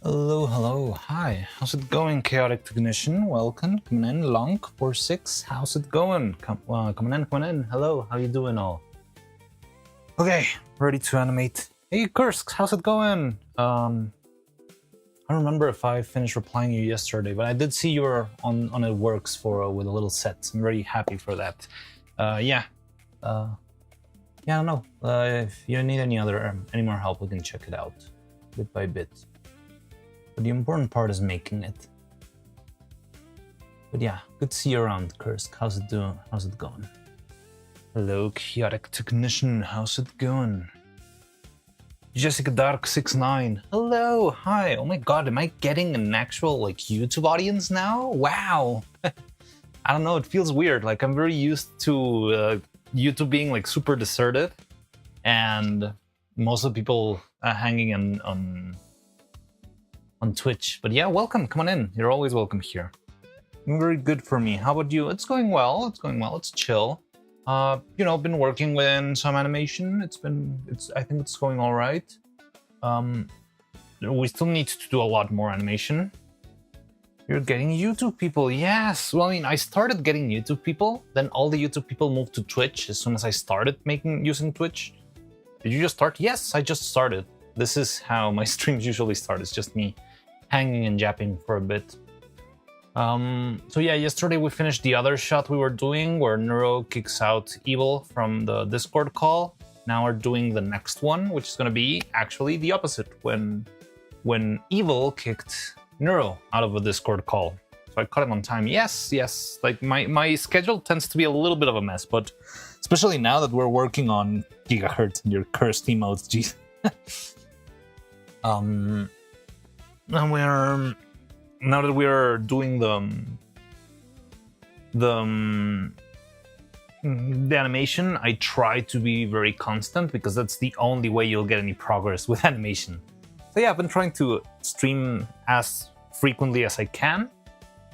Hello, hello, hi. How's it going, Chaotic Technician? Welcome, coming in. Lonk46, how's it going? Coming in. Hello, how you doing all? Okay, ready to animate. Hey, Kursk, how's it going? I don't remember if I finished replying you yesterday, but I did see you were on It Works for with a little set. I'm very happy for that. Yeah, I don't know. If you need any more help, we can check it out bit by bit. But the important part is making it. But yeah, good to see you around, Kursk. How's it doing? How's it going? Hello, Chaotic Technician. How's it going? Jessica Dark 69. Hello, hi. Oh my god, am I getting an actual like YouTube audience now? Wow. I don't know, it feels weird. Like I'm very used to YouTube being like super deserted, and most of the people hanging on Twitch. But yeah, welcome, come on in. You're always welcome here. Very good for me. How about you? It's going well. It's chill. Been working with some animation. I think it's going all right. We still need to do a lot more animation. You're getting YouTube people. Yes. Well, I mean, I started getting YouTube people. Then all the YouTube people moved to Twitch as soon as I started using Twitch. Did you just start? Yes, I just started. This is how my streams usually start. It's just me hanging and japping for a bit. So yeah, yesterday we finished the other shot we were doing where Neuro kicks out Evil from the Discord call. Now we're doing the next one, which is going to be actually the opposite, when Evil kicked Neuro out of a Discord call. So I caught him on time. Yes. Like my schedule tends to be a little bit of a mess, but especially now that we're working on Gigahertz and your cursed emotes, geez. Now that we're doing the animation, I try to be very constant because that's the only way you'll get any progress with animation. So yeah, I've been trying to stream as frequently as I can.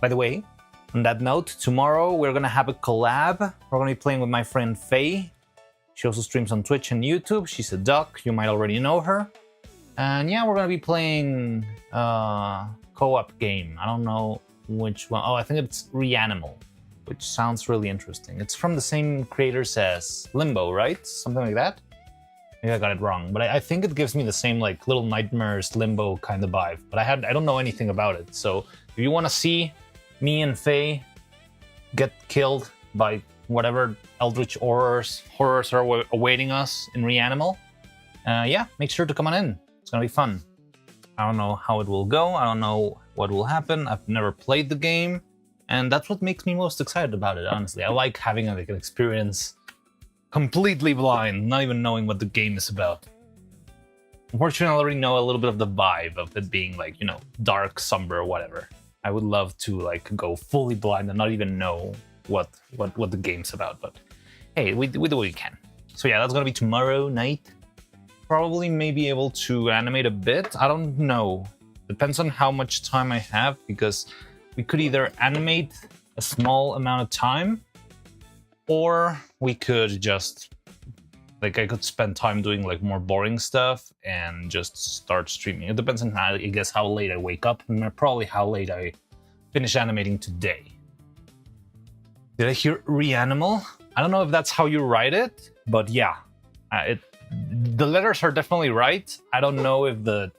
By the way, on that note, tomorrow we're gonna have a collab. We're gonna be playing with my friend Faye. She also streams on Twitch and YouTube. She's a duck, you might already know her. And yeah, we're gonna be playing co-op game. I don't know which one. Oh, I think it's Reanimal, which sounds really interesting. It's from the same creators as Limbo, right? Something like that? Maybe I got it wrong, but I think it gives me the same like Little Nightmares Limbo kind of vibe. But I don't know anything about it. So if you want to see me and Faye get killed by whatever eldritch horrors are awaiting us in Reanimal, yeah, make sure to come on in. It's gonna be fun. I don't know how it will go. I don't know what will happen. I've never played the game, and that's what makes me most excited about it, honestly. I like having like an experience completely blind, not even knowing what the game is about. Unfortunately, I already know a little bit of the vibe of it being like, dark, somber, whatever. I would love to like go fully blind and not even know what the game's about, but hey, we do what we can. So yeah, that's gonna be tomorrow night. Probably may be able to animate a bit. I don't know. Depends on how much time I have, because we could either animate a small amount of time, or we could just I could spend time doing like more boring stuff and just start streaming. It depends on how late I wake up and probably how late I finish animating today. Did I hear Reanimal? I don't know if that's how you write it, but yeah, the letters are definitely right. I don't know if the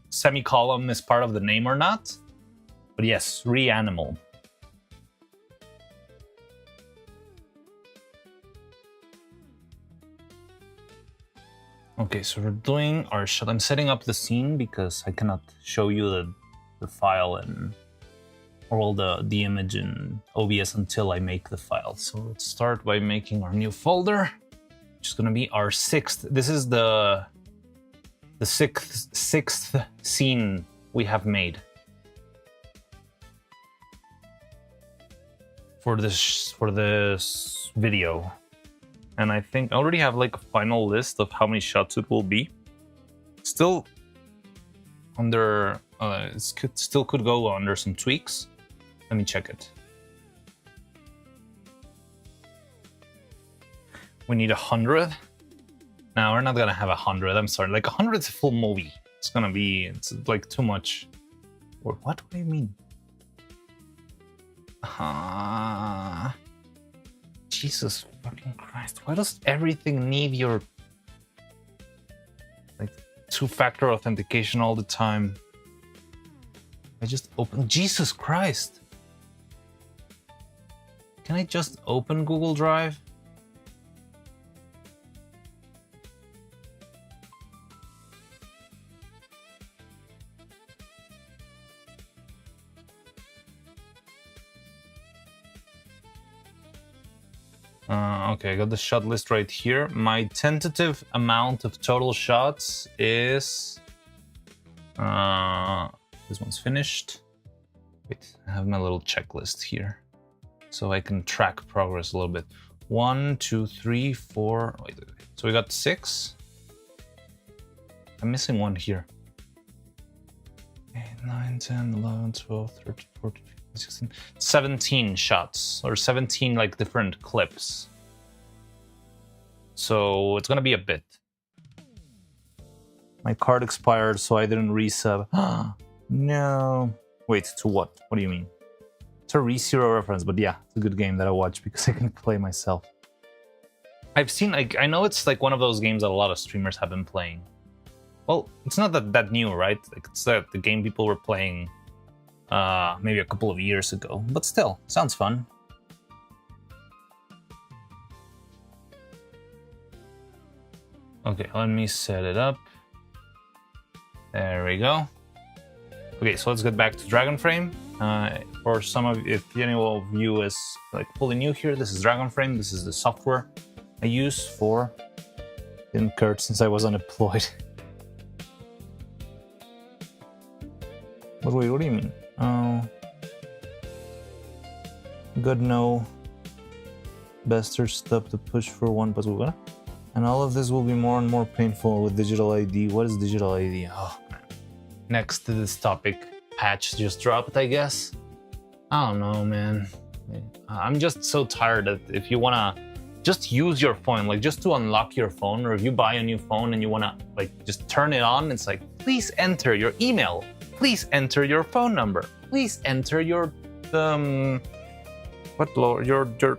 semicolon is part of the name or not, but yes, Reanimal. Okay, so we're doing our shot. I'm setting up the scene because I cannot show you the file or the image in OBS until I make the file. So let's start by making our new folder. Which is gonna be our 6th. This is the 6th scene we have made for this video, and I think I already have like a final list of how many shots it will be. Still under, still could go under some tweaks. Let me check it. We need 100. No, we're not gonna have 100. I'm sorry. Like 100 is a full movie, it's gonna be, it's like too much. Or what do you mean? Jesus fucking Christ, why does everything need your like two-factor authentication all the time? I just open, Jesus Christ. Can I just open Google Drive? Okay, I got the shot list right here. My tentative amount of total shots is... this one's finished. Wait, I have my little checklist here, so I can track progress a little bit. 1, 2, 3, 4... Wait. So we got 6. I'm missing one here. 8, 9, 10, 11, 12, 13, 14, 15, 16... 17 shots, or 17 like different clips. So it's gonna be a bit. My card expired, so I didn't resub. No. Wait, to what? What do you mean? It's a ReZero reference, but yeah, it's a good game that I watch because I can play myself. I've seen, like, I know it's like one of those games that a lot of streamers have been playing. Well, it's not that new, right? Like, it's the game people were playing maybe a couple of years ago, but still, sounds fun. Okay, let me set it up. There we go. Okay, so let's get back to Dragonframe. For some of, if any of you is like fully new here, this is Dragonframe. This is the software I use for incurred since I was unemployed. But wait, what do you mean? Oh, got no bester stop to push for one, but we're gonna. And all of this will be more and more painful with digital ID. What is digital ID? Oh, man. Next to this topic, patch just dropped, I guess. I don't know, man. I'm just so tired that if you wanna just use your phone, like just to unlock your phone, or if you buy a new phone and you wanna like just turn it on, it's like, please enter your email, please enter your phone number, please enter your your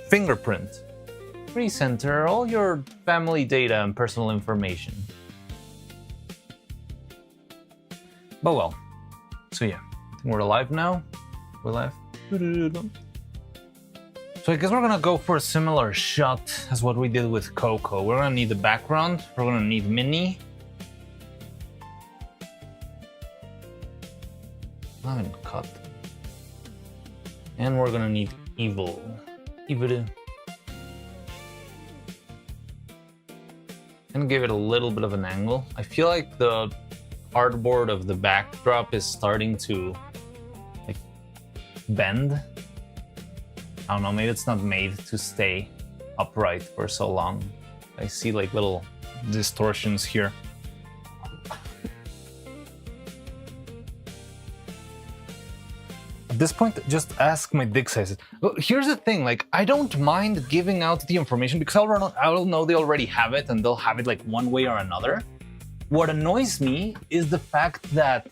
fingerprint. Please enter all your family data and personal information. But well, so yeah, I think we're live now. We're live. So I guess we're gonna go for a similar shot as what we did with Coco. We're gonna need the background. We're gonna need Mini. I haven't cut. And we're gonna need Evil. Evil. And give it a little bit of an angle. I feel like the cardboard of the backdrop is starting to like bend. I don't know, maybe it's not made to stay upright for so long. I see like little distortions here. At this point, just ask my dick size. Well, here's the thing, like, I don't mind giving out the information because I'll know they already have it and they'll have it like one way or another. What annoys me is the fact that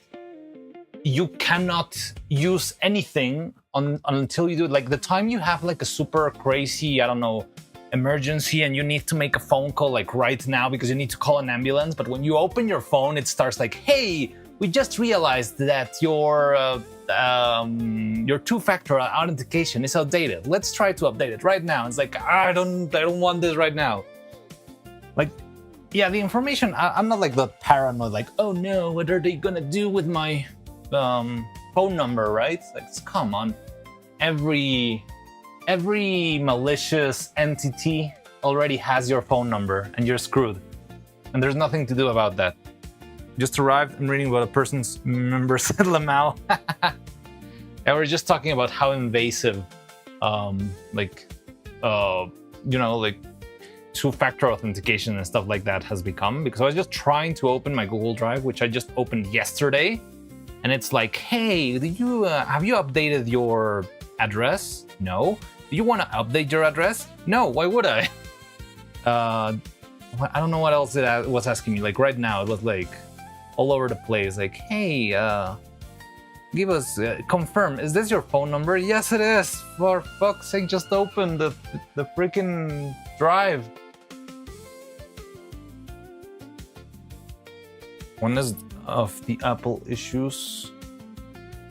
you cannot use anything until you do it. Like the time you have like a super crazy, I don't know, emergency and you need to make a phone call like right now because you need to call an ambulance. But when you open your phone, it starts like, hey, we just realized that your two-factor authentication is outdated. Let's try to update it right now. It's like, I don't want this right now. Like, yeah, the information, I'm not like the paranoid, like, oh no, what are they gonna do with my phone number, right? Like, come on. Every malicious entity already has your phone number and you're screwed. And there's nothing to do about that. Just arrived, I'm reading what a person's member said, Lamau. And we're just talking about how invasive, like two-factor authentication and stuff like that has become. Because I was just trying to open my Google Drive, which I just opened yesterday. And it's like, hey, have you updated your address? No. Do you want to update your address? No, why would I? I don't know what else it was asking me. Like right now, it was like, all over the place. Like, hey, give us, confirm, is this your phone number? Yes, it is. For fuck's sake, just open the freaking drive. One is of the Apple issues.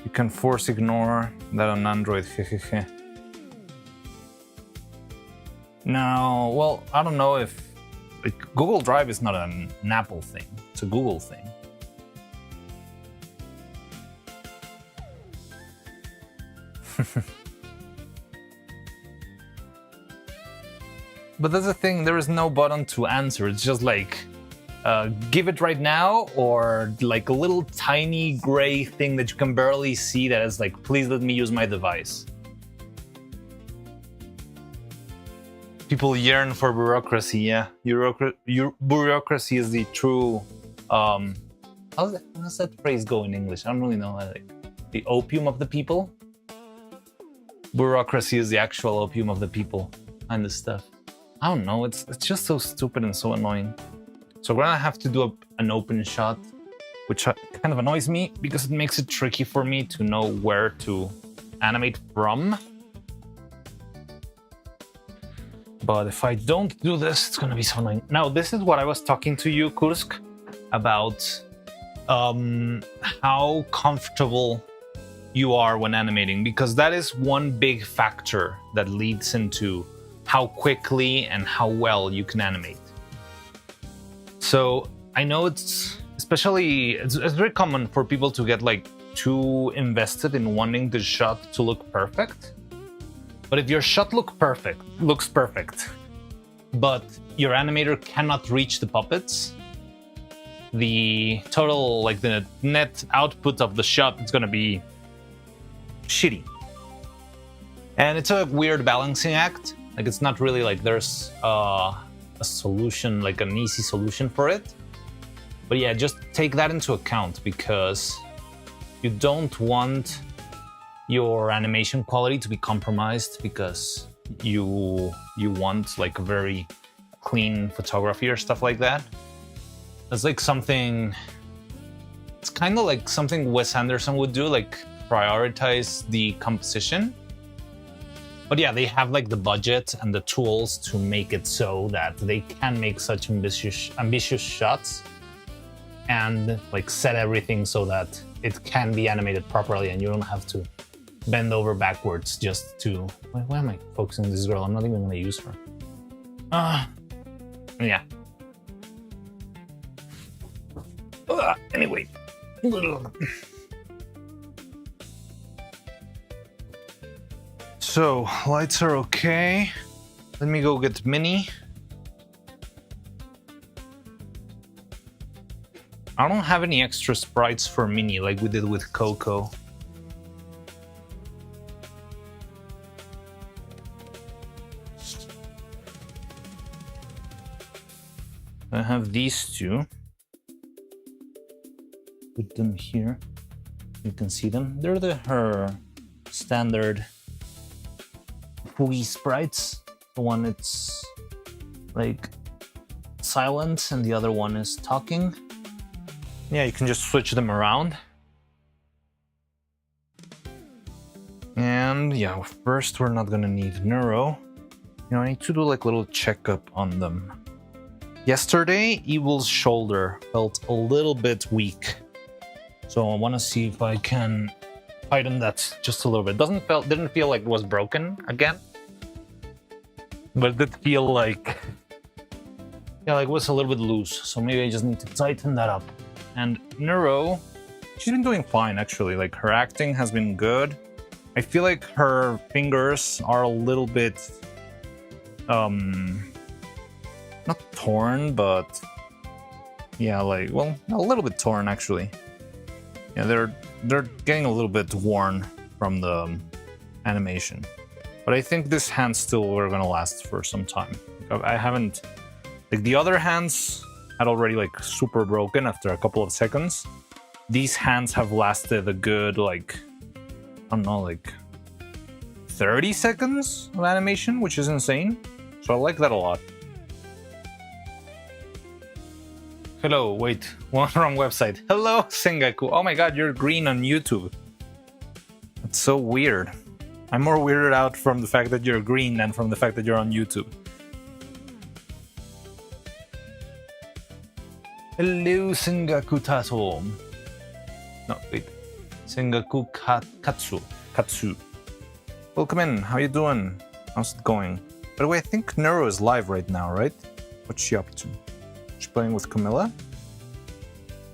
You can force ignore that on Android. No, well, I don't know if like Google Drive is not an Apple thing. It's a Google thing. But that's the thing, there is no button to answer. It's just like, give it right now, or like a little tiny gray thing that you can barely see that is like, please let me use my device. People yearn for bureaucracy, yeah. Bureaucracy is the true, how's that phrase go in English? I don't really know. Like, the opium of the people? Bureaucracy is the actual opium of the people and the stuff. I don't know, it's just so stupid and so annoying. So we're gonna have to do an open shot, which kind of annoys me because it makes it tricky for me to know where to animate from. But if I don't do this, it's gonna be so annoying. Now, this is what I was talking to you, Kursk, about how comfortable you are when animating, because that is one big factor that leads into how quickly and how well you can animate. So I know it's very common for people to get like too invested in wanting the shot to look perfect. But if your shot looks perfect, but your animator cannot reach the puppets, the total, like the net output of the shot is gonna be shitty. And it's a weird balancing act. Like, it's not really like there's a solution, like an easy solution for it. But yeah, just take that into account, because you don't want your animation quality to be compromised because you want like very clean photography or stuff like that. It's like something, it's kind of like something Wes Anderson would do, like prioritize the composition. But yeah, they have like the budget and the tools to make it so that they can make such ambitious shots and like set everything so that it can be animated properly and you don't have to bend over backwards just to... Why am I focusing on this girl? I'm not even gonna use her. Yeah. Anyway. So, lights are okay. Let me go get Minnie. I don't have any extra sprites for Minnie like we did with Coco. I have these two. Put them here. You can see them. They're her standard Fooey sprites. The one it's like silent and the other one is talking. Yeah, you can just switch them around. And yeah, first we're not gonna need Neuro. You know, I need to do like a little checkup on them. Yesterday, Evil's shoulder felt a little bit weak. So I want to see if I can tighten that just a little bit. Didn't feel like it was broken again. But it did feel like, yeah, like it was a little bit loose. So maybe I just need to tighten that up. And Neuro, she's been doing fine actually. Like her acting has been good. I feel like her fingers are a little bit, not torn, but yeah, like, well, a little bit torn actually. Yeah, they're getting a little bit worn from the animation. But I think this hand still are gonna last for some time. I haven't, like the other hands had already like super broken after a couple of seconds. These hands have lasted a good like, I don't know, like 30 seconds of animation, which is insane. So I like that a lot. Hello, wait, one wrong website. Hello, Sengaku. Oh my god, you're green on YouTube. It's so weird. I'm more weirded out from the fact that you're green than from the fact that you're on YouTube. Hello, Sengaku Tato. No, wait. Sengaku Katsu. Katsu. Welcome in. How you doing? How's it going? By the way, I think Neuro is live right now, right? What's she up to? She playing with Camilla?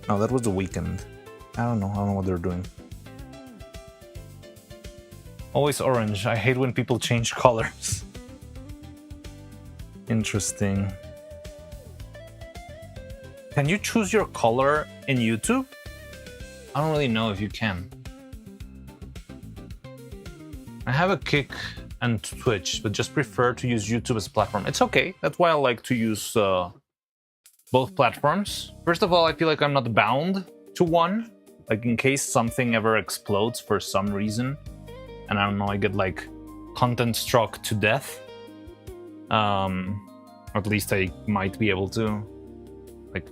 No, that was the weekend. I don't know what they're doing. Always orange. I hate when people change colors. Interesting. Can you choose your color in YouTube? I don't really know if you can. I have a Kick and Twitch, but just prefer to use YouTube as a platform. It's okay. That's why I like to use both platforms. First of all, I feel like I'm not bound to one. Like in case something ever explodes for some reason, and I don't know, I get like content struck to death. Or at least I might be able to like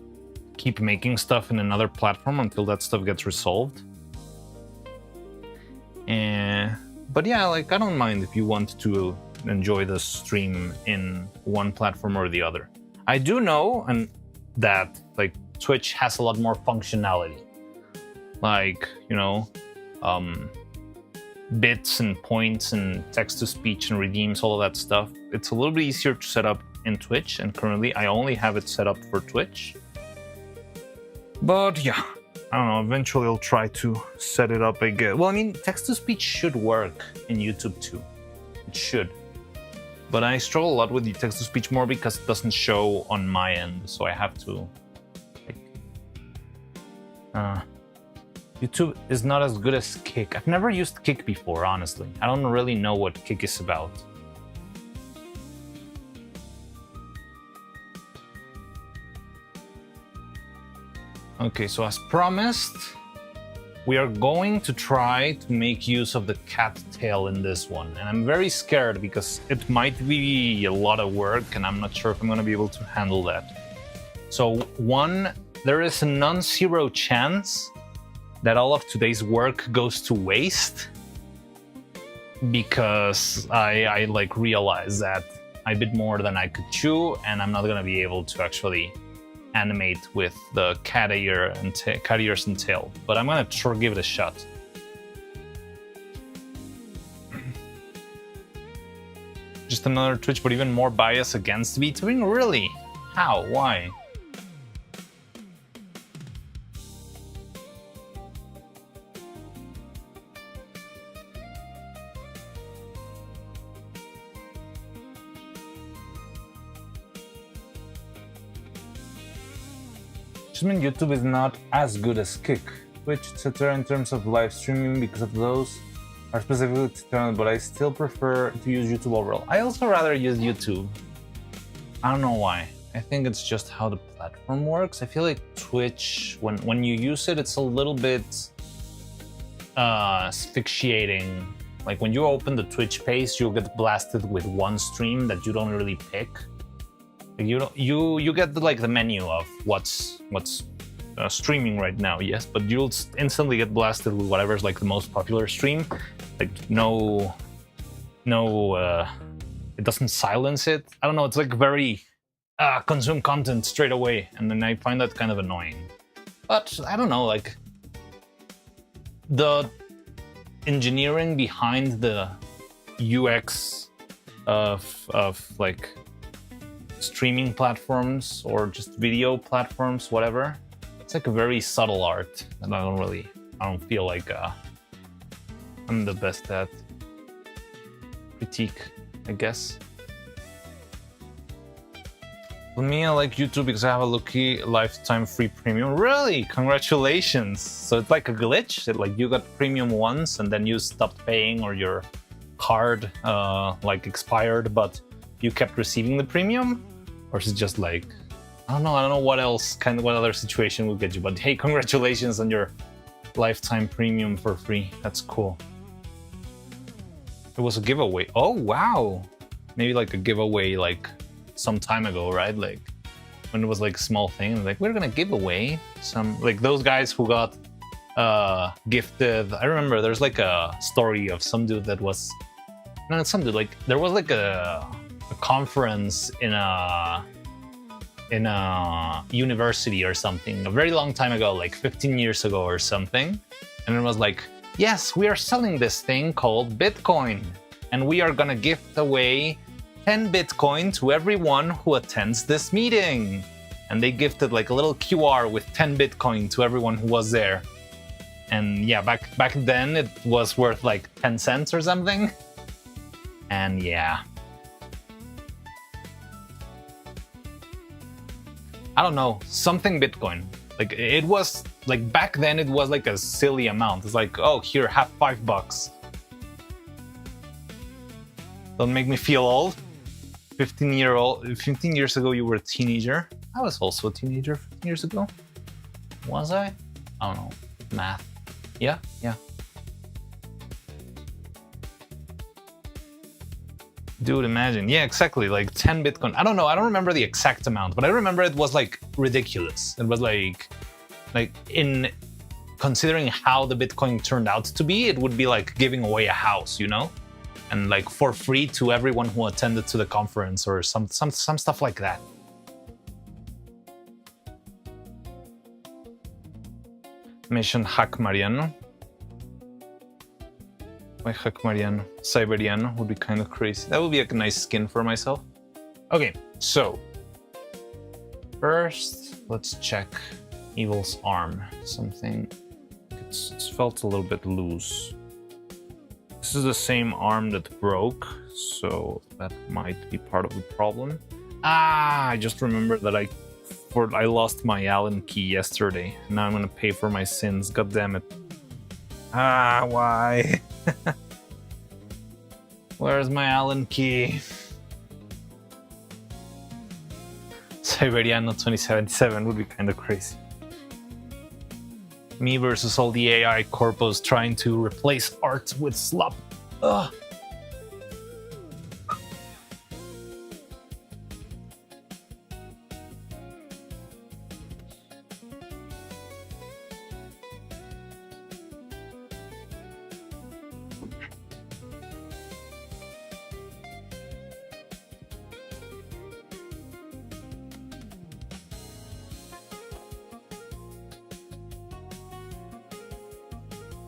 keep making stuff in another platform until that stuff gets resolved. But yeah, like I don't mind if you want to enjoy the stream in one platform or the other. I do know that like Twitch has a lot more functionality, like, you know, bits and points and text-to-speech and redeems, all of that stuff. It's a little bit easier to set up in Twitch, and currently I only have it set up for Twitch. But yeah, I don't know, eventually I'll try to set it up again. Well, I mean, text-to-speech should work in YouTube too. It should. But I struggle a lot with the text-to-speech more because it doesn't show on my end, so I have to, like... YouTube is not as good as Kick. I've never used Kick before, honestly. I don't really know what Kick is about. Okay, so as promised, we are going to try to make use of the cat tail in this one. And I'm very scared because it might be a lot of work and I'm not sure if I'm going to be able to handle that. So one, there is a non-zero chance that all of today's work goes to waste because I like realized that I bit more than I could chew and I'm not going to be able to actually animate with the cat ears and tail, but I'm gonna sure give it a shot. Just another Twitch, but even more bias against VTubing? Really? How? Why? Just mean YouTube is not as good as Kick, Twitch, etc. in terms of live streaming because of those are specifically determined, but I still prefer to use YouTube overall. I also rather use YouTube. I don't know why. I think it's just how the platform works. I feel like Twitch, when you use it, it's a little bit asphyxiating. Like when you open the Twitch page, you'll get blasted with one stream that you don't really pick. You get the menu of what's streaming right now, yes, but you'll instantly get blasted with whatever's like the most popular stream. Like no, it doesn't silence it. I don't know. It's like very consume content straight away, and then I find that kind of annoying. But I don't know, like the engineering behind the UX of like streaming platforms or just video platforms, whatever. It's like a very subtle art that I don't feel like I'm the best at. Critique, I guess. For me, I like YouTube because I have a lucky lifetime free premium. Really? Congratulations! So it's like a glitch? Like you got premium once and then you stopped paying, or your card like expired, but you kept receiving the premium? Or is it just like, I don't know what else, what other situation will get you, but hey, congratulations on your lifetime premium for free. That's cool. It was a giveaway. Oh, wow. Maybe like a giveaway like some time ago, right? Like when it was like a small thing. Like, we're gonna give away some, like those guys who got gifted. I remember there's like a story of some dude that was, no, it's some dude, like there was like a conference in a university or something a very long time ago, like 15 years ago or something, and it was like, yes, we are selling this thing called Bitcoin, and we are gonna gift away 10 Bitcoin to everyone who attends this meeting. And they gifted like a little QR with 10 Bitcoin to everyone who was there. And yeah, back then it was worth like 10 cents or something. And yeah, I don't know, something Bitcoin. Like, it was like, back then it was like a silly amount. It's like, oh, here, have $5. Don't make me feel old. 15 years ago, you were a teenager. I was also a teenager 15 years ago. Was I? I don't know. Math. Yeah. Dude, imagine. Yeah, exactly. Like 10 Bitcoin. I don't know. I don't remember the exact amount, but I remember it was like ridiculous. It was like in considering how the Bitcoin turned out to be, it would be like giving away a house, you know? And like for free to everyone who attended to the conference or some stuff like that. Mission Hack Mariano. My Hack Mariano. Siberiano would be kind of crazy. That would be a nice skin for myself. Okay, so first let's check Evil's arm. Something, it's felt a little bit loose. This is the same arm that broke, so that might be part of the problem. I just remembered that I lost my Allen key yesterday. Now I'm gonna pay for my sins. God damn it. Why? Where's my Allen key? Siberiano 2077 would be kind of crazy. Me versus all the AI corpos trying to replace art with slop. Ugh.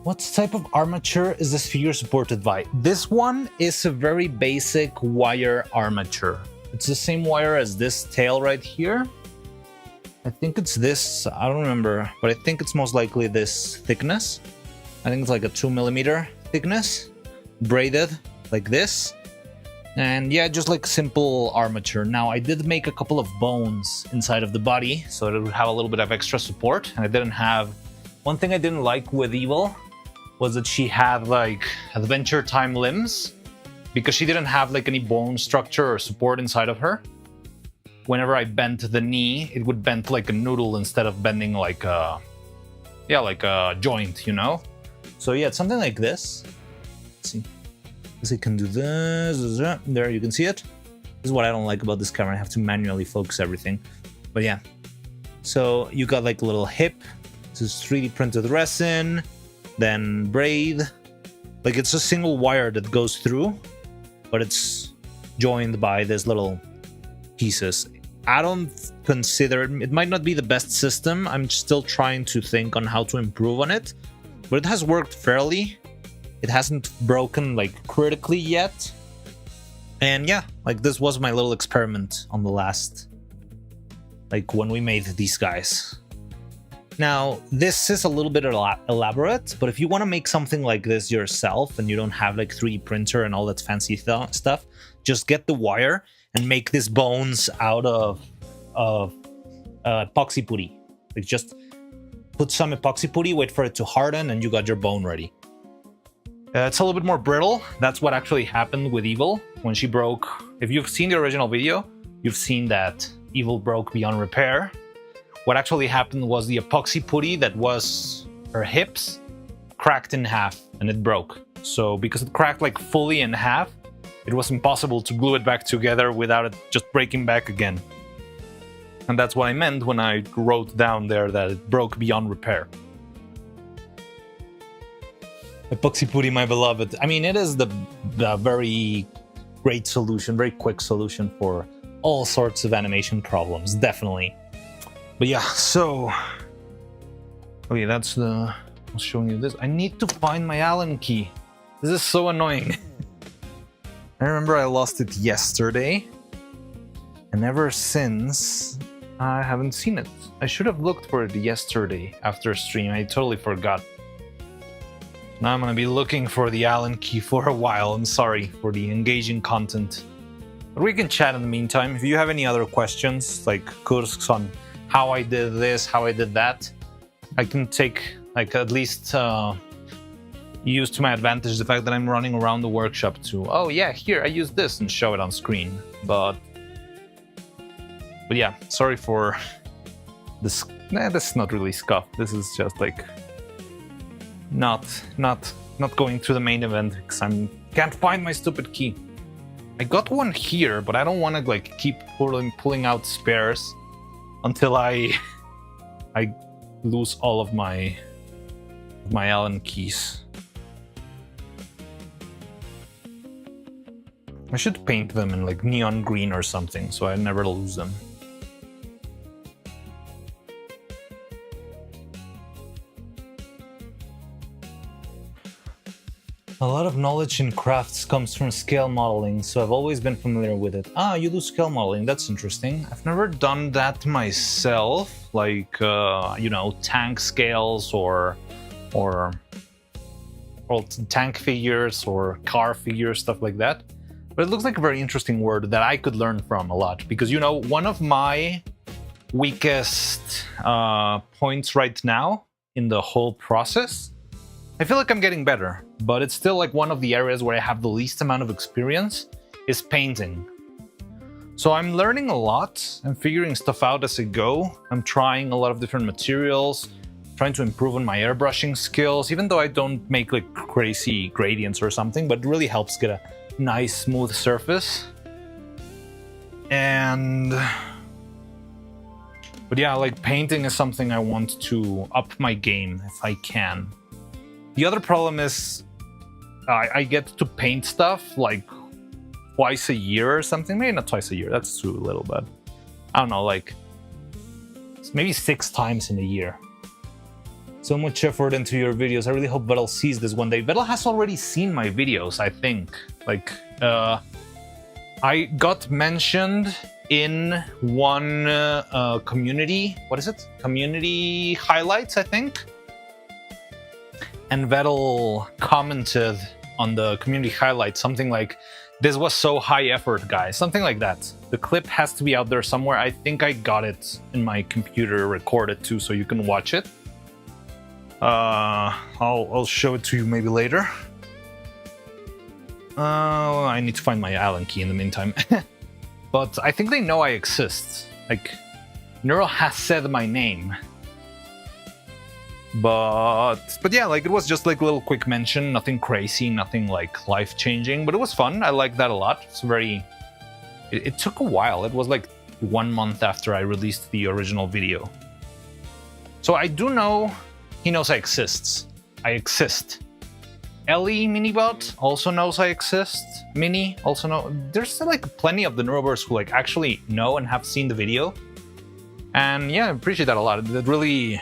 What type of armature is this figure supported by? This one is a very basic wire armature. It's the same wire as this tail right here. I think it's this, I don't remember, but I think it's most likely this thickness. I think it's like a 2mm thickness, braided like this. And yeah, just like simple armature. Now, I did make a couple of bones inside of the body, so it would have a little bit of extra support. And I didn't have... One thing I didn't like with Evil was that she had like Adventure Time limbs, because she didn't have like any bone structure or support inside of her. Whenever I bent the knee, it would bend like a noodle instead of bending like a, yeah, like a joint, you know? So yeah, it's something like this. Let's see. Because it can do this. There, you can see it. This is what I don't like about this camera. I have to manually focus everything. But yeah. So you got like a little hip. This is 3D printed resin. Then braid. Like, it's a single wire that goes through, but it's joined by these little pieces. I don't consider it might not be the best system. I'm still trying to think on how to improve on it, but it has worked fairly. It hasn't broken like critically yet. And yeah, like this was my little experiment on the last, like when we made these guys. Now, this is a little bit elaborate, but if you want to make something like this yourself and you don't have like 3D printer and all that fancy stuff, just get the wire and make these bones out of epoxy putty. Like, just put some epoxy putty, wait for it to harden, and you got your bone ready. It's a little bit more brittle. That's what actually happened with Evil when she broke. If you've seen the original video, you've seen that Evil broke beyond repair. What actually happened was the epoxy putty that was her hips cracked in half and it broke. So because it cracked like fully in half, it was impossible to glue it back together without it just breaking back again. And that's what I meant when I wrote down there that it broke beyond repair. Epoxy putty, my beloved. I mean, it is the very great solution, very quick solution for all sorts of animation problems, definitely. But yeah, so... Okay, that's the... I was showing you this. I need to find my Allen key. This is so annoying. I remember I lost it yesterday. And ever since, I haven't seen it. I should have looked for it yesterday after stream. I totally forgot. Now I'm gonna be looking for the Allen key for a while. I'm sorry for the engaging content. But we can chat in the meantime. If you have any other questions, like Kursk's on how I did this, how I did that, I can take, like, at least use to my advantage the fact that I'm running around the workshop to, oh yeah, here, I use this, and show it on screen. But yeah, sorry for this. Nah, this is not really scuff. This is just like not going through the main event because can't find my stupid key. I got one here, but I don't want to like keep pulling out spares until I lose all of my Allen keys. I should paint them in like neon green or something so I never lose them. A lot of knowledge in crafts comes from scale modeling, so I've always been familiar with it. Ah, you do scale modeling, that's interesting. I've never done that myself, like, you know, tank scales or tank figures or car figures, stuff like that. But it looks like a very interesting word that I could learn from a lot, because, you know, one of my weakest points right now in the whole process, I feel like I'm getting better, but it's still like one of the areas where I have the least amount of experience is painting. So I'm learning a lot. I'm figuring stuff out as I go. I'm trying a lot of different materials, trying to improve on my airbrushing skills, even though I don't make like crazy gradients or something, but it really helps get a nice smooth surface. But yeah, like painting is something I want to up my game if I can. The other problem is I get to paint stuff like twice a year or something. Maybe not twice a year, that's too little, but I don't know, like maybe 6 times in a year. So much effort into your videos. I really hope Vettel sees this one day. Vettel has already seen my videos, I think. Like, I got mentioned in one community, what is it? Community highlights, I think. And Vettel commented on the community highlights something like, "This was so high effort, guys." Something like that. The clip has to be out there somewhere. I think I got it in my computer recorded too, so you can watch it. I'll show it to you maybe later. I need to find my Allen key in the meantime. But I think they know I exist. Like, Neuro has said my name. But yeah, like it was just like a little quick mention, nothing crazy, nothing like life-changing, but it was fun. I liked that a lot. It's very... It took a while. It was like 1 month after I released the original video. So I do know he knows I exist. I exist. Ellie Minibot also knows I exist. Minnie also know. There's like plenty of the Neuroverse who like actually know and have seen the video. And yeah, I appreciate that a lot. It really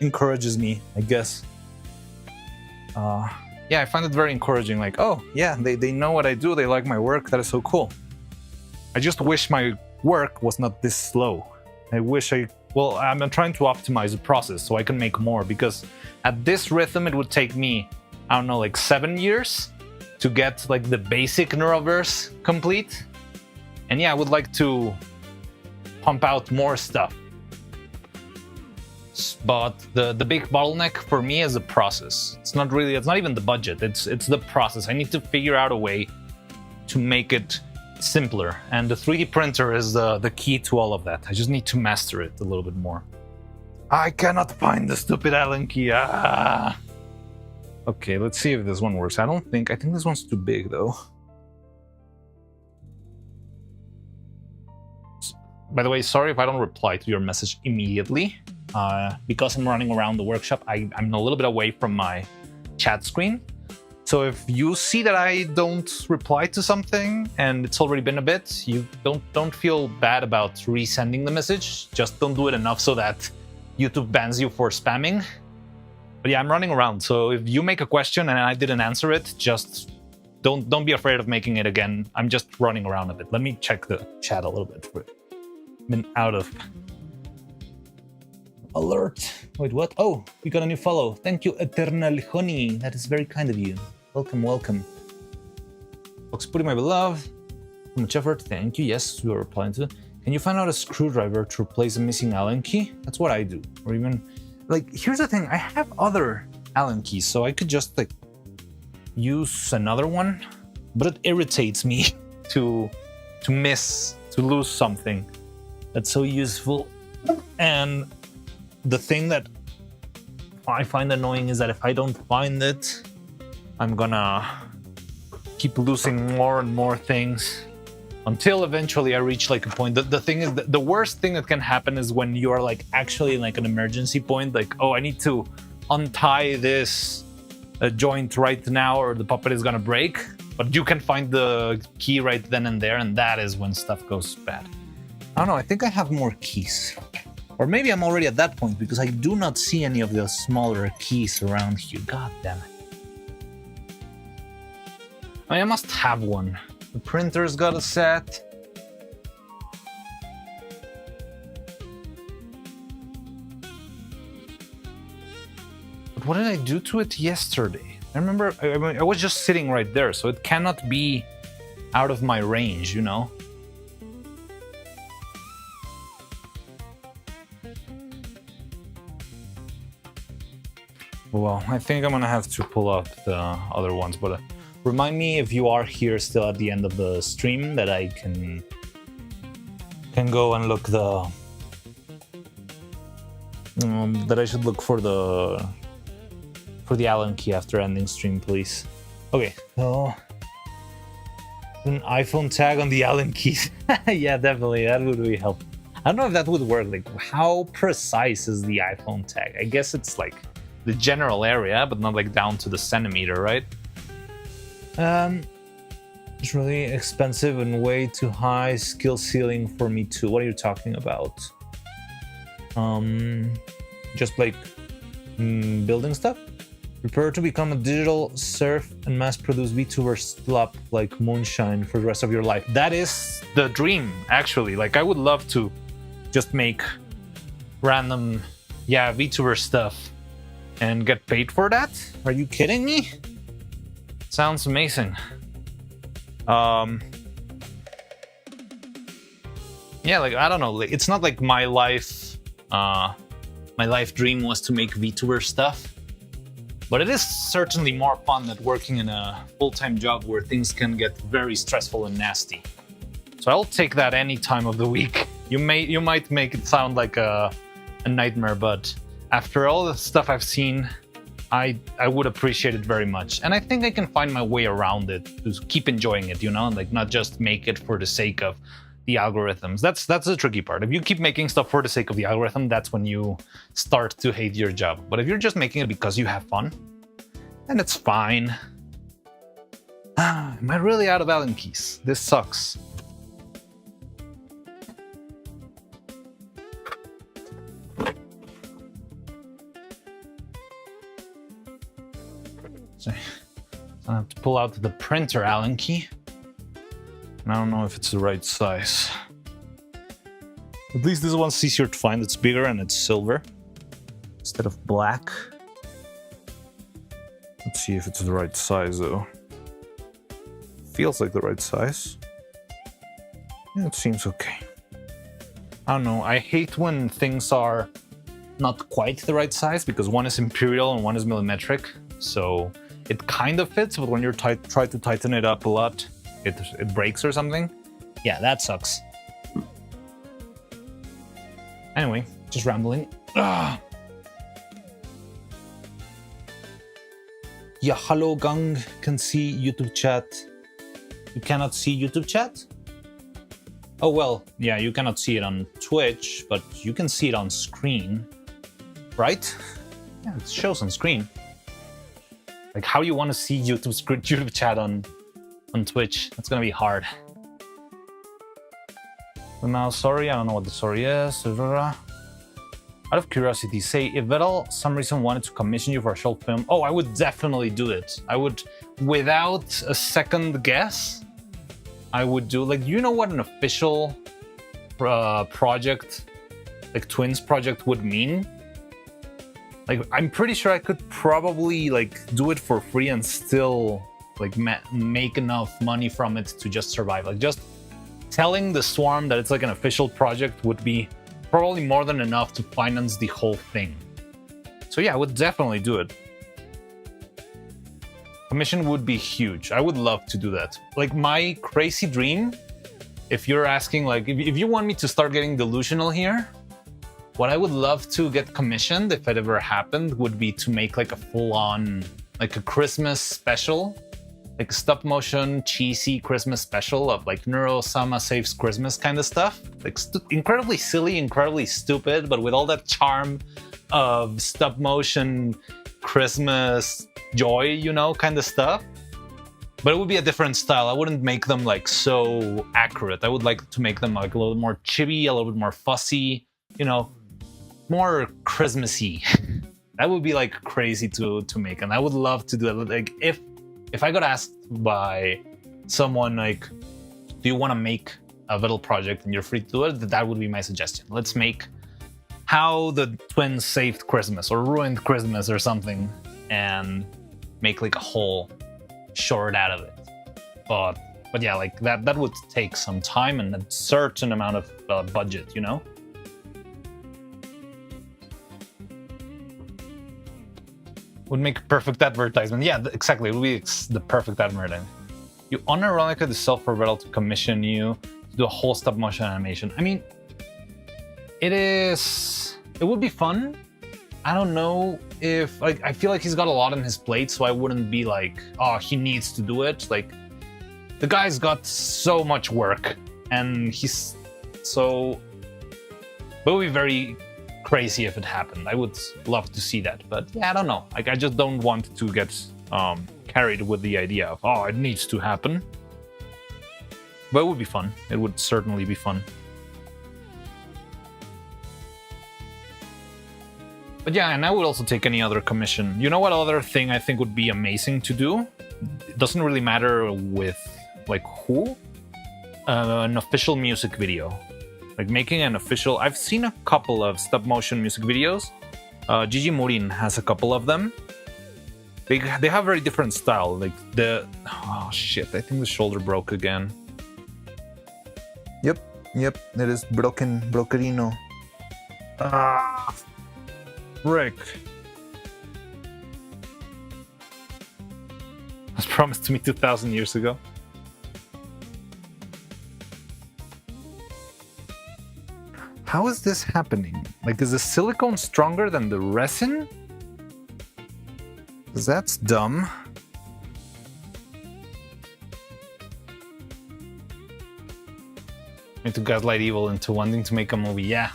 encourages me, I guess. Yeah, I find it very encouraging. Like, oh yeah, they know what I do. They like my work. That is so cool. I just wish my work was not this slow. I wish well, I'm trying to optimize the process so I can make more, because at this rhythm it would take me, I don't know, like 7 years to get like the basic Neuroverse complete. And yeah, I would like to pump out more stuff. But the big bottleneck for me is the process. It's not even the budget, it's the process. I need to figure out a way to make it simpler, and the 3D printer is the key to all of that. I just need to master it a little bit more. I cannot find the stupid Allen key. Ah. Okay, let's see if this one works. I think this one's too big though. by the way, sorry if I don't reply to your message immediately. Because I'm running around the workshop, I'm a little bit away from my chat screen. So if you see that I don't reply to something and it's already been a bit, you don't feel bad about resending the message. Just don't do it enough so that YouTube bans you for spamming. But yeah, I'm running around. So if you make a question and I didn't answer it, just don't be afraid of making it again. I'm just running around a bit. Let me check the chat a little bit. Been out of alert. Wait, what? Oh, we got a new follow. Thank you, Eternal Honey. That is very kind of you. Welcome, welcome. Fox Putty, my beloved. Too much effort. Thank you. Yes, we are replying to. Can you find out a screwdriver to replace a missing Allen key? That's what I do. Or even, like, here's the thing. I have other Allen keys, so I could just, like, use another one. But it irritates me to lose something that's so useful. And the thing that I find annoying is that if I don't find it, I'm gonna keep losing more and more things until eventually I reach like a point. The thing is, the worst thing that can happen is when you are like actually in like an emergency point, like, oh, I need to untie this joint right now or the puppet is gonna break, but you can find the key right then and there, and that is when stuff goes bad. I don't know, I think I have more keys. Or maybe I'm already at that point because I do not see any of the smaller keys around here. God damn it. I must have one. The printer's got a set. But what did I do to it yesterday? I remember I was just sitting right there, so it cannot be out of my range, you know? Well, I think I'm gonna have to pull up the other ones, but remind me if you are here still at the end of the stream that I can go and look the that I should look for the Allen key after ending stream, please. Okay, so an iPhone tag on the Allen keys. Yeah, definitely, that would really help. I don't know if that would work. Like, how precise is the iPhone tag? I guess it's like the general area, but not like down to the centimeter, right? It's really expensive and way too high skill ceiling for me too. What are you talking about? Just like building stuff? Prepare to become a digital surf and mass-produce VTuber slop like moonshine for the rest of your life. That is the dream, actually. Like, I would love to just make random, VTuber stuff and get paid for that? Are you kidding me? Sounds amazing. Yeah, like, I don't know. Like, it's not like my life dream was to make VTuber stuff, but it is certainly more fun than working in a full-time job where things can get very stressful and nasty. So I'll take that any time of the week. You might make it sound like a nightmare, but after all the stuff I've seen, I would appreciate it very much. And I think I can find my way around it to keep enjoying it, you know, like not just make it for the sake of the algorithms. That's the tricky part. If you keep making stuff for the sake of the algorithm, that's when you start to hate your job. But if you're just making it because you have fun, then it's fine. Am I really out of Allen keys? This sucks. So I have to pull out the printer Allen key. And I don't know if it's the right size. At least this one's easier to find. It's bigger and it's silver instead of black. Let's see if it's the right size though. Feels like the right size. Yeah, it seems okay. I don't know. I hate when things are not quite the right size because one is imperial and one is millimetric. So it kind of fits, but when you're try to tighten it up a lot, it breaks or something. Yeah, that sucks. Anyway, just rambling. Yeah, hello gang, can see YouTube chat. You cannot see YouTube chat? Oh, well, yeah, you cannot see it on Twitch, but you can see it on screen, right? Yeah, it shows on screen. Like, how do you want to see YouTube chat on Twitch? That's gonna be hard. But now, sorry, I don't know what the sorry is. Out of curiosity, say if Vettel some reason wanted to commission you for a short film, oh, I would definitely do it. I would, without a second guess, I would do, like, you know what an official project, like Twins project, would mean? Like, I'm pretty sure I could probably, like, do it for free and still, like, make enough money from it to just survive. Like, just telling the Swarm that it's, like, an official project would be probably more than enough to finance the whole thing. So yeah, I would definitely do it. Commission would be huge. I would love to do that. Like, my crazy dream, if you're asking, like, if you want me to start getting delusional here, what I would love to get commissioned, if it ever happened, would be to make like a full-on, like a Christmas special, like a stop-motion, cheesy Christmas special of like Neuro Sama Saves Christmas kind of stuff. Like incredibly silly, incredibly stupid, but with all that charm of stop-motion Christmas joy, you know, kind of stuff. But it would be a different style. I wouldn't make them like so accurate. I would like to make them like a little more chibi, a little bit more fussy, you know, more Christmassy. That would be like crazy to make, and I would love to do it. Like if I got asked by someone like, do you want to make a little project and you're free to do it, that would be my suggestion. Let's make how the Twins saved Christmas or ruined Christmas or something, and make like a whole short out of it. But yeah, like that would take some time and a certain amount of budget, you know. Would make perfect advertisement. Yeah, exactly. It would be the perfect advertisement. You unironically decide for Vettel to commission you to do a whole stop motion animation. I mean, it would be fun. I don't know if, like, I feel like he's got a lot on his plate, so I wouldn't be like, oh, he needs to do it. Like, the guy's got so much work, and he's so. But it would be very crazy if it happened. I would love to see that, but yeah, I don't know. Like, I just don't want to get carried with the idea of, oh, it needs to happen. But it would be fun. It would certainly be fun. But yeah, and I would also take any other commission. You know what other thing I think would be amazing to do? It doesn't really matter with like who. An official music video. Like making an official. I've seen a couple of stop motion music videos. Gigi Murin has a couple of them. They have very different style. Like oh shit! I think the shoulder broke again. Yep, it is brokerino. Ah, frick! It was promised to me 2,000 years ago. How is this happening? Like, is the silicone stronger than the resin? Because that's dumb. Need to gaslight evil into wanting to make a movie, yeah.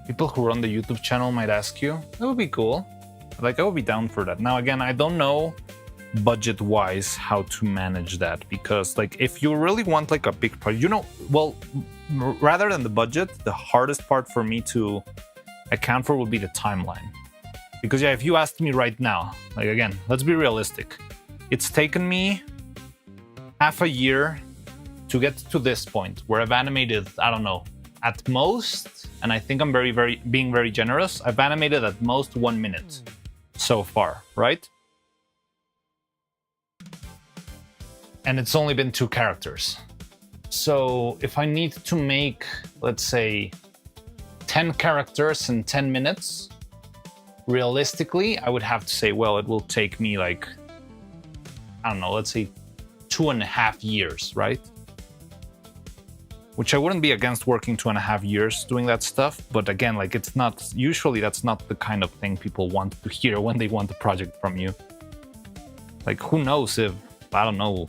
People who run the YouTube channel might ask you. That would be cool. Like, I would be down for that. Now, again, I don't know budget-wise how to manage that, because, like, if you really want, like, a big project, you know, well, rather than the budget, the hardest part for me to account for would be the timeline. Because, yeah, if you asked me right now, like, again, let's be realistic. It's taken me half a year to get to this point where I've animated, I don't know, at most, and I think I'm being very generous, I've animated at most 1 minute. So far, right? And it's only been 2 characters. So if I need to make, let's say, 10 characters in 10 minutes, realistically, I would have to say, well, it will take me like, I don't know, let's say 2.5 years, right? which I wouldn't be against working 2.5 years doing that stuff. But again, like it's not, usually that's not the kind of thing people want to hear when they want a project from you. Like who knows if, I don't know,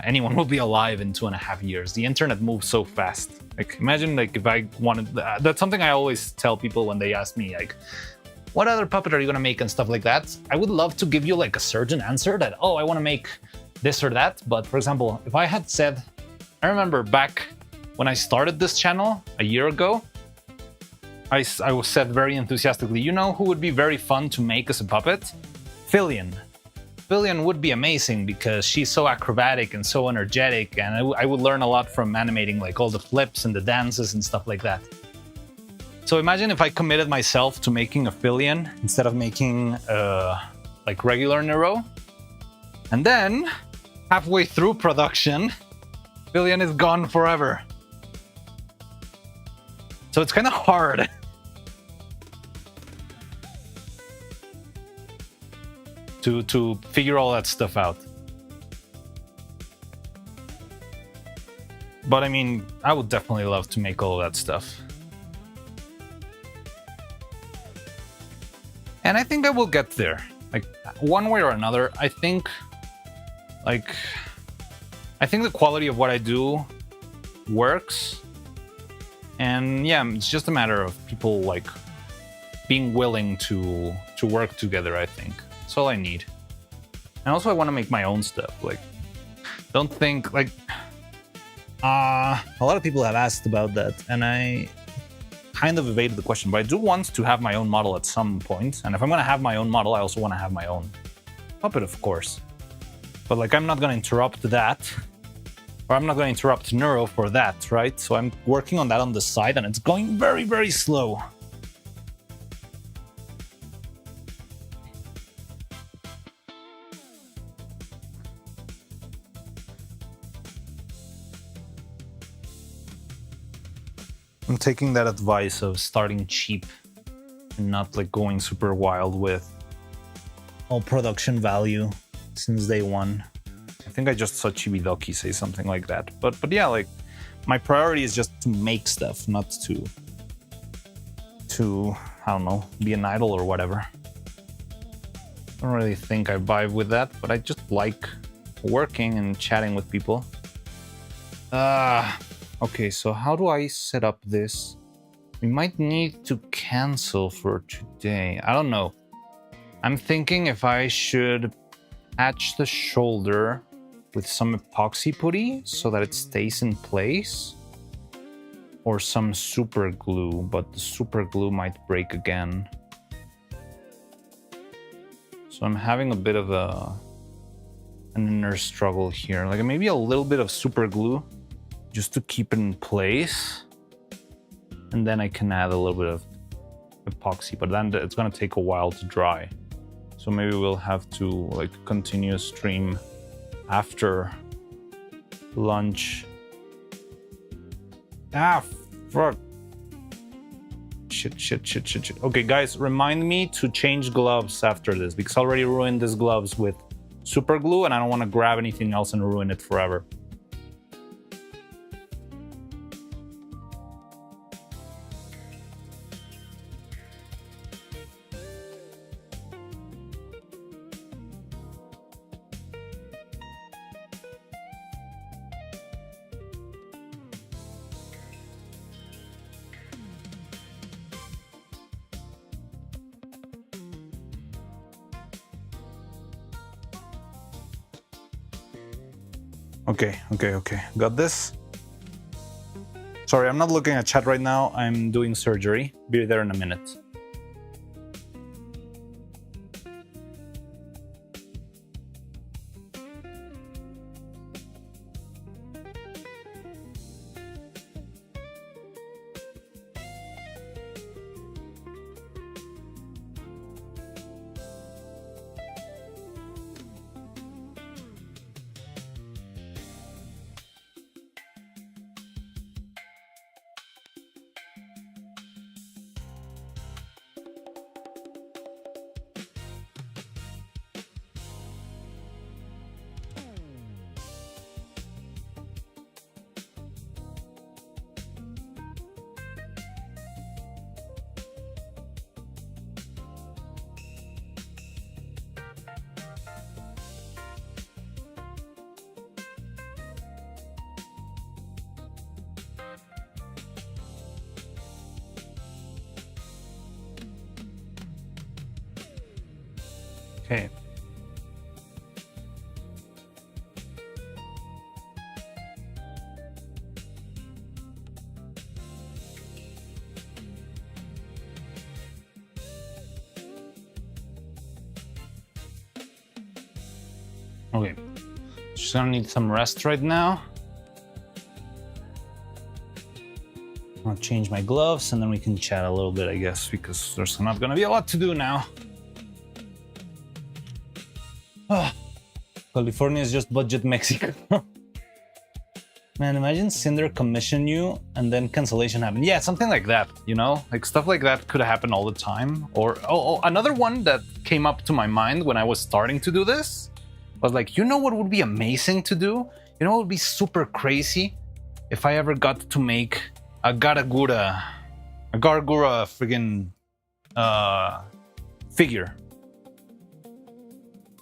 anyone will be alive in 2.5 years. The internet moves so fast. Like imagine like if I wanted, that's something I always tell people when they ask me like, what other puppet are you gonna make and stuff like that? I would love to give you like a certain answer that, oh, I wanna make this or that. But for example, if I had said, I remember back when I started this channel a year ago, I said very enthusiastically, you know who would be very fun to make as a puppet? Fillion. Fillion would be amazing because she's so acrobatic and so energetic, and I would learn a lot from animating like all the flips and the dances and stuff like that. So imagine if I committed myself to making a Fillion instead of making like regular Neuro, and then halfway through production, Fillion is gone forever. So it's kind of hard. To figure all that stuff out. But I mean, I would definitely love to make all of that stuff. And I think I will get there. Like, one way or another, I think the quality of what I do works. And yeah, it's just a matter of people like being willing to work together, I think. That's all I need. And also I want to make my own stuff. Like, don't think like a lot of people have asked about that, and I kind of evaded the question, but I do want to have my own model at some point. And if I'm gonna have my own model, I also want to have my own puppet, of course. But like, I'm not gonna interrupt that, or I'm not gonna interrupt Neuro for that, right? So I'm working on that on the side, and it's going very, very slow. I'm taking that advice of starting cheap and not like going super wild with all production value since day one. I think I just saw Chibidoki say something like that. But yeah, like my priority is just to make stuff, not to I don't know, be an idol or whatever. I don't really think I vibe with that, but I just like working and chatting with people. Okay, so how do I set up this? We might need to cancel for today. I don't know. I'm thinking if I should patch the shoulder with some epoxy putty so that it stays in place, or some super glue, but the super glue might break again. So I'm having a bit of an inner struggle here. Like maybe a little bit of super glue just to keep it in place, and then I can add a little bit of epoxy, but then it's gonna take a while to dry. So maybe we'll have to like continue a stream after lunch. Fuck. Shit. Okay, guys, remind me to change gloves after this, because I already ruined these gloves with super glue, and I don't want to grab anything else and ruin it forever. Okay. Got this? Sorry, I'm not looking at chat right now. I'm doing surgery. Be there in a minute. Okay. Okay, just gonna need some rest right now. I'll change my gloves and then we can chat a little bit, I guess, because there's not gonna be a lot to do now. Oh, California is just budget Mexico. Man, imagine Cinder commission you and then cancellation happen. Yeah, something like that, you know? Like stuff like that could happen all the time. Or, another one that came up to my mind when I was starting to do this was like, you know what would be amazing to do? You know what would be super crazy? If I ever got to make a Gargura friggin' figure.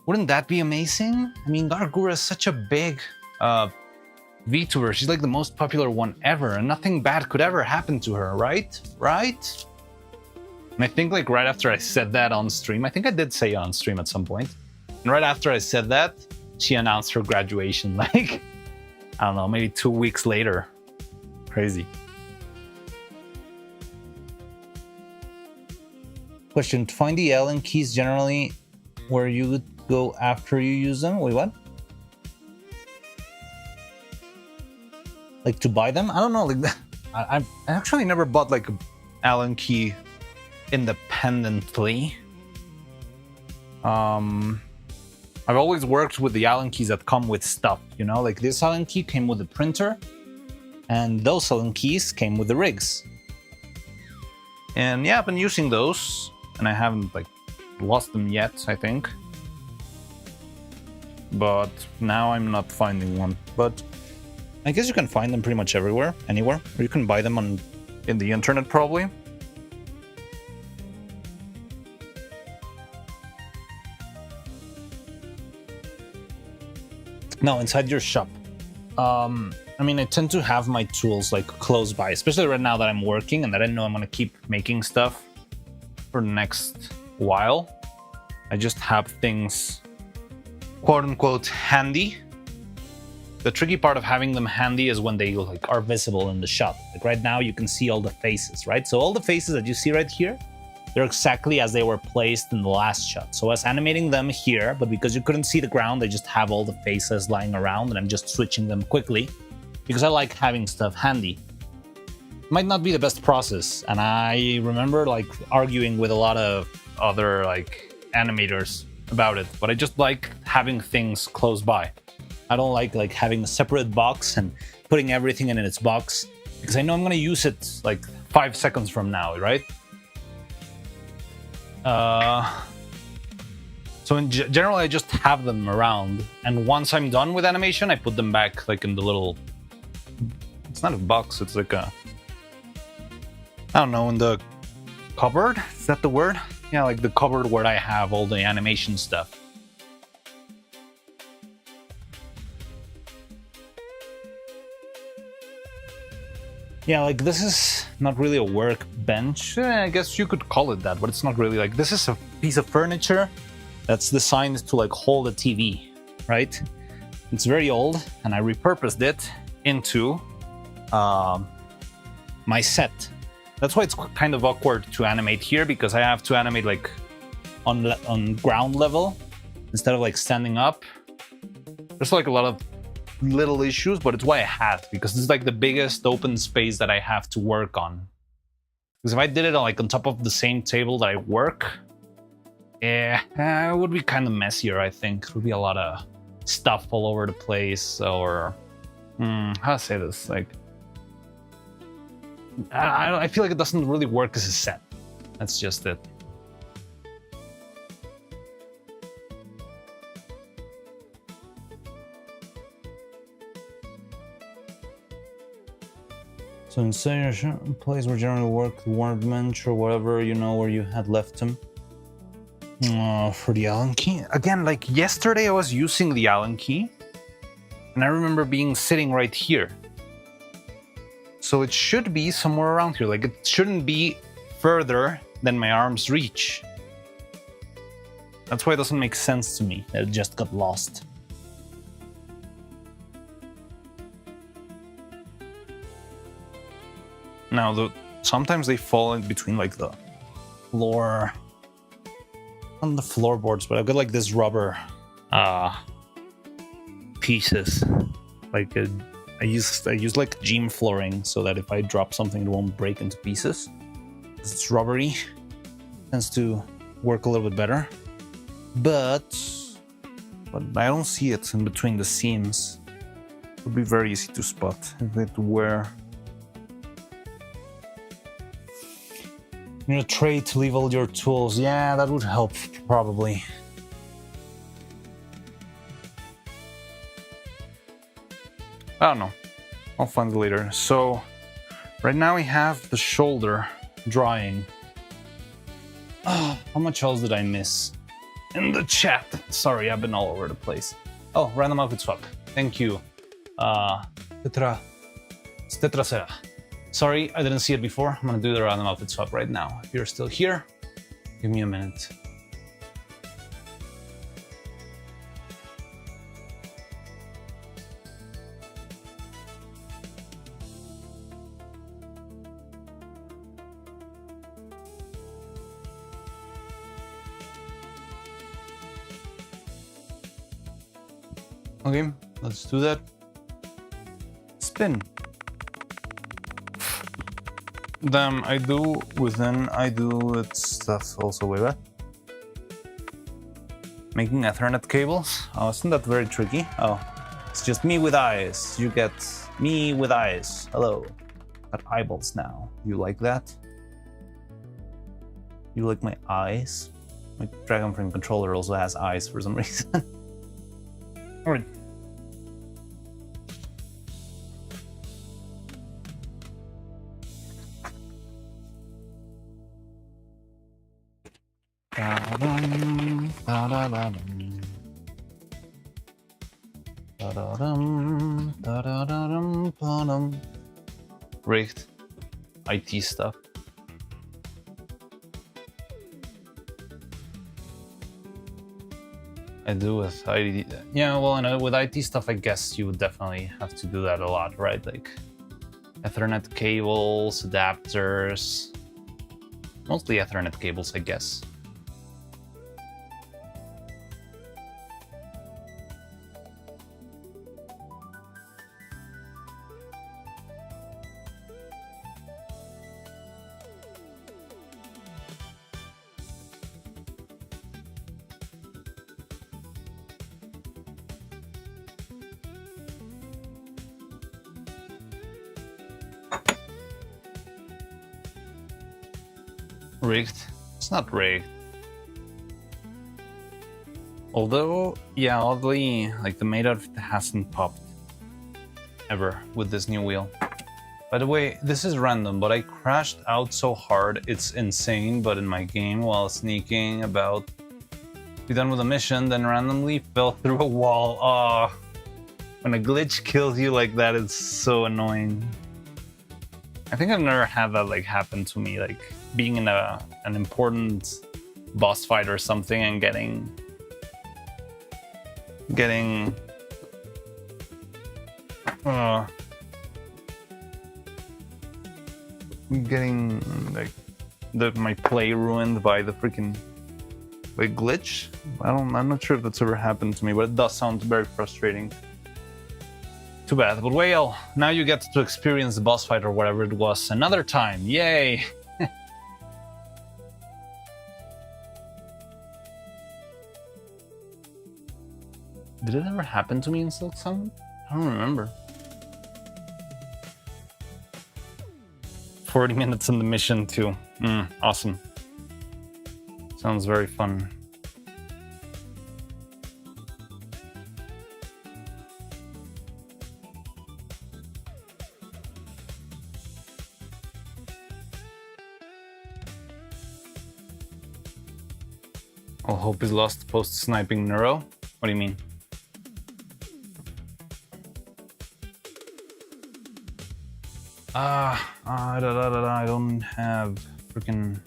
Wouldn't that be amazing? I mean, Gargura is such a big VTuber. She's like the most popular one ever, and nothing bad could ever happen to her, right? Right? And I think like right after I said that on stream, I think I did say it on stream at some point. And right after I said that, she announced her graduation, like, I don't know, maybe 2 weeks later. Crazy. Question, to find the Allen keys generally where you would go after you use them? Wait, what? Like to buy them? I don't know, like that. I actually never bought like an Allen key independently. I've always worked with the Allen keys that come with stuff, you know, like this Allen key came with the printer and those Allen keys came with the rigs. And yeah, I've been using those and I haven't like lost them yet, I think. But now I'm not finding one. But I guess you can find them pretty much everywhere, anywhere, or you can buy them in the internet probably. No, inside your shop. I mean, I tend to have my tools like close by, especially right now that I'm working and that I know I'm gonna keep making stuff for the next while. I just have things quote unquote handy. The tricky part of having them handy is when they like are visible in the shot. Like right now you can see all the faces, right? So all the faces that you see right here, they're exactly as they were placed in the last shot. So I was animating them here, but because you couldn't see the ground, I just have all the faces lying around and I'm just switching them quickly because I like having stuff handy. Might not be the best process. And I remember like arguing with a lot of other like animators about it, but I just like having things close by. I don't like having a separate box and putting everything in its box because I know I'm gonna use it like 5 seconds from now, right? So in general, I just have them around, and once I'm done with animation, I put them back like in the little. It's not a box. It's like a. I don't know, in the cupboard. Is that the word? Yeah, like the cupboard where I have all the animation stuff. Yeah, like this is not really a workbench. I guess you could call it that, but it's not really. Like this is a piece of furniture that's designed to like hold a TV, right? It's very old, and I repurposed it into my set. That's why it's kind of awkward to animate here because I have to animate like on ground level instead of like standing up. There's like a lot of little issues, but it's why I have, because it's like the biggest open space that I have to work on. Because if I did it on top of the same table that I work, it would be kind of messier, I think. It would be a lot of stuff all over the place, or how to say this? Like, I feel like it doesn't really work as a set. That's just it. So inside your place where generally work, the workbench or whatever, you know, where you had left them. For the Allen key. Again, like yesterday I was using the Allen key and I remember being sitting right here. So it should be somewhere around here. Like it shouldn't be further than my arm's reach. That's why it doesn't make sense to me that it just got lost. Now, sometimes they fall in between like the floor, on the floorboards, but I've got like this rubber pieces. Like I use like gym flooring so that if I drop something, it won't break into pieces. It's rubbery, tends to work a little bit better, but I don't see it in between the seams. It would be very easy to spot if it were. You need a tray to leave all your tools. Yeah, that would help, probably. I don't know. I'll find it later. So, right now we have the shoulder drying. Oh, how much else did I miss in the chat? Sorry, I've been all over the place. Oh, random outfit swap. Thank you. Tetracera. Sorry, I didn't see it before. I'm gonna do the random outfit swap right now. If you're still here, give me a minute. Okay, let's do that. Spin. Damn, I do it stuff also. Wait, what? Making Ethernet cables? Oh, isn't that very tricky? Oh, it's just me with eyes. You get me with eyes. Hello. Got eyeballs now. You like that? You like my eyes? My Dragonframe controller also has eyes for some reason. Alright. Rigged IT stuff. I do with IT. Yeah, well, and with IT stuff, I guess you would definitely have to do that a lot, right? Like Ethernet cables, adapters. Mostly Ethernet cables, I guess. Rigged? It's not rigged. Although, yeah, oddly, like the made outfit hasn't popped ever with this new wheel. By the way, this is random, but I crashed out so hard it's insane, but in my game while sneaking about to be done with a mission, then randomly fell through a wall. Oh, when a glitch kills you like that, it's so annoying. I think I've never had that like happen to me, like being in an important boss fight or something and getting like my play ruined by the freaking glitch. I'm not sure if that's ever happened to me, but it does sound very frustrating. Too bad, but well, now you get to experience the boss fight or whatever it was another time. Yay! Did it ever happen to me in Silk Song? I don't remember. 40 minutes in the mission too. Awesome. Sounds very fun. All hope is lost post-sniping Neuro? What do you mean? I don't have freaking...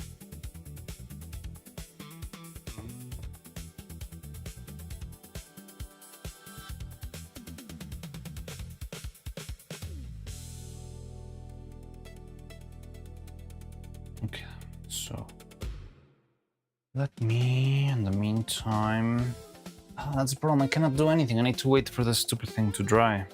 Okay, so let me, in the meantime... that's the problem, I cannot do anything. I need to wait for this stupid thing to dry.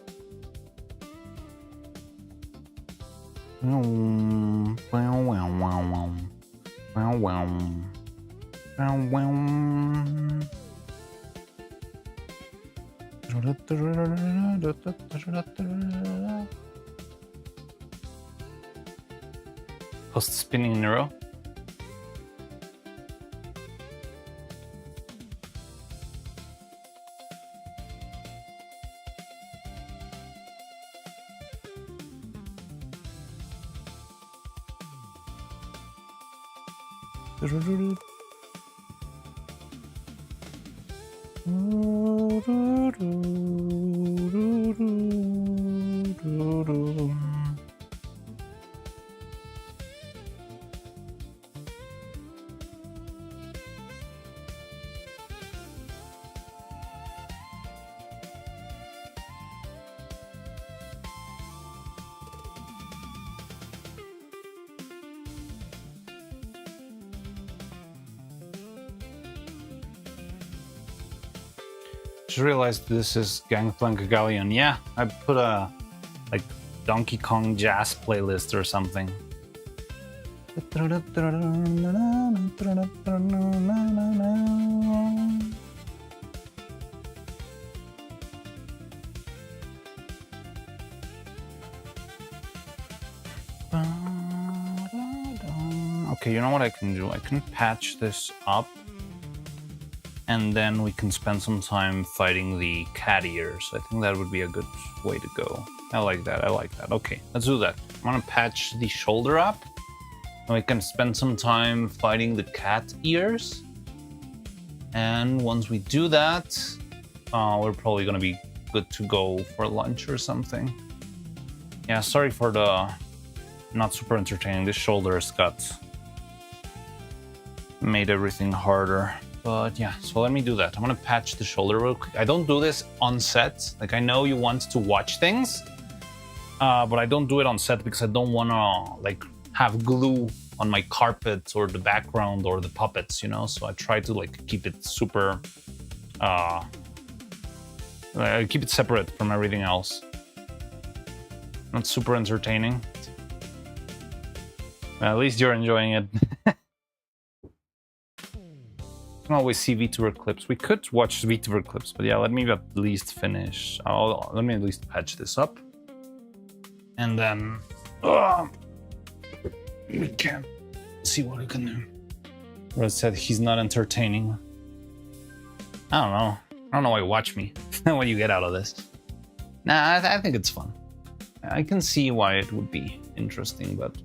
Post spinning Neuro. Just realized this is Gangplank Galleon. Yeah, I put a like Donkey Kong jazz playlist or something. Okay, you know what I can do? I can patch this up. And then we can spend some time fighting the cat ears. I think that would be a good way to go. I like that, I like that. Okay, let's do that. I'm gonna patch the shoulder up. And we can spend some time fighting the cat ears. And once we do that, we're probably gonna be good to go for lunch or something. Yeah, sorry for the not super entertaining. This shoulder has made everything harder. But yeah, so let me do that. I'm gonna patch the shoulder real quick. I don't do this on set. Like, I know you want to watch things, but I don't do it on set because I don't wanna like have glue on my carpet or the background or the puppets, you know? So I try to like keep it super, keep it separate from everything else. Not super entertaining. At least you're enjoying it. Can always see VTuber clips. We could watch VTuber clips, but yeah, let me at least finish. Let me at least patch this up, and then we can see what we can do. Rod said he's not entertaining. I don't know why you watch me. What do you get out of this? Nah, I think it's fun. I can see why it would be interesting, but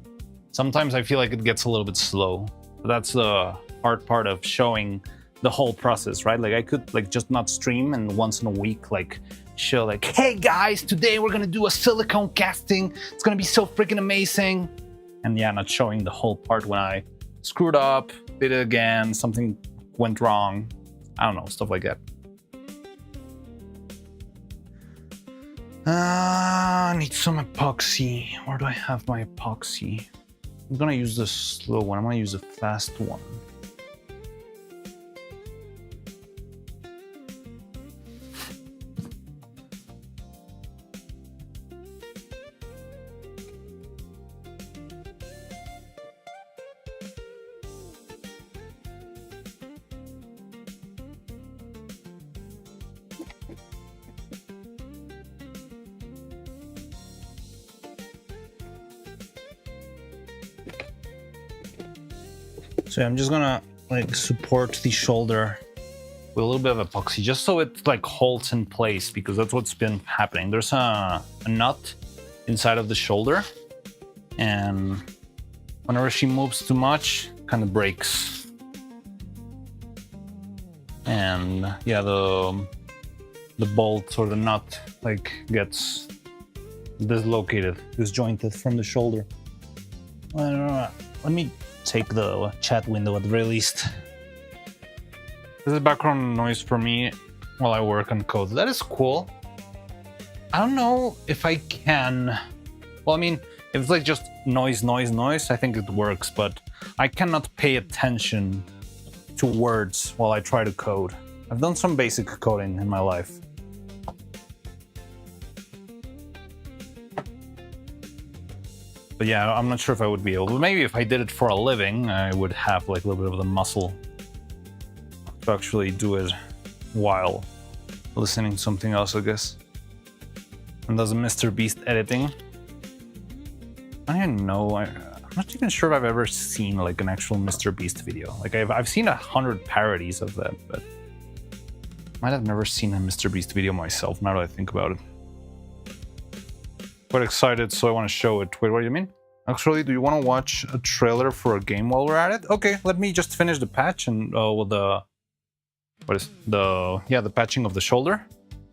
sometimes I feel like it gets a little bit slow. But that's the hard part of showing the whole process, right? Like, I could like just not stream and once in a week like show like, hey guys, today we're gonna do a silicone casting. It's gonna be so freaking amazing. And yeah, not showing the whole part when I screwed up, did it again, something went wrong. I don't know, stuff like that. I need some epoxy. Where do I have my epoxy? I'm gonna use the slow one. I'm gonna use the fast one. So I'm just gonna like support the shoulder with a little bit of epoxy just so it like holds in place, because that's what's been happening. There's a nut inside of the shoulder, and whenever she moves too much, kind of breaks. And yeah, the bolt or the nut like gets disjointed from the shoulder. I don't know. Let me take the chat window at the very least. This is background noise for me while I work on code. That is cool. I don't know if I can... Well, I mean, if it's like just noise, I think it works, but I cannot pay attention to words while I try to code. I've done some basic coding in my life. But yeah, I'm not sure if I would be able to. Maybe if I did it for a living, I would have like a little bit of the muscle to actually do it while listening to something else, I guess. And does Mr. Beast editing. I don't even know. I'm not even sure if I've ever seen like an actual Mr. Beast video. Like I've seen 100 parodies of that, but might have never seen a Mr. Beast video myself. Now that I think about it. Quite excited, so I want to show it. Wait, what do you mean? Actually, do you want to watch a trailer for a game while we're at it? Okay, let me just finish the patch and with the the patching of the shoulder.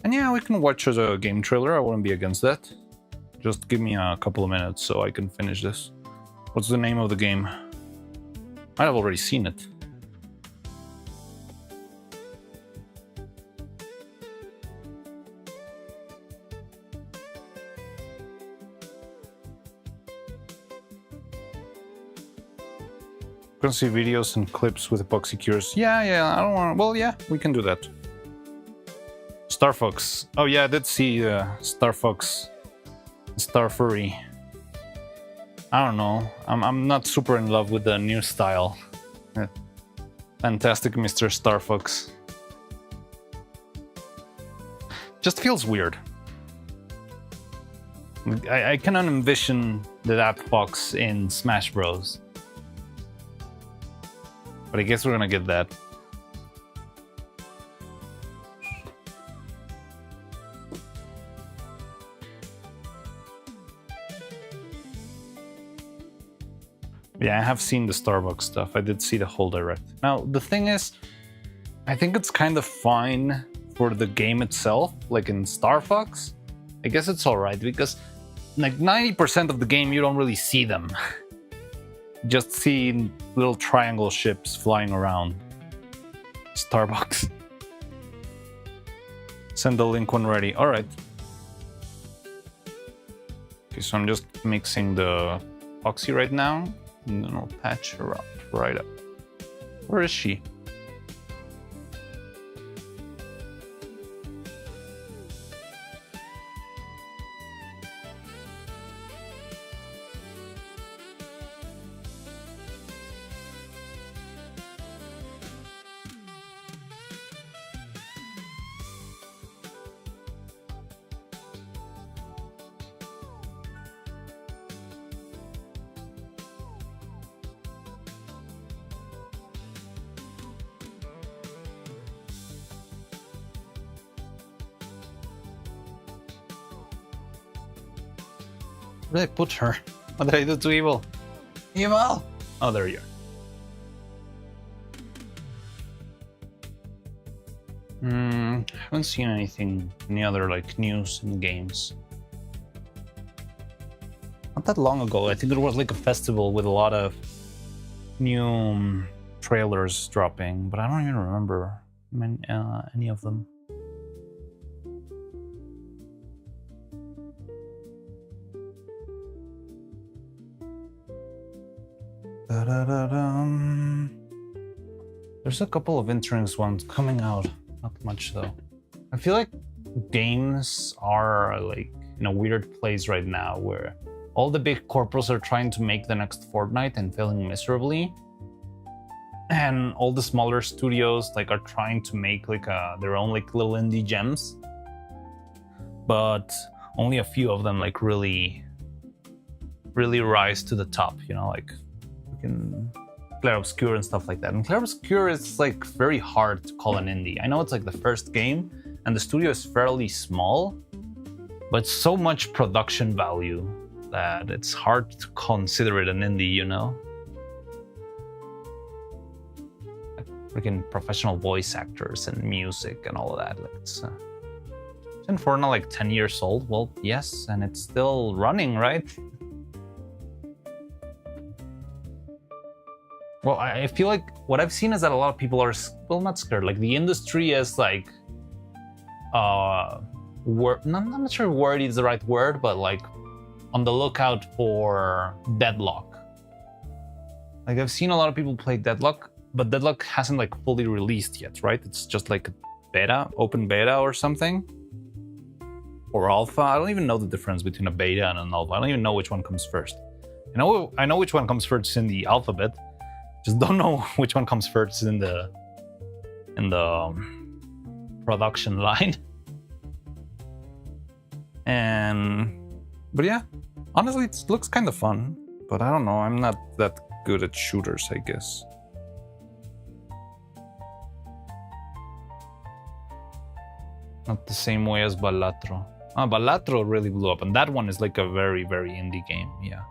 And yeah, we can watch as a game trailer. I wouldn't be against that. Just give me a couple of minutes so I can finish this. What's the name of the game? Might have already seen it. Gonna see videos and clips with epoxy cures. Yeah, I don't want. Well, yeah, we can do that. Star Fox. Oh yeah, I did see Star Fox, Star Furry. I don't know. I'm not super in love with the new style. Fantastic Mr. Star Fox. Just feels weird. I cannot envision that fox in Smash Bros. But I guess we're gonna get that. Yeah, I have seen the Starbucks stuff. I did see the whole direct. Now, the thing is, I think it's kind of fine for the game itself, like in Star Fox. I guess it's alright, because like 90% of the game you don't really see them. Just see little triangle ships flying around. Starbucks. Send the link when ready. Alright. Okay, so I'm just mixing the epoxy right now. And then I'll patch her up right up. Where is she? Where did I put her? What did I do to Evil? Evil! Oh, there you are. Haven't seen anything, any other like news in games. Not that long ago, I think there was like a festival with a lot of new trailers dropping, but I don't even remember any of them. There's a couple of interesting ones coming out. Not much though. I feel like games are like in a weird place right now where all the big corporates are trying to make the next Fortnite and failing miserably. And all the smaller studios like are trying to make like their own like little indie gems. But only a few of them like really rise to the top, you know, like Clair Obscur and stuff like that. And Clair Obscur is like very hard to call an indie. I know it's like the first game and the studio is fairly small, but so much production value that it's hard to consider it an indie, you know? Like freaking professional voice actors and music and all of that. Like it's isn't Fortnite like 10 years old? Well, yes, and it's still running, right? Well, I feel like what I've seen is that a lot of people are, well, not scared. Like the industry is like, I'm not sure worried is the right word, but like on the lookout for deadlock. Like I've seen a lot of people play Deadlock, but Deadlock hasn't like fully released yet, right? It's just like a beta, open beta or something. Or alpha. I don't even know the difference between a beta and an alpha. I don't even know which one comes first. I know which one comes first in the alphabet. Just don't know which one comes first in the production line. But yeah, honestly, it looks kind of fun. But I don't know. I'm not that good at shooters, I guess. Not the same way as Balatro. Balatro really blew up, and that one is like a very, very indie game. Yeah.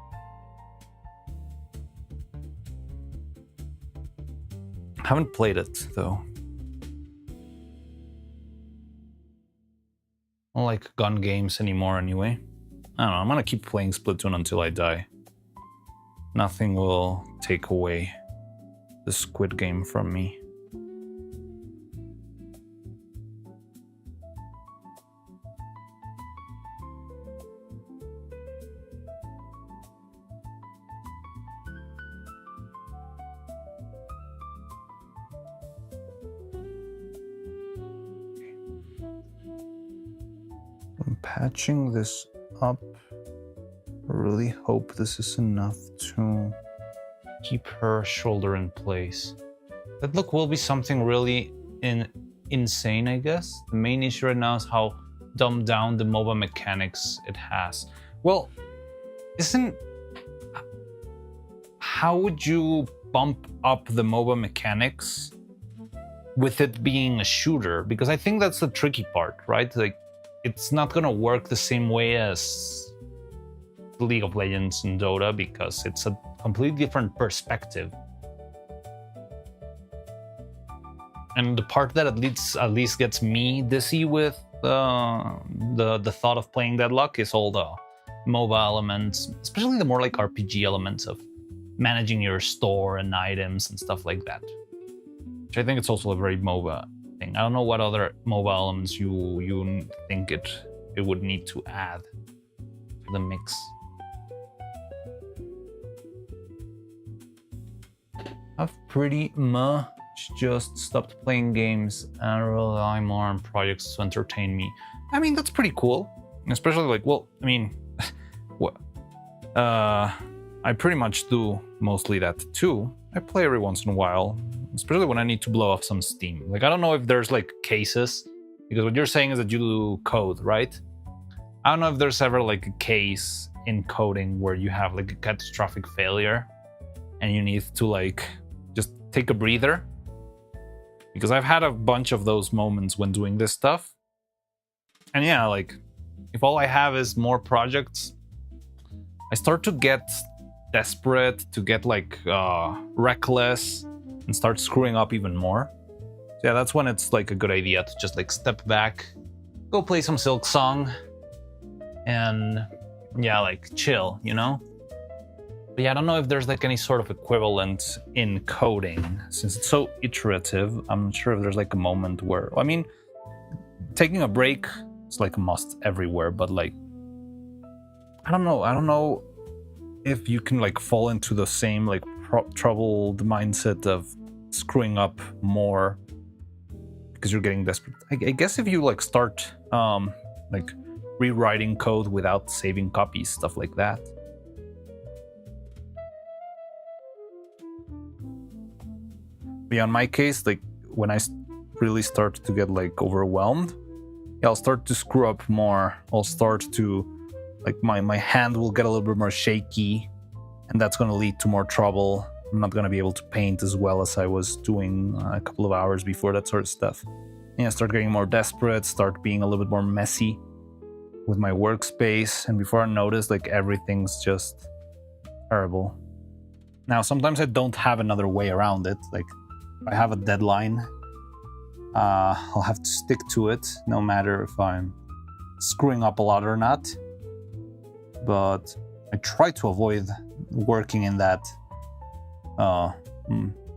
Haven't played it though. I don't like gun games anymore anyway. I don't know, I'm gonna keep playing Splatoon until I die. Nothing will take away the Squid Game from me. I'm patching this up. I really hope this is enough to keep her shoulder in place. That look will be something really insane, I guess. The main issue right now is how dumbed down the MOBA mechanics it has. Well, how would you bump up the MOBA mechanics with it being a shooter? Because I think that's the tricky part, right? Like, it's not gonna work the same way as League of Legends and Dota because it's a completely different perspective. And the part that at least gets me dizzy with the thought of playing Deadlock is all the MOBA elements, especially the more like RPG elements of managing your store and items and stuff like that. Which I think it's also a very MOBA thing. I don't know what other MOBA elements you think it would need to add to the mix. I've pretty much just stopped playing games and rely more on projects to entertain me. I mean, that's pretty cool. Especially like, well, I mean, I pretty much do mostly that too. I play every once in a while, especially when I need to blow off some steam. Like, I don't know if there's like cases, because what you're saying is that you do code, right? I don't know if there's ever like a case in coding where you have like a catastrophic failure and you need to like just take a breather. Because I've had a bunch of those moments when doing this stuff. And yeah, like, if all I have is more projects, I start to get desperate, to get like reckless and start screwing up even more. So yeah, that's when it's like a good idea to just like step back, go play some Silk Song, and yeah, like chill, you know? But yeah, I don't know if there's like any sort of equivalent in coding. Since it's so iterative, I'm not sure if there's like a moment where, I mean, taking a break is like a must everywhere, but like, I don't know if you can like fall into the same like troubled mindset of screwing up more because you're getting desperate. I guess if you like start like rewriting code without saving copies, stuff like that. Beyond my case, like when I really start to get like overwhelmed, yeah, I'll start to screw up more. I'll start to like my hand will get a little bit more shaky, and that's going to lead to more trouble. I'm not going to be able to paint as well as I was doing a couple of hours before, that sort of stuff. Yeah, start getting more desperate, start being a little bit more messy with my workspace, and before I notice, like everything's just terrible. Now, sometimes I don't have another way around it. Like, if I have a deadline, I'll have to stick to it, no matter if I'm screwing up a lot or not. But I try to avoid working in that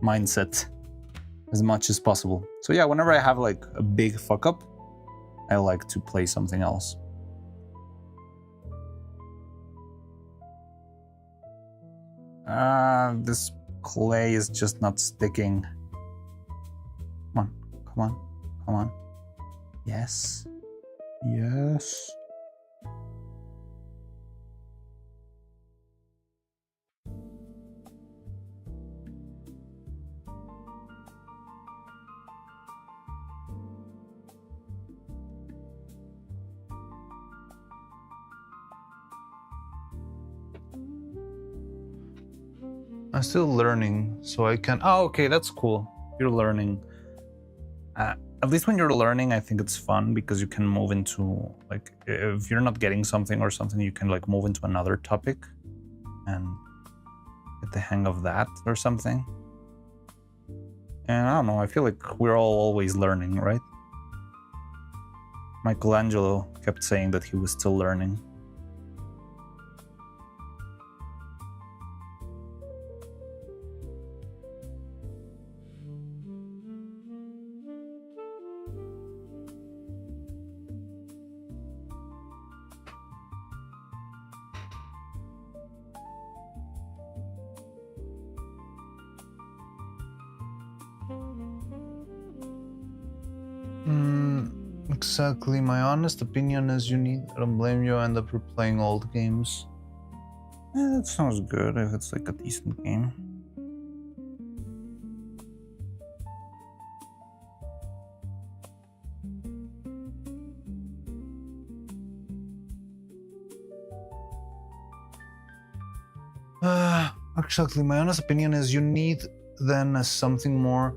mindset as much as possible. So yeah, whenever I have like a big fuck up, I like to play something else. This clay is just not sticking. Come on, come on, come on. Yes. Yes. I'm still learning, so I can... Oh, okay, that's cool. You're learning. At least when you're learning, I think it's fun because you can move into, like, if you're not getting something or something, you can, like, move into another topic and get the hang of that or something. And I don't know, I feel like we're all always learning, right? Michelangelo kept saying that he was still learning. Exactly. My honest opinion is you need... I don't blame you, end up replaying old games. That sounds good if it's like a decent game. Exactly. My honest opinion is you need then something more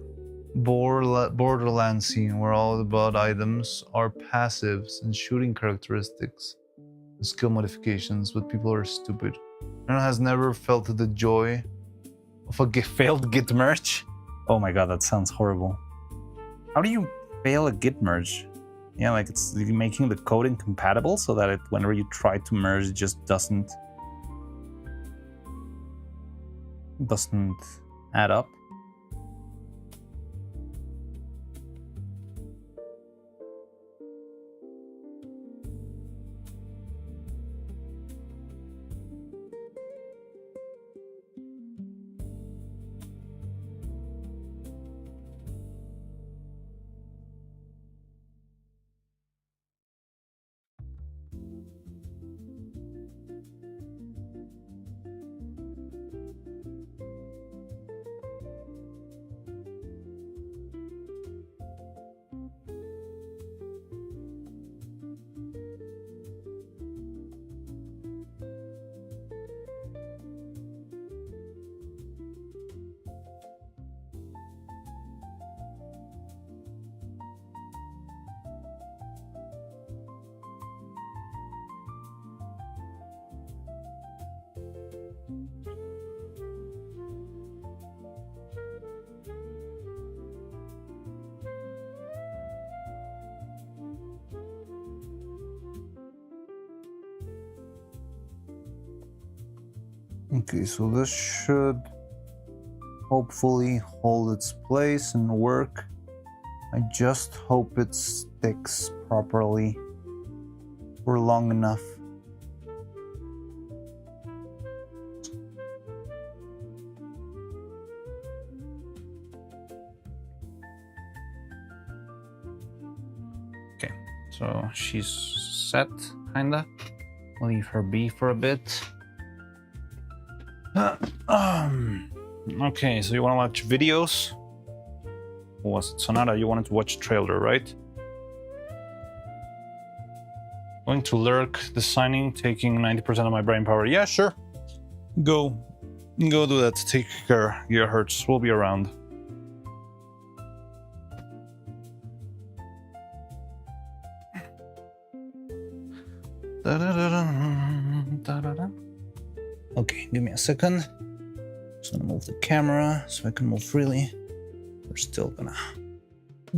Borderlandsy, where all the blood items are passives and shooting characteristics and skill modifications, but people are stupid. Neuro has never felt the joy of a failed git merge. Oh my god, that sounds horrible. How do you fail a git merge? Yeah, like it's making the code incompatible so that it, whenever you try to merge, it just doesn't add up. Okay, so this should hopefully hold its place and work. I just hope it sticks properly for long enough. Okay, so she's set, kinda. Leave her be for a bit. Okay, so you want to watch videos? What was it, Sonata? You wanted to watch trailer, right? Going to lurk, designing, taking 90% of my brain power. Yeah, sure. Go do that. Take care, Gigahertz. We'll be around. Okay, give me a second. Just gonna move the camera so I can move freely. We're still gonna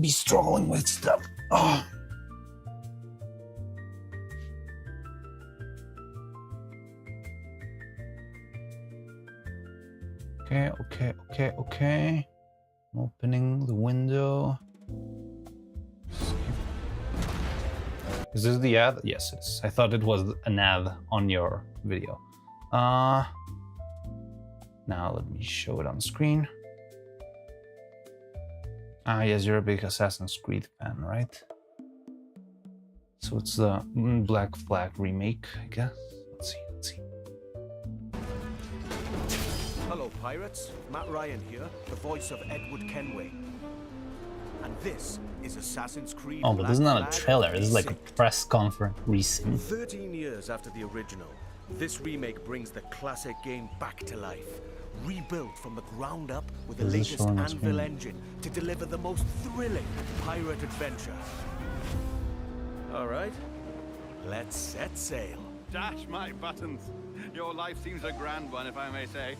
be struggling with stuff. Oh. Okay. I'm opening the window. Is this the ad? Yes, it is. I thought it was an ad on your video. Now let me show it on screen. Ah, yes, you're a big Assassin's Creed fan, right? So it's the Black Flag remake, I guess. Let's see. Hello, pirates. Matt Ryan here, the voice of Edward Kenway. And this is Assassin's Creed. Oh, but this is not a Black trailer. Flag This is like a Resync. press conference recent. 13 years after the original, this remake brings the classic game back to life. Rebuilt from the ground up with the This is latest showing on Anvil screen. engine to deliver the most thrilling pirate adventure. All right, let's set sail. Dash my buttons. Your life seems a grand one, if I may say.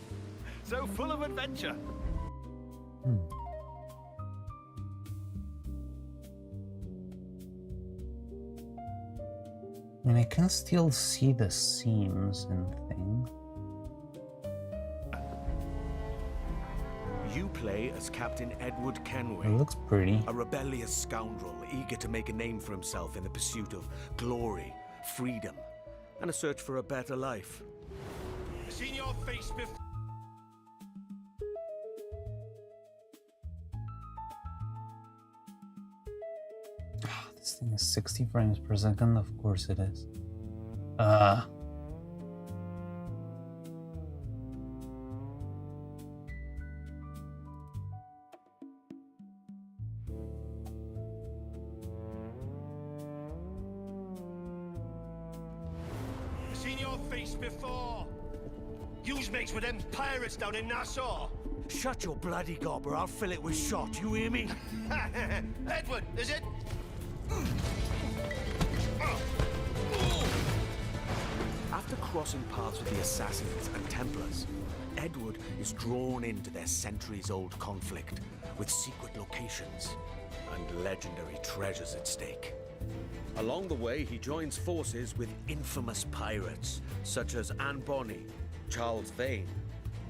So full of adventure. I mean, I can still see the seams and things. You play as Captain Edward Kenway. It looks pretty. A rebellious scoundrel eager to make a name for himself in the pursuit of glory, freedom, and a search for a better life. Seen your face before. This thing is 60 frames per second. Of course it is. Seen your face before. Yous mates with them pirates down in Nassau. Shut your bloody gob or I'll fill it with shot, you hear me? Edward, is it? After crossing paths with the Assassins and Templars, Edward is drawn into their centuries-old conflict with secret locations and legendary treasures at stake. Along the way, he joins forces with infamous pirates such as Anne Bonny, Charles Vane,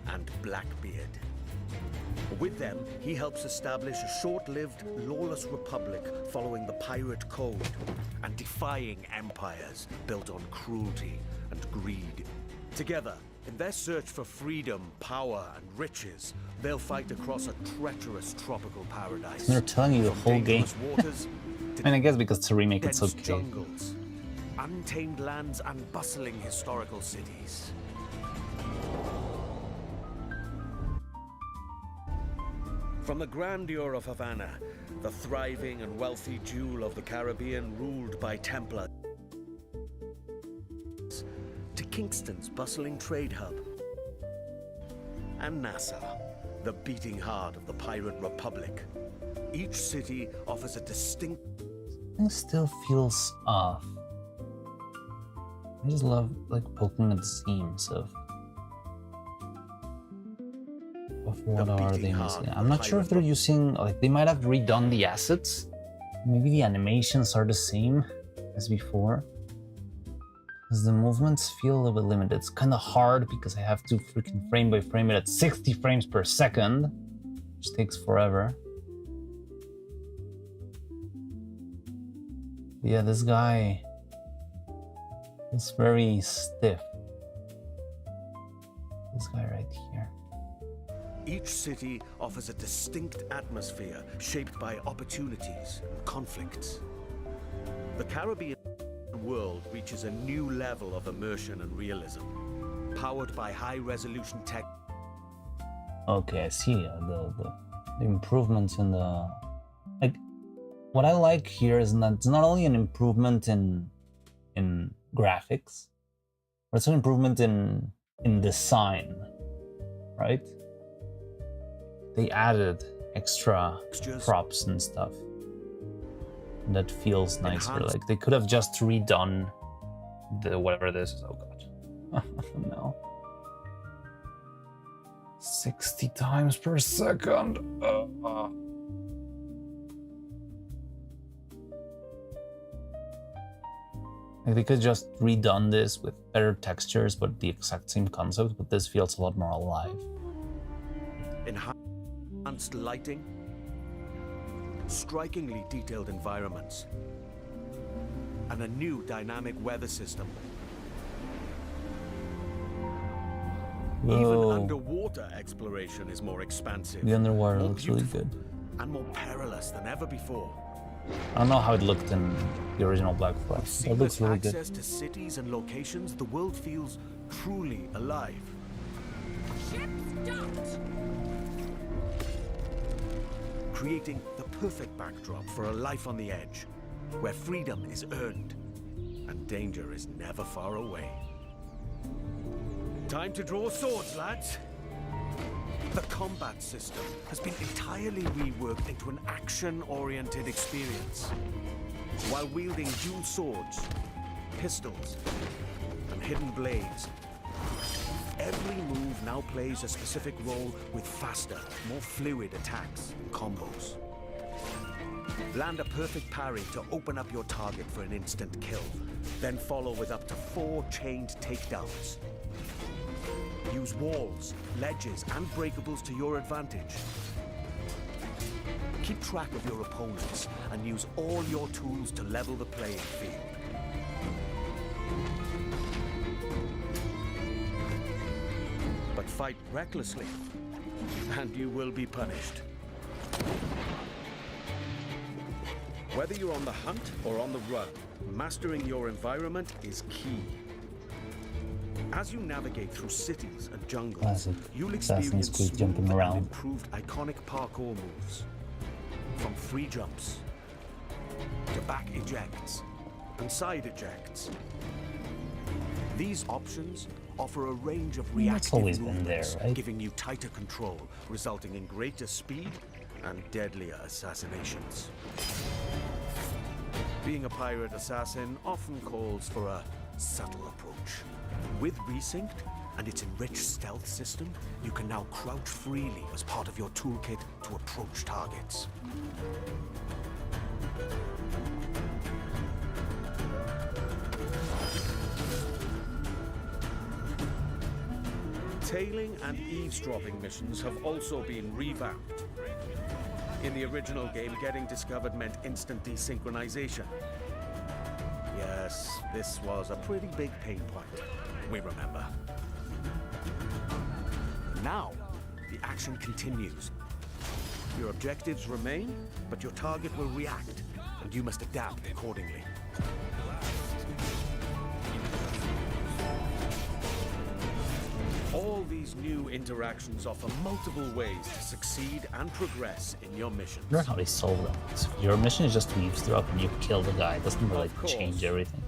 and Blackbeard. With them, he helps establish a short-lived, lawless republic following the pirate code and defying empires built on cruelty and greed. Together, in their search for freedom, power, and riches, they'll fight across a treacherous tropical paradise. They're telling you the From whole game. dangerous waters to I mean, I guess because it's a remake, it's dense okay. jungles, untamed lands, and bustling historical cities. From the grandeur of Havana, the thriving and wealthy jewel of the Caribbean ruled by Templars, to Kingston's bustling trade hub, and Nassau, the beating heart of the pirate republic. Each city offers a distinct It still feels off. I just love like poking at the seams of what are they beating missing. heart I'm of not sure if they're pirate using like they might have redone the assets. Maybe the animations are the same as before. Because the movements feel a little bit limited. It's kind of hard because I have to freaking frame by frame it at 60 frames per second, which takes forever. Yeah, this guy is very stiff. This guy right here. Each city offers a distinct atmosphere shaped by opportunities and conflicts. The Caribbean world reaches a new level of immersion and realism, powered by high-resolution tech. Okay, I see the improvements in the like. What I like here is that it's not only an improvement in graphics, but it's an improvement in design, right? They added extra Textures. props and stuff. And that feels nicer. Enhanced. Like they could have just redone the whatever this is. Oh god. No. 60 times per second. Like they could just redone this with better textures, but the exact same concept. But this feels a lot more alive. Enhanced lighting, strikingly detailed environments, and a new dynamic weather system. Even Whoa. underwater exploration is more expansive, The underwater more looks really beautiful, good. and more perilous than ever before. I don't know how it looked in the original Black Flag. With It looks seamless really good. access to cities and locations, the world feels truly alive. Creating the perfect backdrop for a life on the edge, where freedom is earned and danger is never far away. Time to draw swords, lads. The combat system has been entirely reworked into an action-oriented experience. While wielding dual swords, pistols, and hidden blades, every move now plays a specific role with faster, more fluid attacks and combos. Land a perfect parry to open up your target for an instant kill, then follow with up to 4 chained takedowns. Use walls, ledges, and breakables to your advantage. Keep track of your opponents and use all your tools to level the playing field. But fight recklessly, and you will be punished. Whether you're on the hunt or on the run, mastering your environment is key. As you navigate through cities and jungles, Classic you'll Assassin's experience Creed smooth jumping and around. improved iconic parkour moves. From free jumps to back ejects and side ejects. These options offer a range of That's reactive always been movements, there, right? giving you tighter control, resulting in greater speed and deadlier assassinations. Being a pirate assassin often calls for a subtle approach. With Resynced and its enriched stealth system, you can now crouch freely as part of your toolkit to approach targets. Tailing and eavesdropping missions have also been revamped. In the original game, getting discovered meant instant desynchronization. Yes, this was a pretty big pain point. We remember. Now, the action continues. Your objectives remain, but your target will react, and you must adapt accordingly. All these new interactions offer multiple ways to succeed and progress in your missions. I wonder how they solve that. So your mission is just to eavesdrop and you kill the guy. It doesn't really Of course. change everything.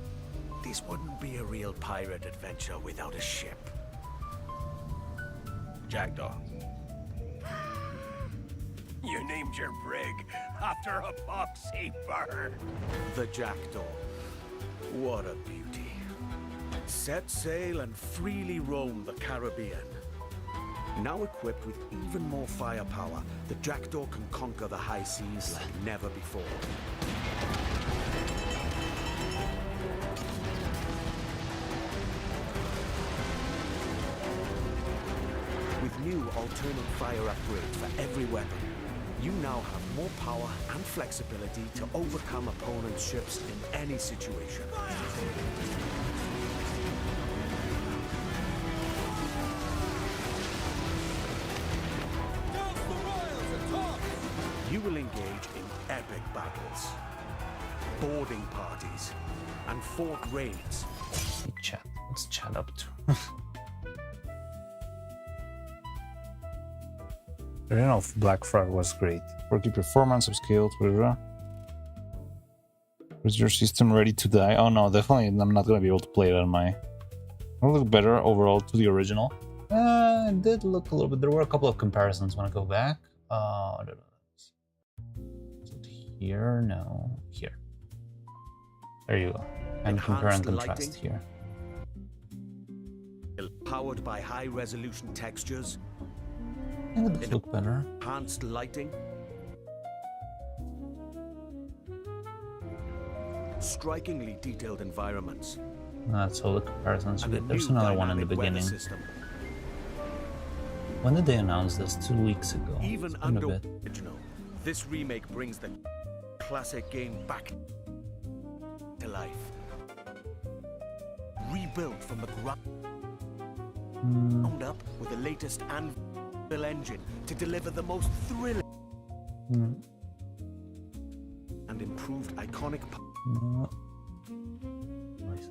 This wouldn't be a real pirate adventure without a ship. Jackdaw. You named your brig after a boxy bird. The Jackdaw. What a beauty. Set sail and freely roam the Caribbean. Now equipped with even more firepower, the Jackdaw can conquer the high seas like never before. With new alternate fire upgrades for every weapon, you now have more power and flexibility to overcome opponents' ships in any situation. You will engage in epic battles, boarding parties, and fort raids. Hey, chat. What's chat up to? The original Black Flag was great. Quirky performance, upscaled, whatever. Is your system ready to die? Oh no, definitely I'm not gonna be able to play it on my... It'll look better overall to the original. It did look a little bit... There were a couple of comparisons when I go back. I don't know. Is it here? No. Here. There you go. And compare and Enhanced contrast lighting. here. Powered by high-resolution textures, I think it does look better. enhanced lighting, strikingly detailed environments, That's all the comparisons you and a get. There's new another one in the dynamic weather beginning. system. When did they announce this? 2 weeks ago. Even It's been a under bit. original, this remake brings the classic game back to life. Rebuilt from the ground. Wound up with the latest Anvil engine to deliver the most thrilling and improved iconic.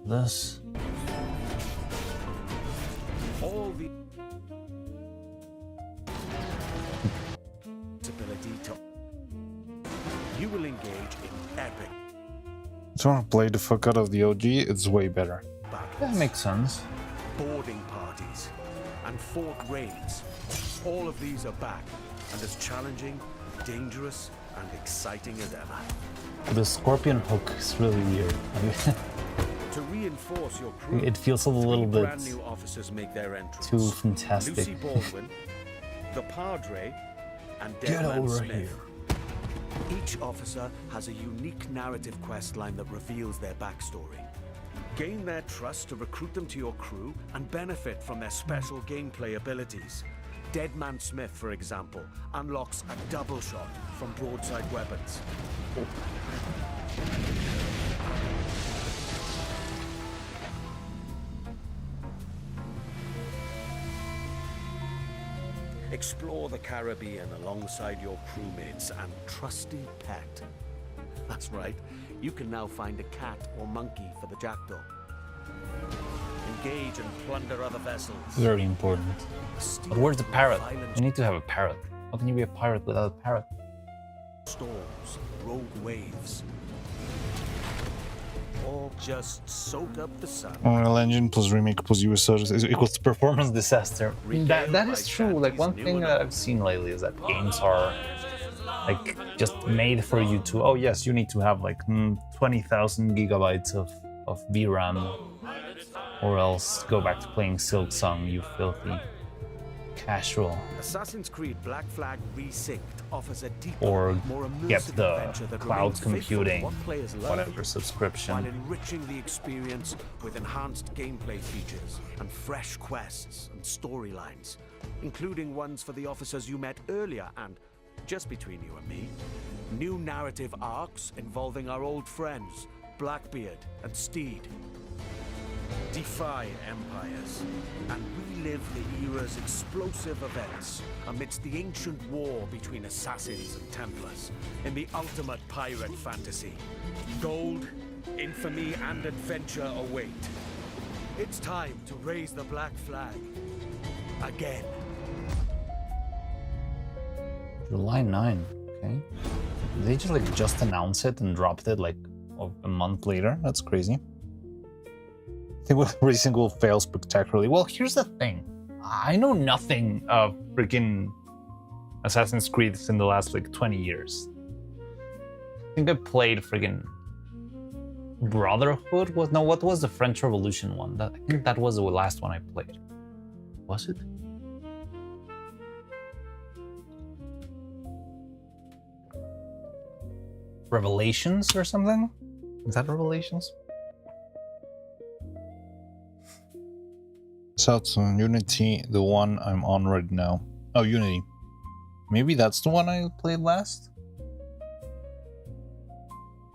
This. All the ability to. You will engage in epic So I want to play the fuck out of the OG, it's way better. battles, That makes sense. boarding parties, and fort raids. All of these are back and as challenging, dangerous, and exciting as ever. The scorpion hook is really weird. To reinforce your crew, It feels a three little bit brand new officers make their entrance. too fantastic. Lucy Baldwin, the Padre, and Get Deadman over Smith. here. Each officer has a unique narrative questline that reveals their backstory. Gain their trust to recruit them to your crew and benefit from their special gameplay abilities. Deadman Smith, for example, unlocks a double shot from broadside weapons. Explore the Caribbean alongside your crewmates and trusty pet. That's right, you can now find a cat or monkey for the jackdaw. Engage and plunder other vessels. Very important. But where's the parrot? You need to have a parrot. How can you be a pirate without a parrot? Storms, rogue waves, or just soak up the sun. Unreal Engine plus remake plus USR is equals to Performance disaster. That Regaled is by true. Like one Shanty's thing new that I've seen lately is that games are like just made for you to. Oh yes, you need to have like 20,000 gigabytes of VRAM, or else go back to playing Silk Song, you filthy casual. Assassin's Creed Black Flag Resynced offers a deeper, Or more immersive get the adventure that cloud remains faithful to computing, what players love, whatever while subscription. enriching the experience with enhanced gameplay features and fresh quests and storylines, including ones for the officers you met earlier and, just between you and me, new narrative arcs involving our old friends, Blackbeard and Steed. Defy empires and relive the era's explosive events amidst the ancient war between assassins and Templars in the ultimate pirate fantasy. Gold, infamy, and adventure await. It's time to raise the black flag again. July 9, okay. Did they just announce it and dropped it like a month later? That's crazy. I think every single fail spectacularly. Well, here's the thing. I know nothing of freaking Assassin's Creed in the last like 20 years. I think I played freaking Brotherhood. What was the French Revolution one? I think that was the last one I played. Was it? Revelations or something? Is that Revelations? South on Unity, the one I'm on right now. Oh, Unity. Maybe that's the one I played last?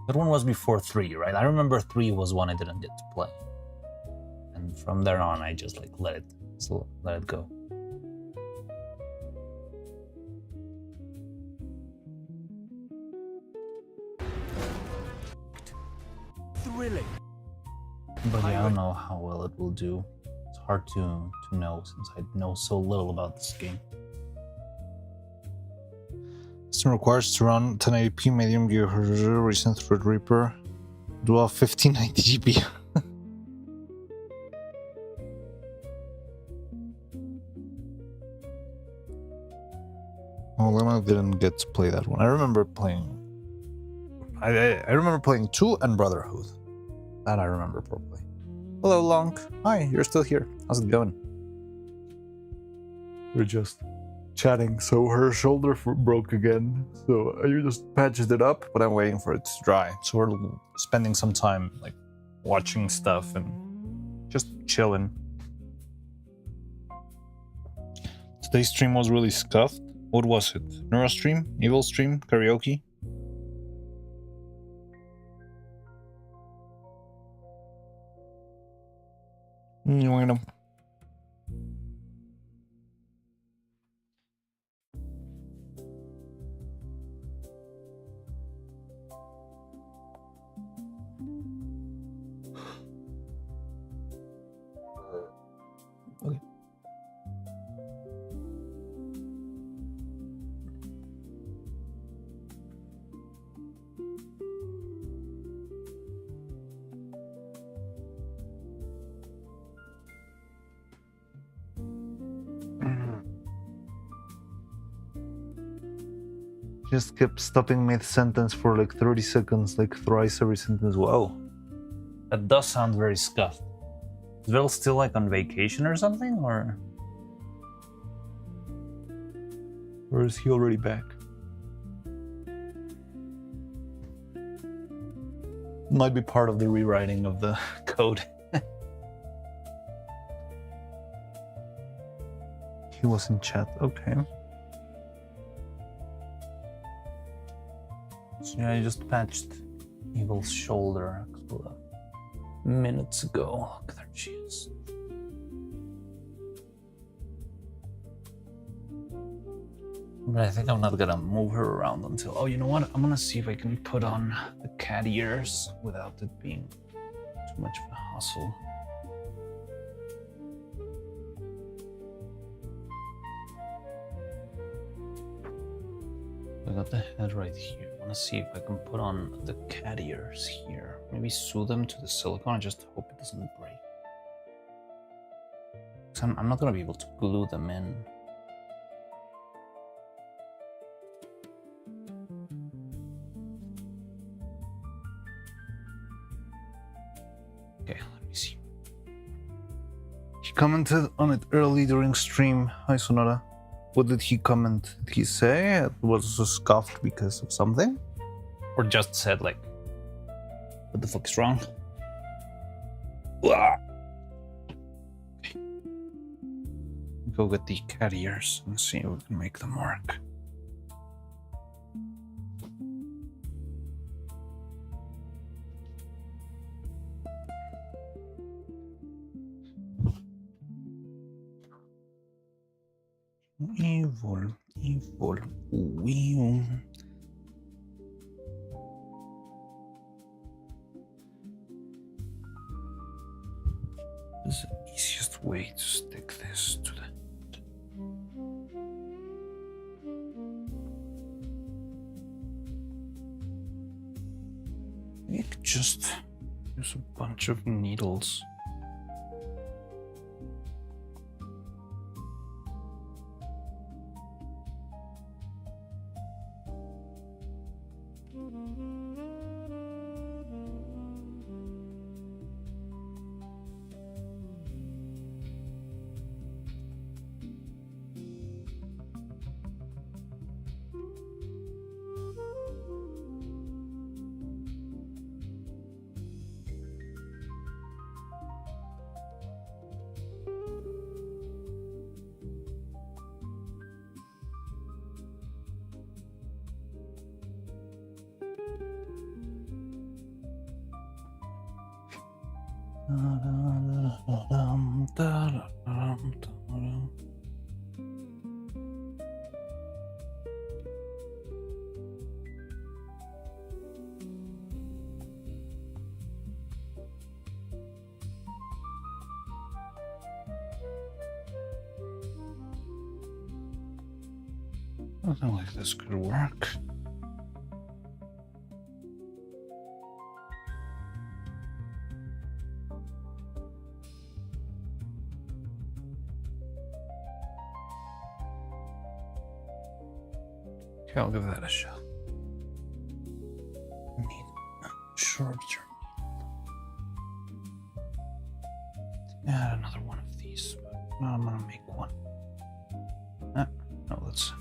That one was before 3, right? I remember 3 was one I didn't get to play. And from there on, I just like let it go. Thrilling. But yeah, I don't know how well it will do. It's hard to know since I know so little about this game. System requires to run 1080p medium gigahertz recent Threadripper dual 1590 GP. Well, I didn't get to play that one. I remember playing. I remember playing 2 and Brotherhood. That I remember properly. Hello, Long. Hi, you're still here. How's it going? We're just chatting. So her shoulder broke again. So you just patched it up, but I'm waiting for it to dry. So we're spending some time like watching stuff and just chilling. Today's stream was really scuffed. What was it? Neuro stream? Evil stream? Karaoke? You wanna... Okay. Just kept stopping mid-sentence for like 30 seconds, like thrice every sentence. Wow. That does sound very scuffed. Is Bill still like on vacation or something, or Or is he already back? might be part of the rewriting of the code? He was in chat. Okay. So yeah, I just patched Evil's shoulder a couple of minutes ago. Look, there she is. But I think I'm not gonna move her around until... Oh, you know what? I'm gonna see if I can put on the cat ears without it being too much of a hassle. I got the head right here. I wanna see if I can put on the cat ears here. Maybe sew them to the silicone. I just hope it doesn't break. 'Cause I'm not gonna be able to glue them in. Okay, let me see. He commented on it early during stream. Hi, Sonata. What did he comment? Did he say it was scuffed because of something? Or just said like, what the fuck is wrong? Go get the cat ears and see if we can make them work. Evil. Wee. This is the easiest way to stick this to the... You could just use a bunch of needles. Something like this could work. Okay, I'll give that a shot. Need a shorter. Add another one of these. But no, I'm gonna make one. No, let's.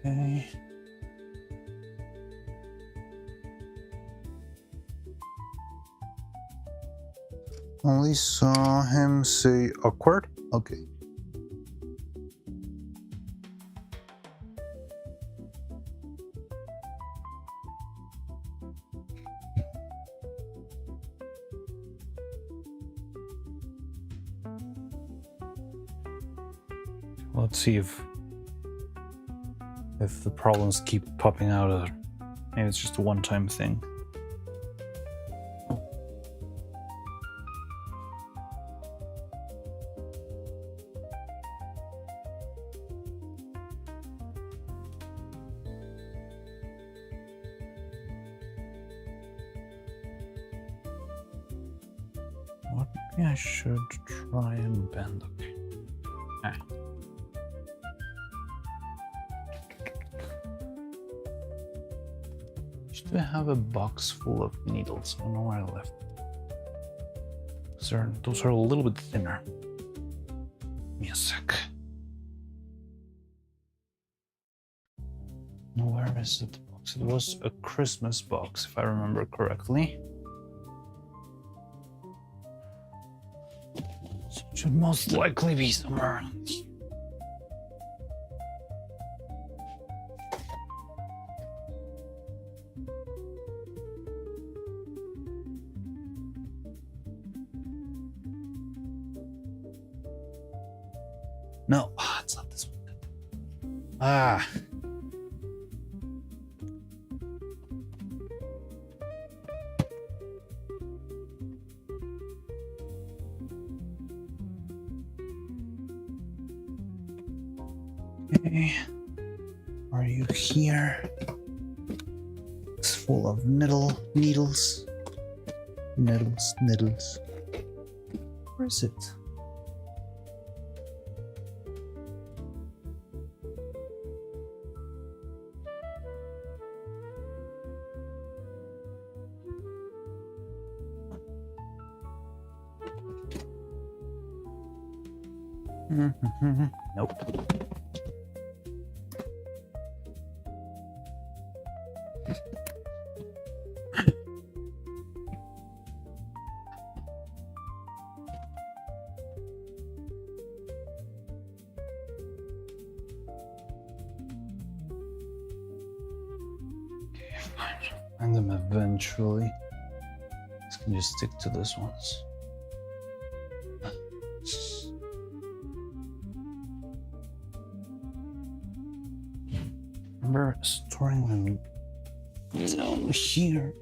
Okay. Only saw him say awkward. Okay. Let's see if the problems keep popping out, or maybe it's just a one-time thing. What? Maybe I should try and bend. Okay. Ah. Do I have a box full of needles? I don't know where I left them. Those are a little bit thinner. Give me a sec. Now, where is the box? It was a Christmas box, if I remember correctly. So it should most likely be somewhere around here. No, it's not this one. Ah. Okay. Are you here? It's full of needles. Needles. Where is it? Nope. Find them eventually. This can just stick to this ones. Remember storing them down here?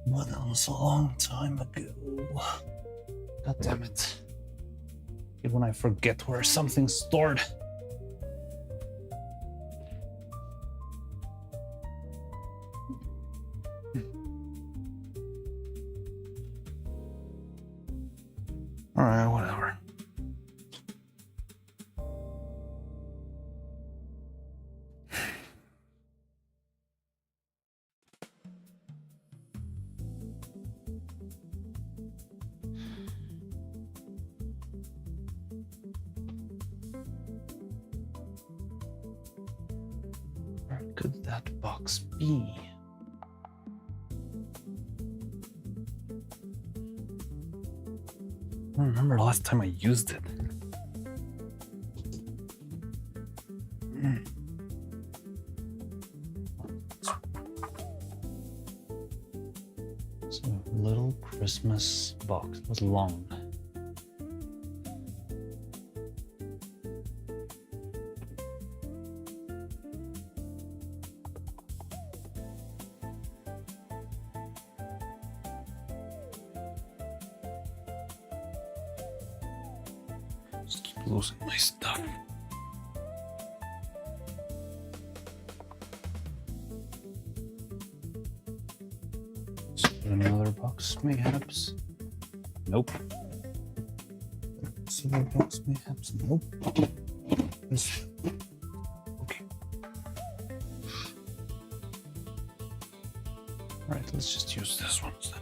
But that was a long time ago. God damn it. Even when I forget where something's stored. Alright, whatever. Where could that box be? I don't remember the last time I used it. It's a little Christmas box. It was long. Just keep losing my stuff. Let's put another box, mayhaps. Nope. Silver box, mayhaps. Nope. This. Okay. Alright, let's just use this one instead.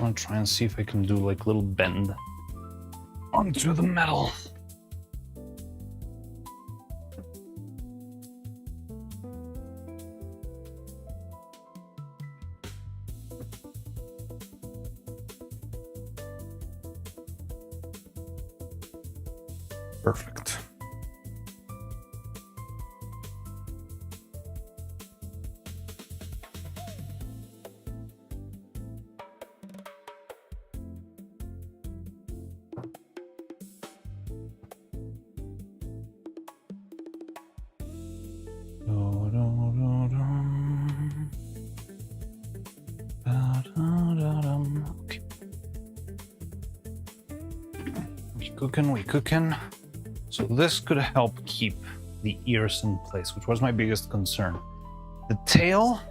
gonna try and see if I can do like little bend onto the metal. Perfect. Okay. We cooking. So this could help keep the ears in place, which was my biggest concern. The tail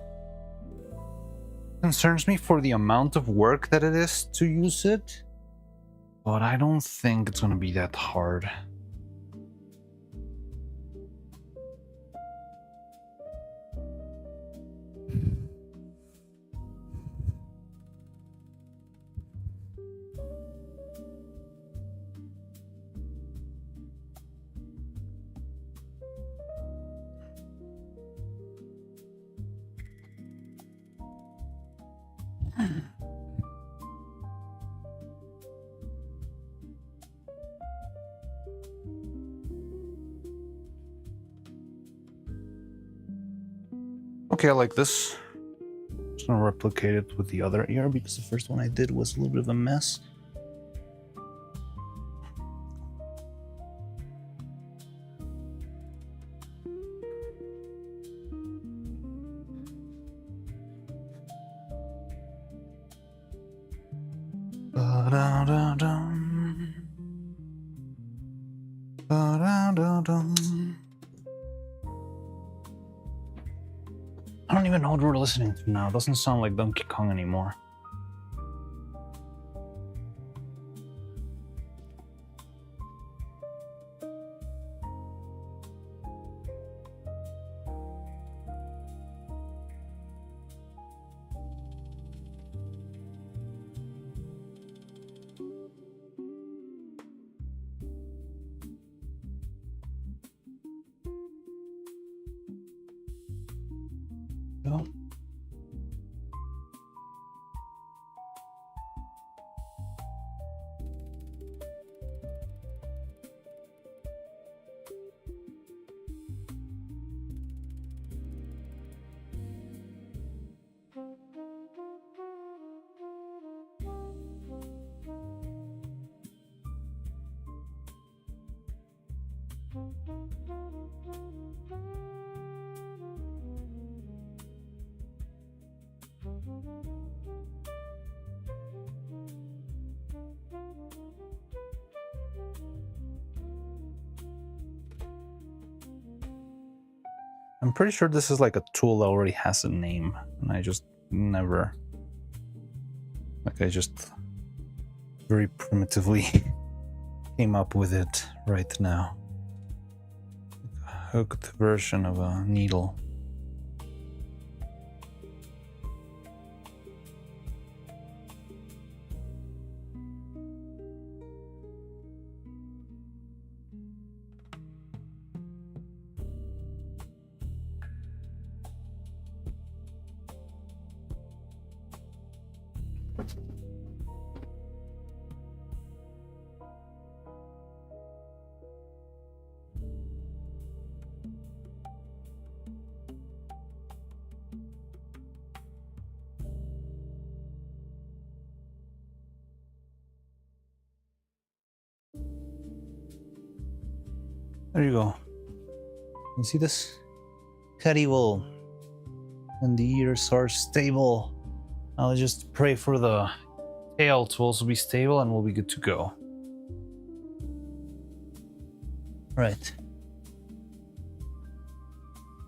concerns me for the amount of work that it is to use it, but I don't think it's gonna be that hard. Okay, I like this. Just gonna replicate it with the other ear because the first one I did was a little bit of a mess. Ba-da-da-dum. Ba-da-da-dum. I don't even know what we're listening to now. It doesn't sound like Donkey Kong anymore. No. I'm pretty sure this is like a tool that already has a name, and I just never, like I just very primitively came up with it right now. A hooked version of a needle. There you go. You see this? Cutty wool. And the ears are stable. I'll just pray for the tail to also be stable and we'll be good to go. Right.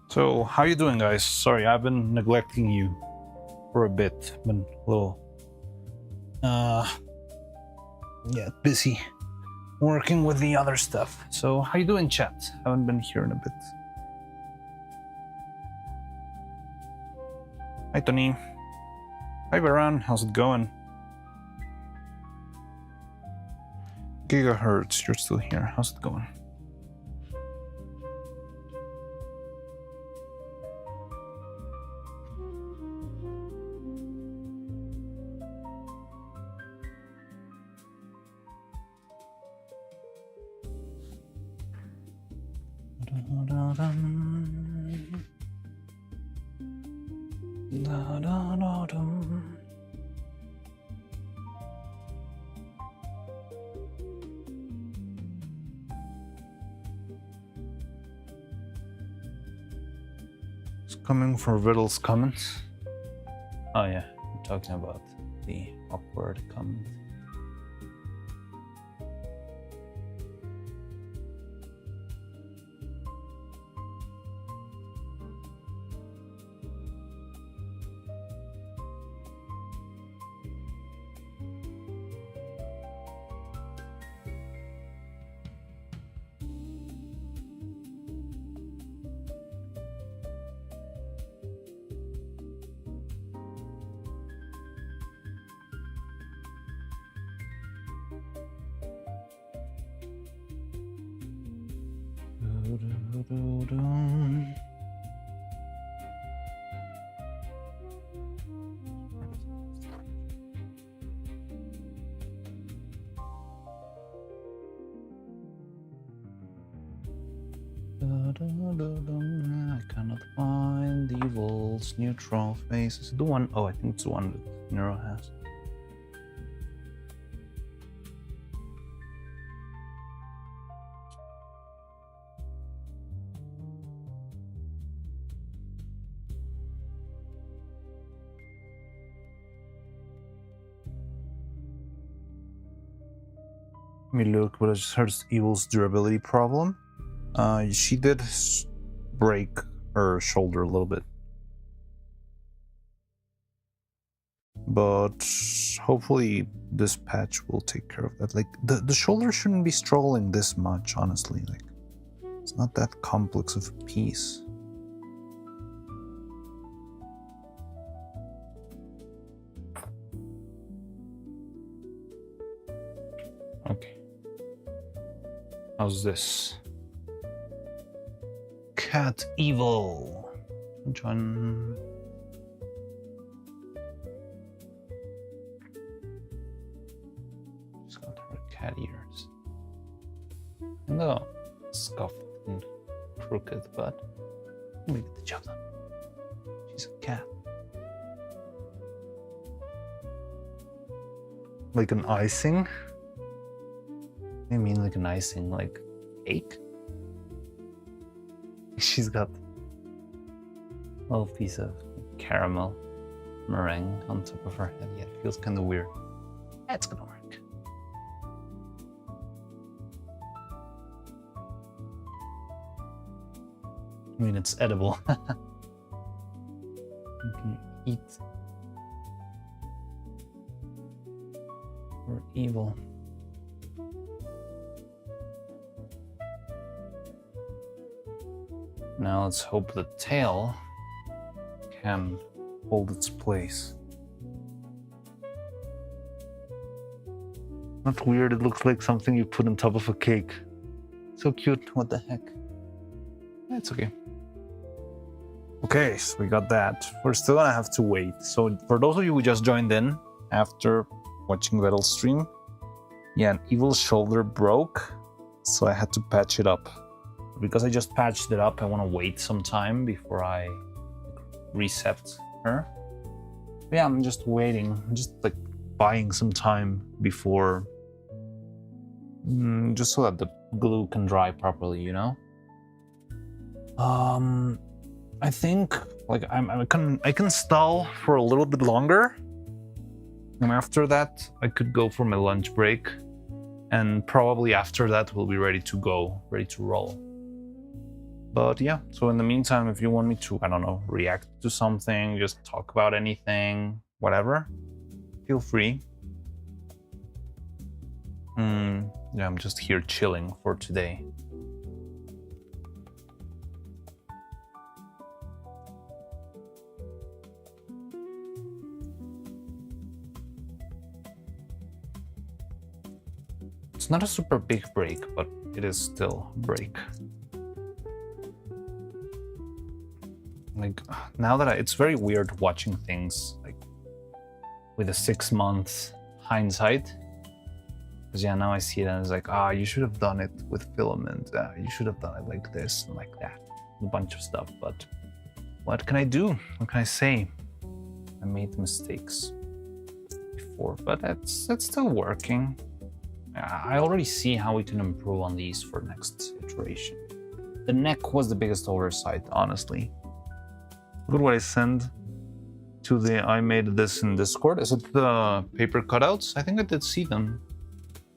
So, how you doing, guys? Sorry, I've been neglecting you for a bit. Been a little, busy working with the other stuff. So, how you doing, chat? Haven't been here in a bit. Hi, Tony. Hi, Baran. How's it going? Gigahertz, you're still here. How's it going? It's coming for Riddle's comments. Oh yeah, I'm talking about the awkward comment. I cannot find the evil's neutral face. Is it the one? Oh, I think it's the one that Neuro has. Let me look, what is her evil's durability problem? She did break her shoulder a little bit. But hopefully this patch will take care of that. Like, the shoulder shouldn't be struggling this much, honestly. Like, it's not that complex of a piece. Okay. How's this? Cat evil. Which one? She's got her cat ears. No, scuffed and crooked, but we get the job done. She's a cat. Like an icing? I mean, like an icing, like cake? She's got a little piece of caramel meringue on top of her head. Yeah, it feels kind of weird. It's gonna work. I mean, it's edible. You can eat. Or evil. Now let's hope the tail can hold its place. Not weird, it looks like something you put on top of a cake. So cute, what the heck? It's okay. Okay, so we got that. We're still gonna have to wait. So for those of you who just joined in after watching Vettel's stream, yeah, an evil shoulder broke, so I had to patch it up. Because I just patched it up, I want to wait some time before I reset her. But yeah, I'm just waiting. I'm just like buying some time before, just so that the glue can dry properly, you know? I think like I can stall for a little bit longer, and after that I could go for my lunch break, and probably after that we'll be ready to go, ready to roll. But yeah, so in the meantime, if you want me to, I don't know, react to something, just talk about anything, whatever, feel free. Yeah, I'm just here chilling for today. It's not a super big break, but it is still a break. Like now that it's very weird watching things like with a 6 month hindsight. Because yeah, now I see it and it's like, you should have done it with filament. You should have done it like this and like that. A bunch of stuff, but what can I do? What can I say? I made mistakes before, but it's still working. I already see how we can improve on these for next iteration. The neck was the biggest oversight, honestly. Look at what I send to the I made this in Discord. Is it the paper cutouts? I think I did see them.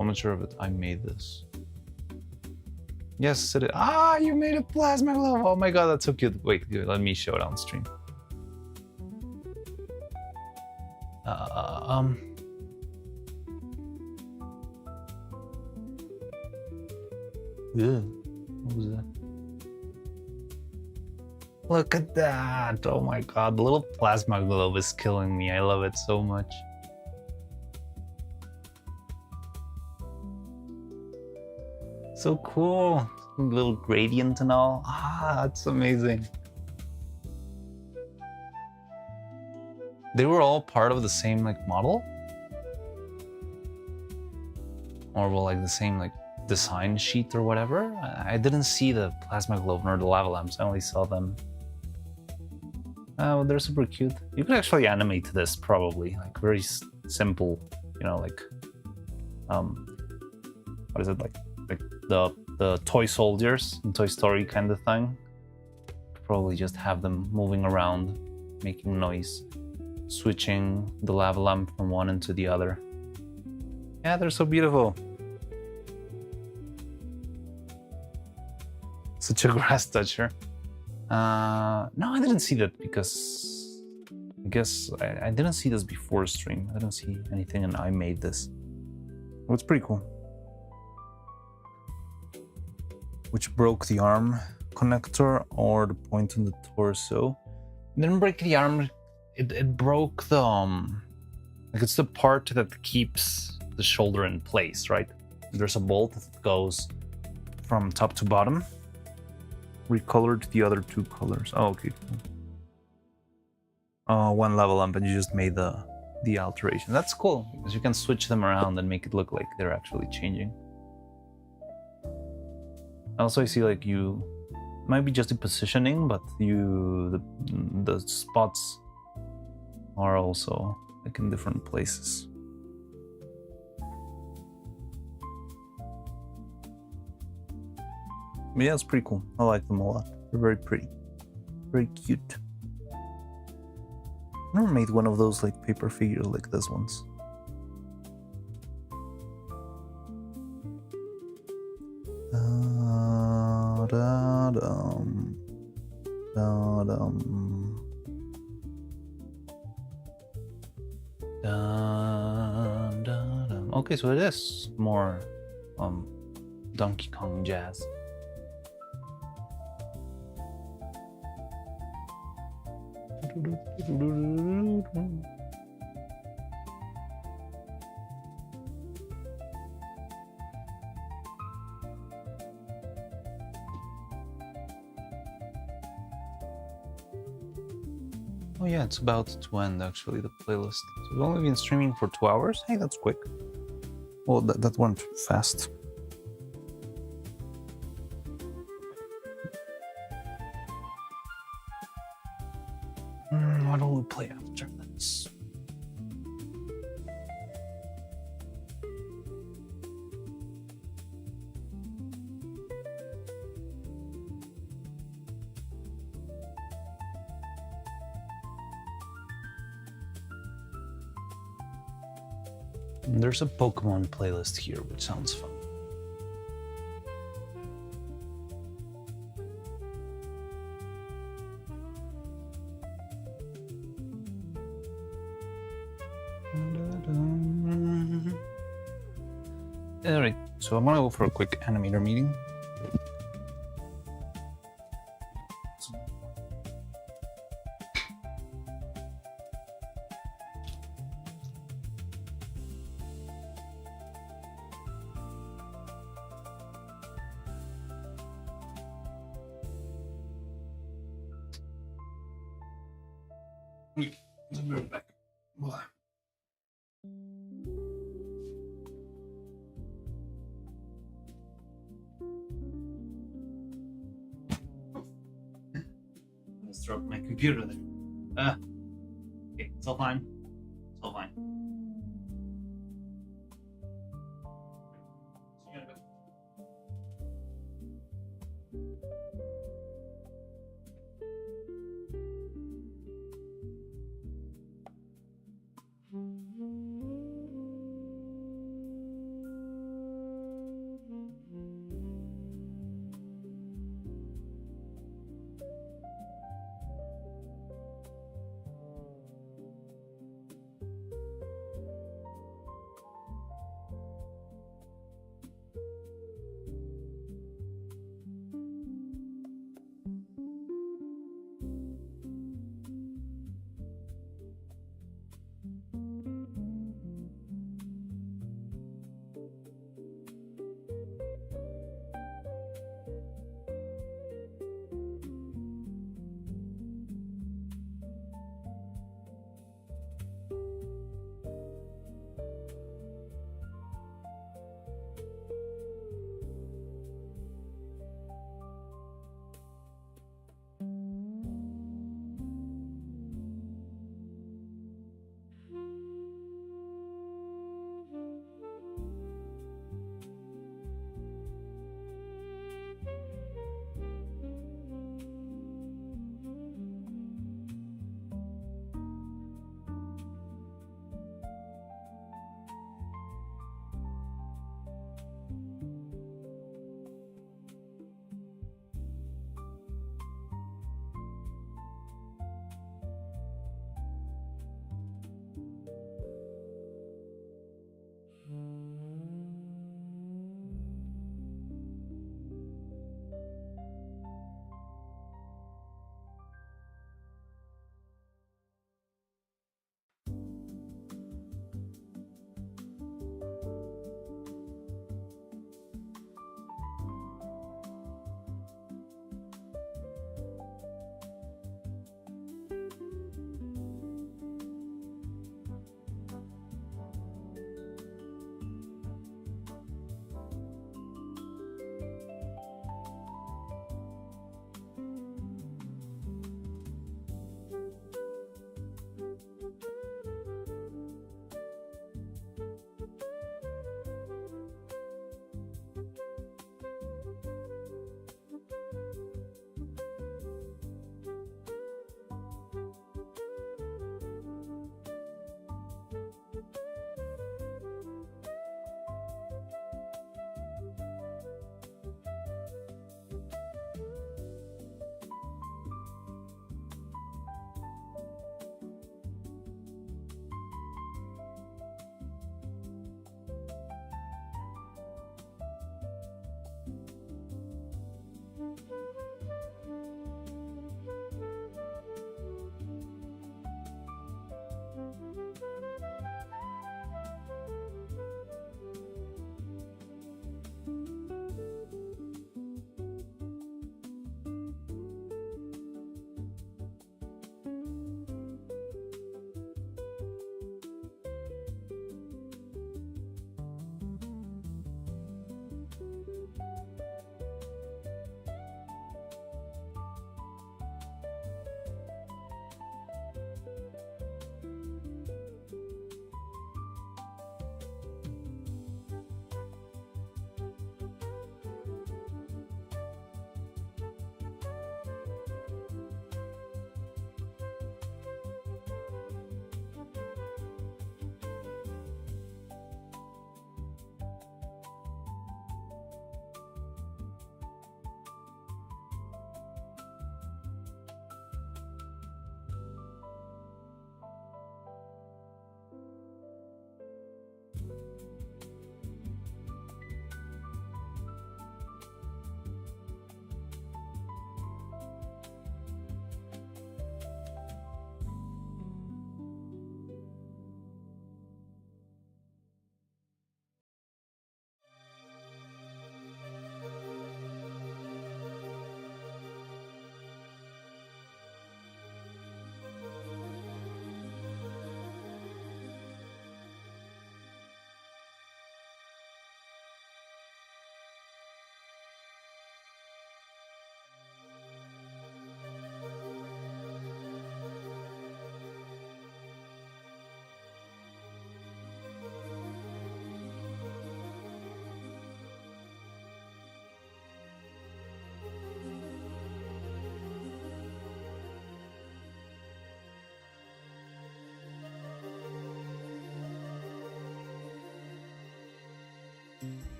I'm not sure of it. I made this. Yes, it is. You made a plasma glove. Oh my god, that's so cute. Wait, let me show it on stream. Yeah. What was that? Look at that. Oh my god, the little plasma globe is killing me. I love it so much. So cool. Little gradient and all. That's amazing. They were all part of the same like model? Or well, like the same like design sheet or whatever? I didn't see the plasma globe nor the lava lamps. I only saw them. Oh, they're super cute. You could actually animate this probably, like very simple, you know, like what is it, like the toy soldiers in Toy Story kind of thing. Probably just have them moving around, making noise, switching the lava lamp from one into the other. Yeah, they're so beautiful. Such a grass toucher. No, I didn't see that because I guess I didn't see this before stream. I didn't see anything and I made this. Well, it's pretty cool. Which broke the arm connector or the point in the torso? It didn't break the arm. It broke the like it's the part that keeps the shoulder in place, right? There's a bolt that goes from top to bottom. Recolored the other two colors. Oh, okay. One level up, and you just made the alteration. That's cool because you can switch them around and make it look like they're actually changing. Also, I see like you might be just the positioning, but the spots are also like in different places. But yeah, it's pretty cool. I like them a lot. They're very pretty, very cute. I never made one of those like paper figures like this ones. Okay, so it is more Donkey Kong jazz. Oh yeah, it's about to end actually, the playlist. So we've only been streaming for 2 hours. Hey, that's quick. Well, that went fast. What will we play after this? There's a Pokemon playlist here, which sounds fun. Alright, so I'm gonna go for a quick animator meeting. Okay, I'll be right back. Bye. I just dropped my computer there. Okay, it's all fine. It's all fine. See you in a bit.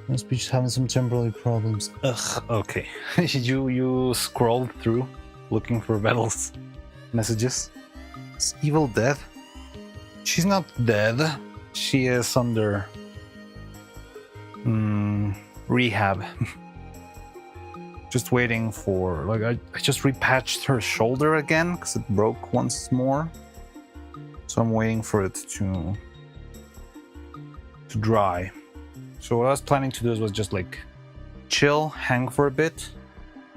My speech is having some temporary problems. Ugh, okay. you scrolled through looking for Vettel's messages. Is Evil dead? She's not dead. She is under rehab. Just waiting for, like, I just repatched her shoulder again because it broke once more. So I'm waiting for it to dry. So what I was planning to do was just like chill, hang for a bit,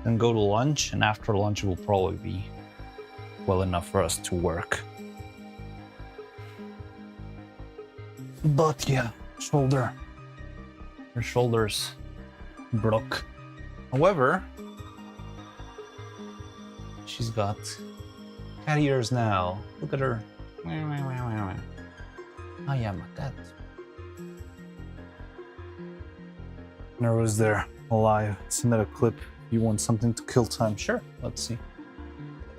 then go to lunch, and after lunch it will probably be well enough for us to work. But yeah, shoulder. Her shoulders broke. However, she's got cat ears now. Look at her. I am a cat. Neuro is there, alive. Send out a clip. You want something to kill time? Sure. Let's see.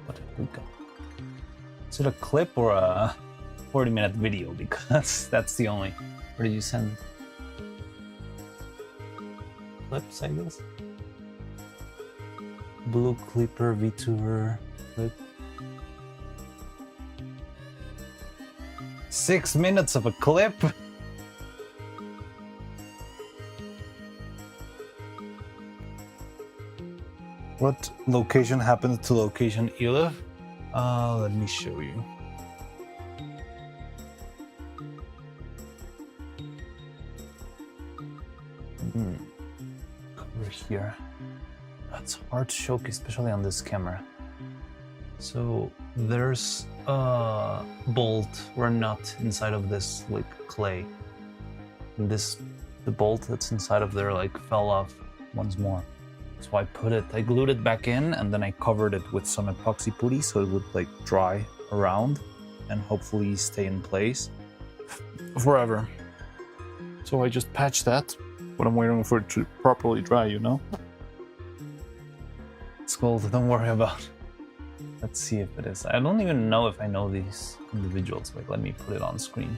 What have we got? Is it a clip or a 40-minute video? Because that's the only. Where did you send? Clips, I guess. Blue Clipper VTuber clip. 6 minutes of a clip. What location happens to location 11? Let me show you. Over here. That's hard to show, especially on this camera. So there's a bolt or a nut inside of this like clay. And the bolt that's inside of there like fell off once more. So I glued it back in, and then I covered it with some epoxy putty so it would like dry around and hopefully stay in place forever. So I just patched that, but I'm waiting for it to properly dry, you know? It's cold, don't worry about it. Let's see if it is. I don't even know if I know these individuals. Like, let me put it on screen.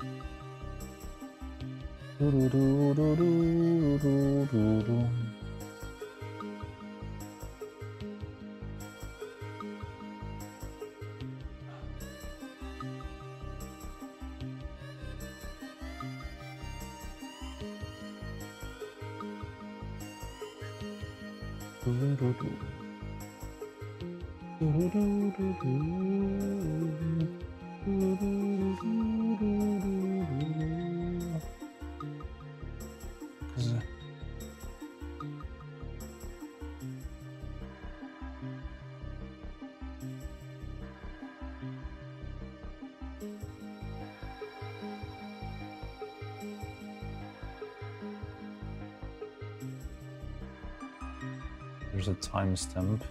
There's a timestamp.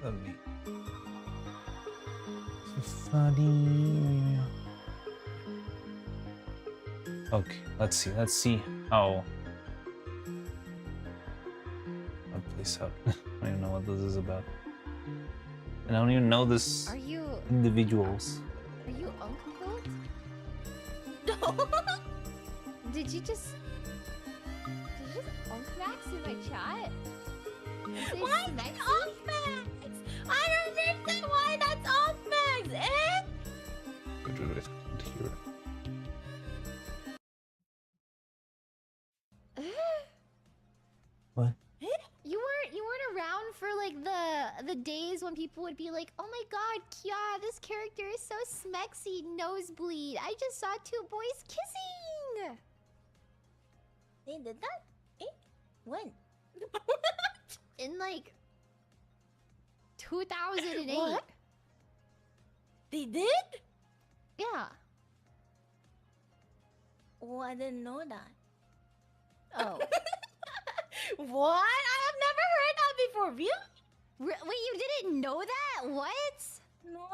Let me. Okay, let's see how plays out. I don't even know what this is about. And I don't even know this individuals. Are you Uncle? Did you just Max in my chat? Why that's off Max? I don't understand why that's off Max, eh? What? You weren't around for like the days when people would be like, oh my god, Kia, this character is so smexy, nosebleed. I just saw two boys kissing. They did that? When? In like 2008. What? They did? Yeah. Oh, I didn't know that. Oh. What? I have never heard that before. Really? Wait, you didn't know that? What? No.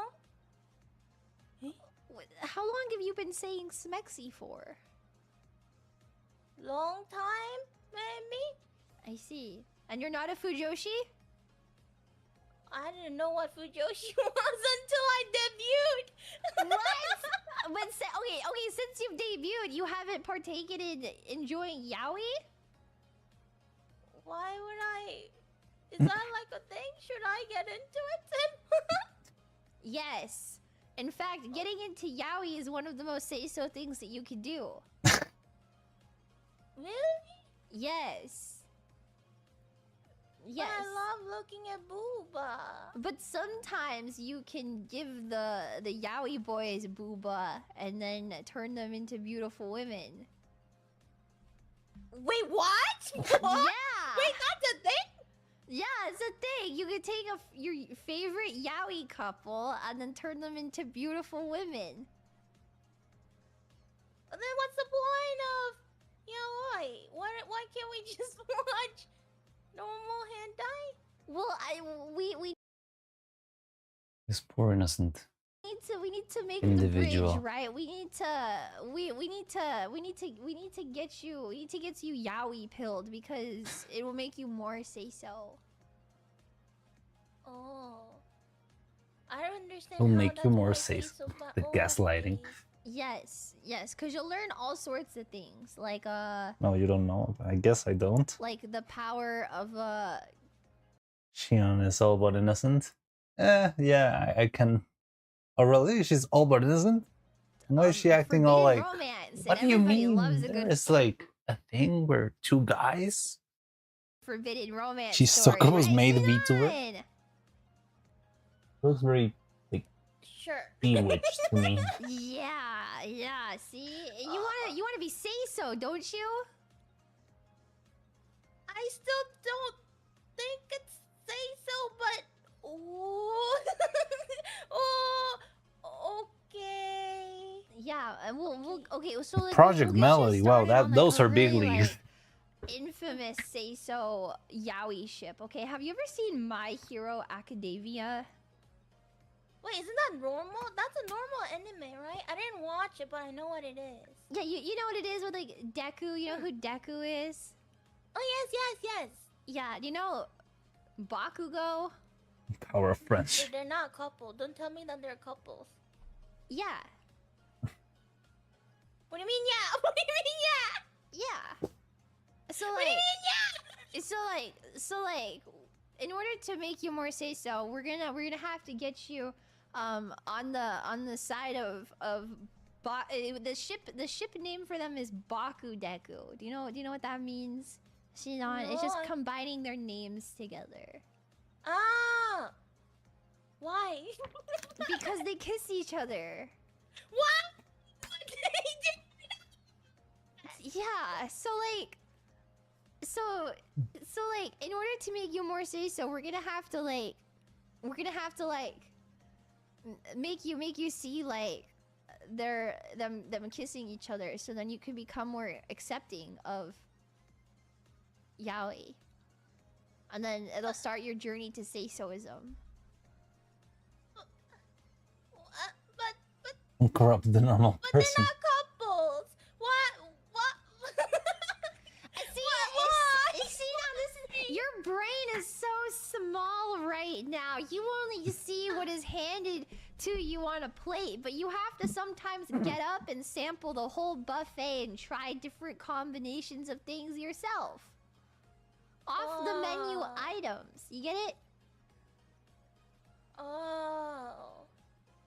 How long have you been saying smexy for? Long time, maybe? I see. And you're not a Fujoshi? I didn't know what Fujoshi was until I debuted. What? But okay, since you've debuted, you haven't partaken in enjoying yaoi? Why would I? Is that like a thing? Should I get into it then? Yes. In fact, getting into yaoi is one of the most say-so things that you can do. Really? Yes. But Yes. I love looking at booba. But sometimes you can give the yaoi boys booba and then turn them into beautiful women. Wait, what? What? Yeah. Wait, that's a thing? Yeah, it's a thing. You can take your favorite yaoi couple and then turn them into beautiful women. Then what's the point of yaoi? Why can't we just watch normal hentai? Well, we This poor innocent. need to make Individual. the bridge, right? We need to get you yaoi pilled because it will make you more say so. Oh. I don't understand. It'll how make you that's more more safe. say-so, but The gaslighting. okay. Yes, because you'll learn all sorts of things like No, you don't know. I guess I don't. like the power of Shion is all but innocent. Yeah, I can. Oh, really? She's all but innocent? Why is she acting all forbidden like? romance. What And do you everybody mean? loves a good It's like a thing where two guys. forbidden romance. She's story, Soko's right? maid VTuber? None. Feels very Sure. bewitched to me. Yeah. See, you wanna be say so, don't you? I still don't think it's say so, but oh, oh, okay. Yeah, and we'll okay. So like, Project we'll get you Melody. Wow, started on, like, those a are big really, leagues. like, infamous say so yaoi ship. Okay, have you ever seen My Hero Academia? Wait, isn't that normal? That's a normal anime, right? I didn't watch it, but I know what it is. Yeah, you know what it is with like Deku. You know who Deku is? Oh yes. Yeah, do you know Bakugo? Power of French. They're not couple. Don't tell me that they're couples. Yeah, What do you mean, yeah? What do you mean, yeah? yeah. So What do you like, mean, yeah? so like, in order to make you more say so, we're gonna have to get you on the side of the ship name for them is Baku Deku. Do you know what that means? Shinon, it's just No, I- combining their names together Ah. Why? because they kiss each other. What? Yeah, so like in order to make you more say so, we're gonna have to make you see like them kissing each other, so then you can become more accepting of yaoi, and then it'll start your journey to say soism. But Corrupt the normal they're person. not couples. What? See now, your brain is so small right now. You only see what is handed to you on a plate, but you have to sometimes get up and sample the whole buffet and try different combinations of things yourself. Off the menu Oh. items. You get it? Oh.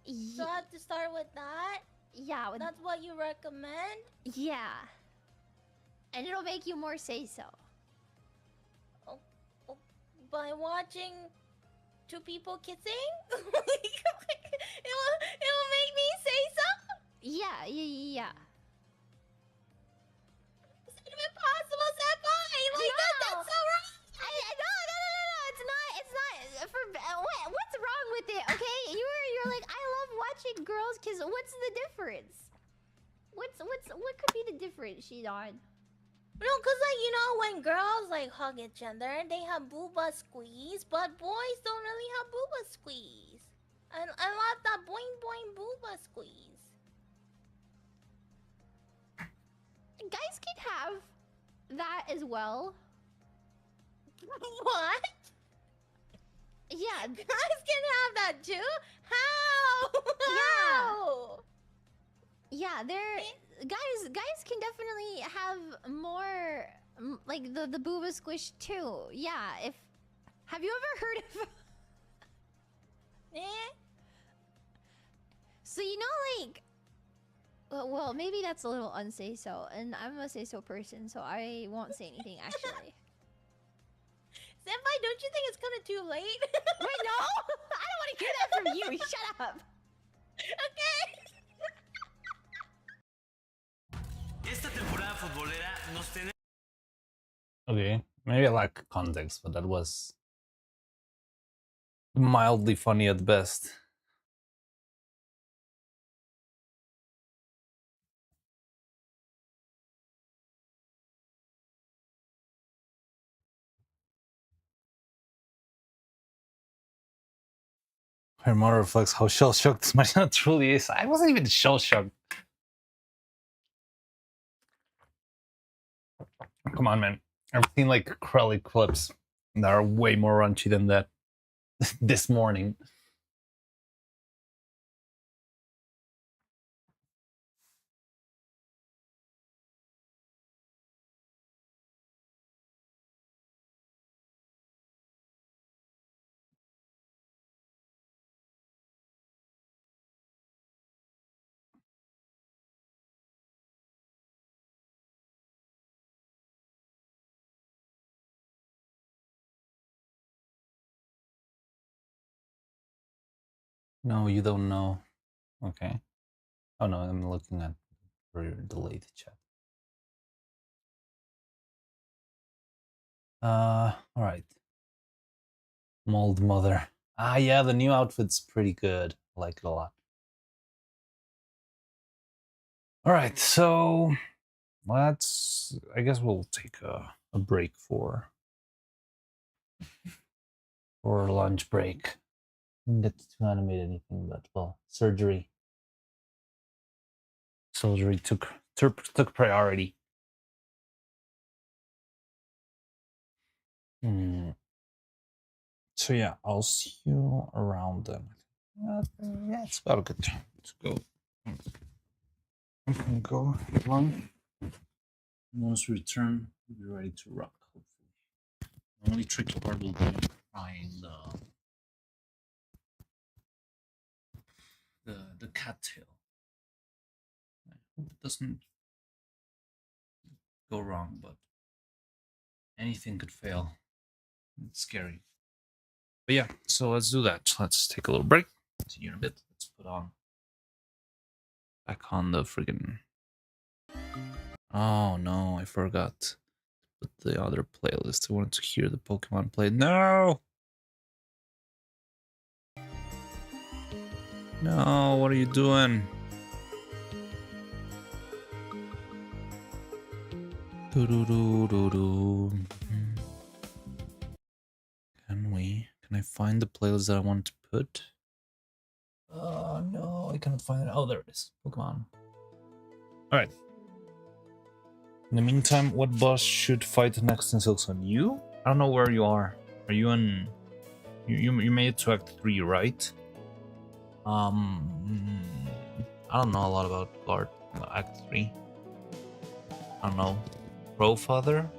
So Ye- I have to start with that? yeah, That's what you recommend? yeah. And it'll make you more say so. By watching two people kissing? it will make me say so? Yeah. Is it even possible, Senpai? Like, No. that's so wrong! No, it's not. What's wrong with it? Okay, you're like, I love watching girls kiss. What's the difference? What could be the difference, Shinon? No, cause like, you know, when girls like hug each other, they have booba squeeze, but boys don't really have booba squeeze. And I love that boing boing booba squeeze. Guys can have that as well. What? Yeah, Guys can have that too? How? How? yeah, guys can definitely have more like the booba squish too. Yeah, if have you ever heard of Eh? so you know like well maybe that's a little unsay so and I'm a say so person so I won't say anything actually. Senpai, don't you think it's kind of too late? Wait, no, I don't want to hear that from you. Shut up. Okay. Esta temporada futbolera nos tenemos. Okay, maybe I lack context, but that was mildly funny at best. Her mother reflects how shell-shocked Marina truly is. I wasn't even shell-shocked. Come on, man. I've seen like Krelly clips that are way more raunchy than that this morning. No, you don't know. Okay. Oh no, I'm looking at your delayed chat. All right. Mold Mother. Ah, yeah, the new outfit's pretty good. I like it a lot. All right, so I guess we'll take a break for lunch break. Didn't get to animate anything, but well, surgery took priority. So yeah, I'll see you around then. Yeah, it's about a good time to go. We can go along. Once we return, we'll be ready to rock. Hopefully, the only tricky part will be trying the cattail. I hope it doesn't go wrong, but anything could fail. It's scary. But yeah, so let's do that. Let's take a little break. See you in a bit. Let's put on back on the friggin'. Oh no, I forgot to put the other playlist. I wanted to hear the Pokemon play. No! No, what are you doing? Can I find the playlist that I want to put? Oh no, I cannot find it. Oh, there it is. Pokemon. Alright. In the meantime, what boss should fight next in Silksong? You? I don't know where you are. Are you in... You made it to Act 3, right? I don't know a lot about Act 3. I don't know. Crowfather?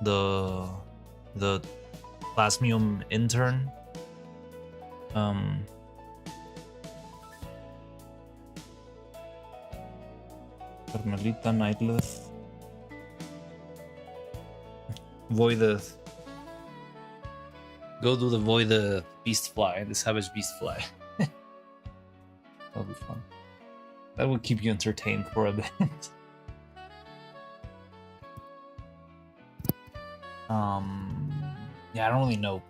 The Plasmium intern? Carmelita, Nightleth, Voideth. Go do the Voideth Beastfly, the Savage Beastfly. That'll be fun. That will keep you entertained for a bit. Yeah, I don't really know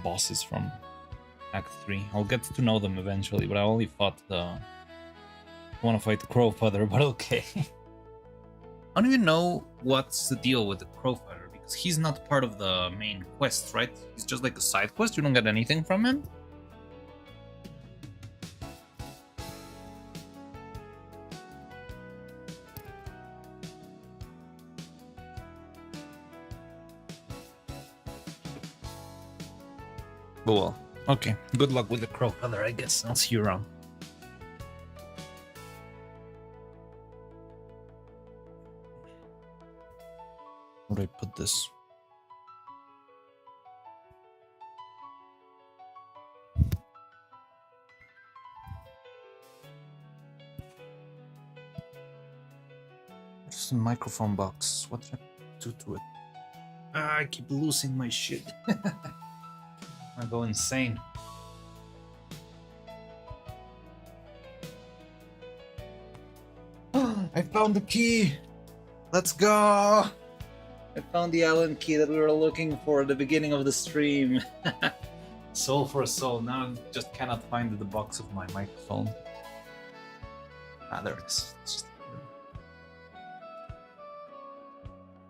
bosses from Act 3. I'll get to know them eventually, but I only fought I want to fight the Crowfather, but okay. I don't even know what's the deal with the Crowfather, because he's not part of the main quest, right? He's just like a side quest, you don't get anything from him? But well, okay. Good luck with the crow color, I guess. I'll see you around. Where do I put this? There's a microphone box. What did I do to it? I keep losing my shit. I go insane. I found the key. Let's go. I found the Allen key that we were looking for at the beginning of the stream. Soul for a soul. Now I just cannot find the box of my microphone. Ah, there it is. It's just...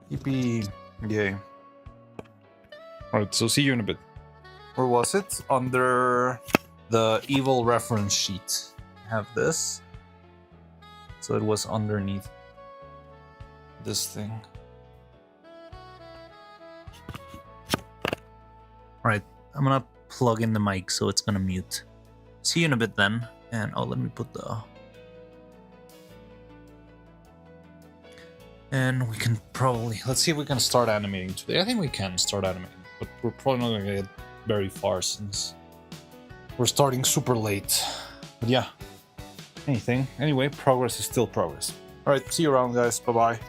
Yippee. Yay. Alright, so see you in a bit. Where was it? Under the evil reference sheet. I have this. So it was underneath this thing. Alright, I'm gonna plug in the mic so it's gonna mute. See you in a bit then. And oh, let me put the... And we can probably... Let's see if we can start animating today. I think we can start animating. But we're probably not gonna get very far since we're starting super late. But yeah. Anyway, progress is still progress. Alright, see you around, guys. Bye-bye.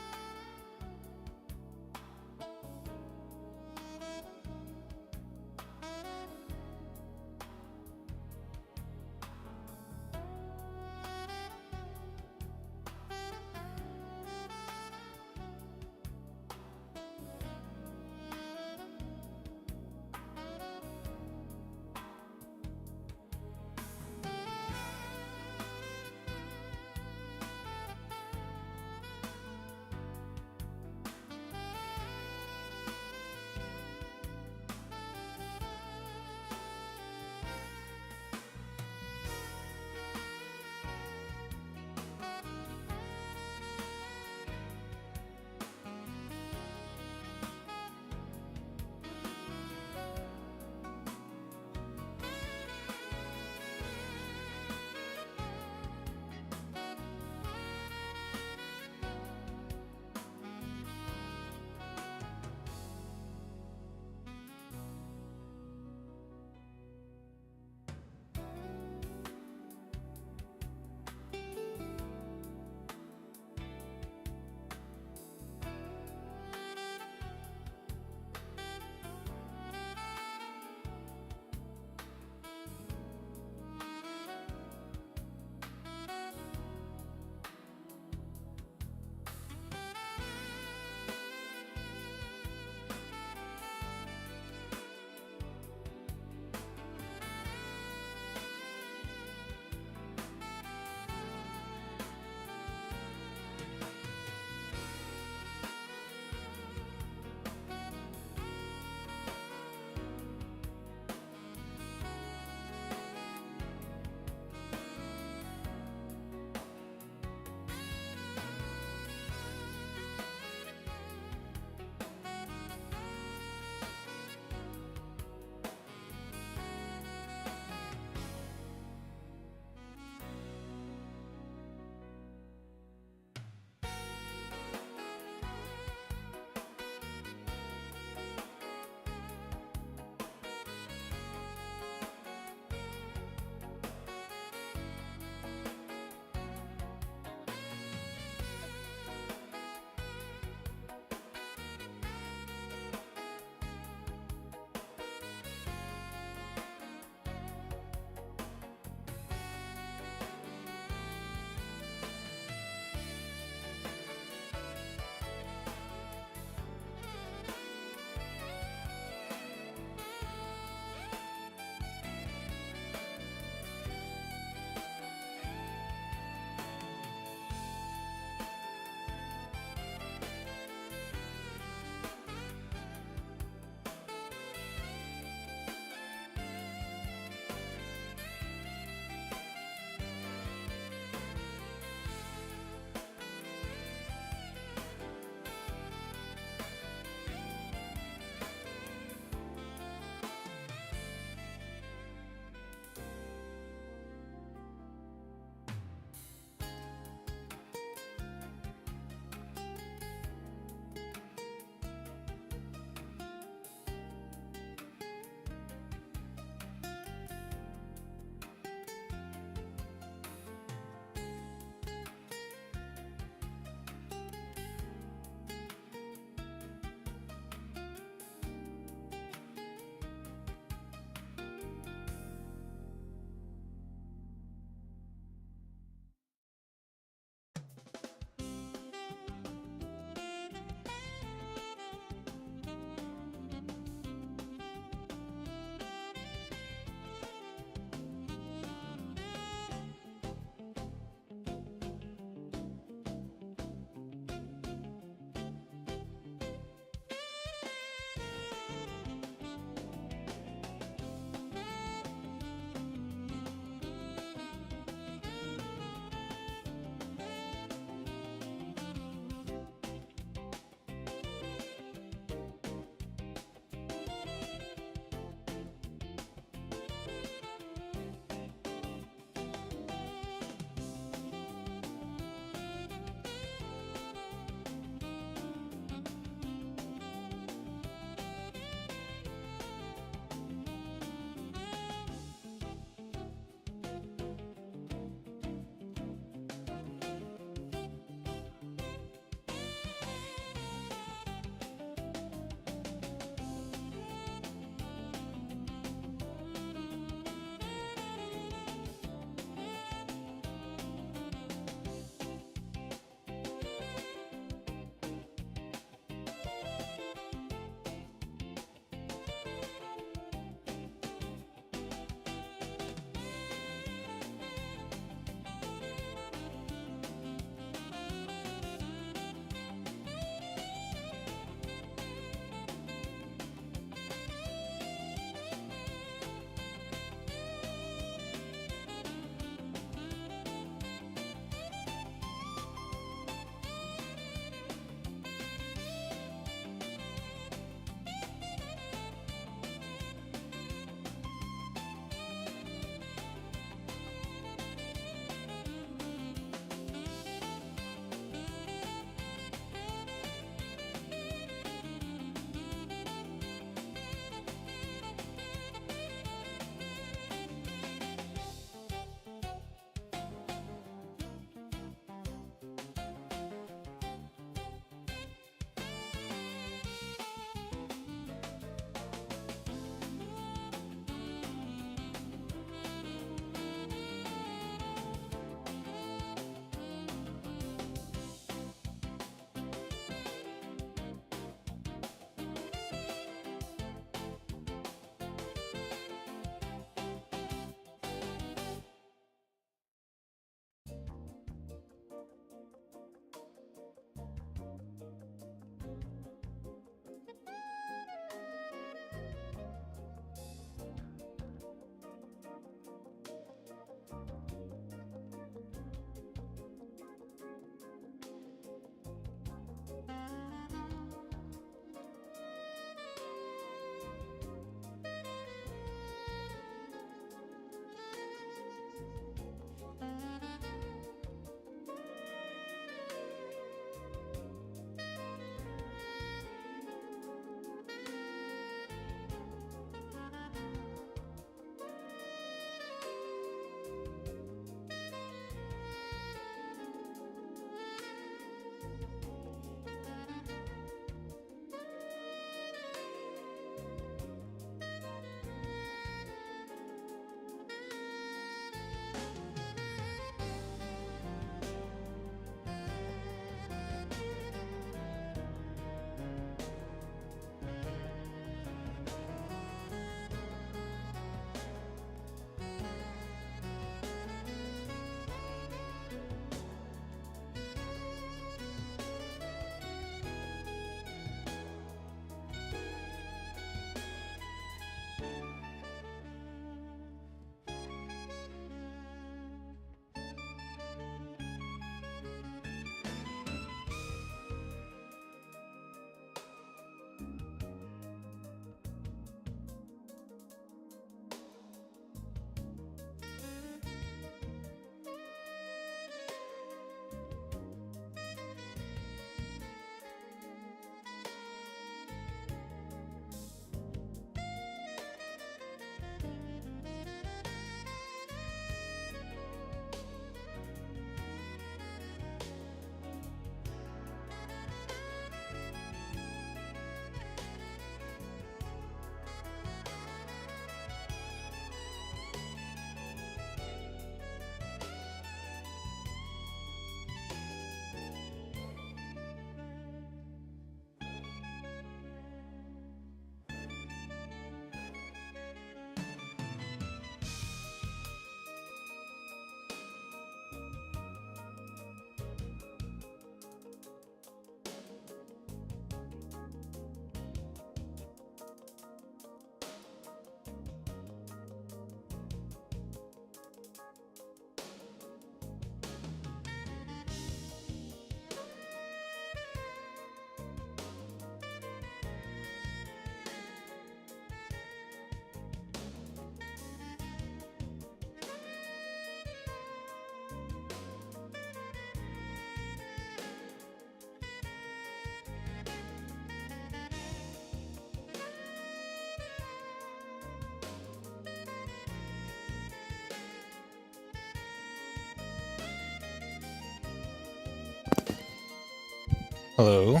Hello.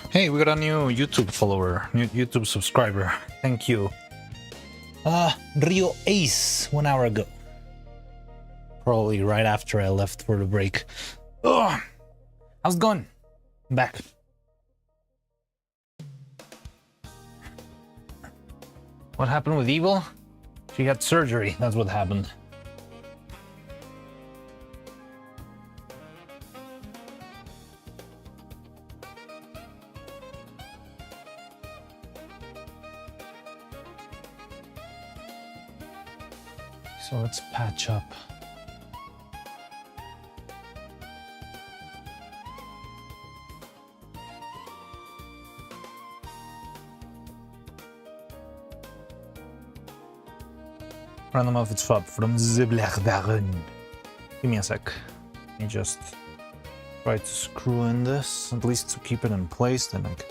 Hey, we got a new YouTube follower, new YouTube subscriber. Thank you. Rio Ace, 1 hour ago. Probably right after I left for the break. Ugh. How's it going? I'm back. What happened with Evil? She had surgery, that's what happened. So let's patch up. Random outfit swap from Ziblerdagen. Give me a sec. Let me just try to screw in this, at least to keep it in place. Then I can...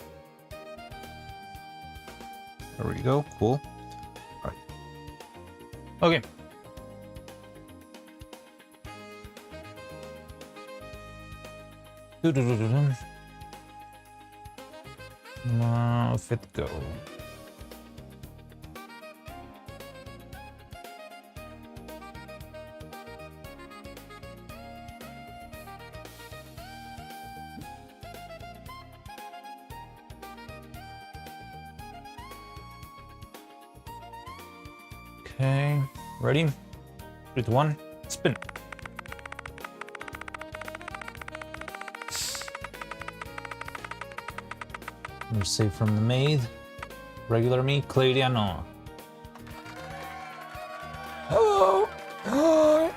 There we go. Cool. All right. Okay. Outfit go. Okay, ready? 3, 2, 1, spin. We're safe from the maid. Regular me, Claudiano. Hello. Hi.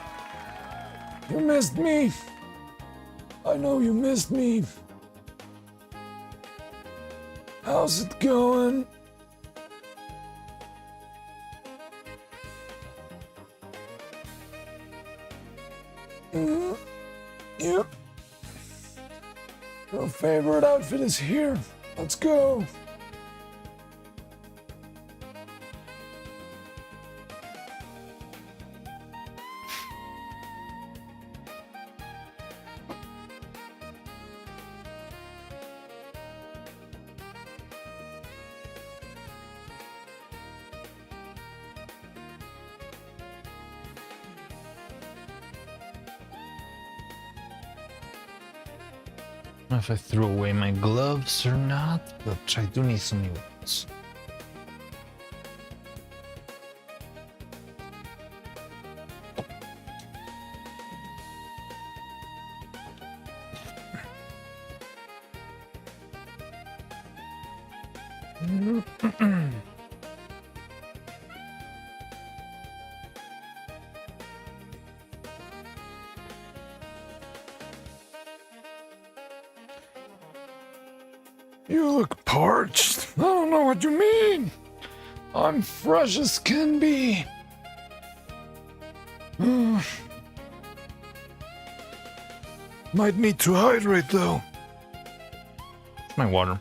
You missed me. I know you missed me. How's it going? Yep. Your favorite outfit is here. Let's go. I don't know if I threw away my gloves or not, but I do need some new ones. You look parched. I don't know what you mean. I'm fresh as can be. Might need to hydrate though. My water.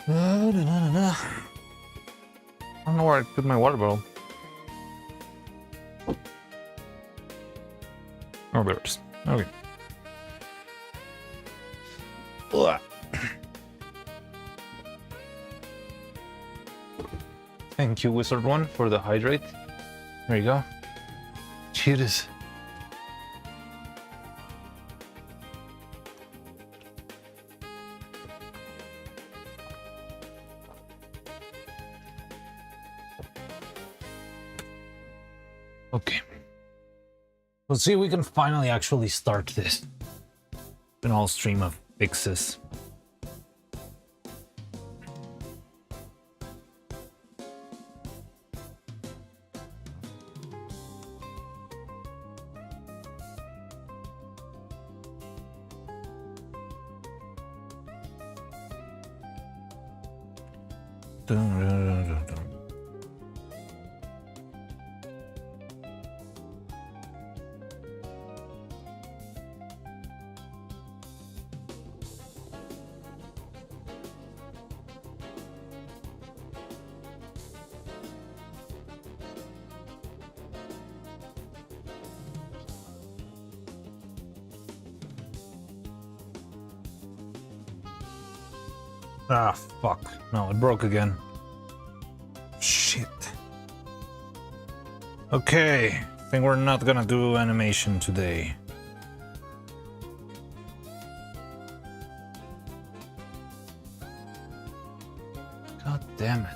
I don't know where I put my water bottle. Oh, there it is. Okay. Ugh. Thank you, Wizard One, for the hydrate. There you go. Cheers. Okay. Let's see if we can finally actually start this. An all stream of fixes. Ah, fuck. No, it broke again. Shit. Okay, I think we're not gonna do animation today. God damn it.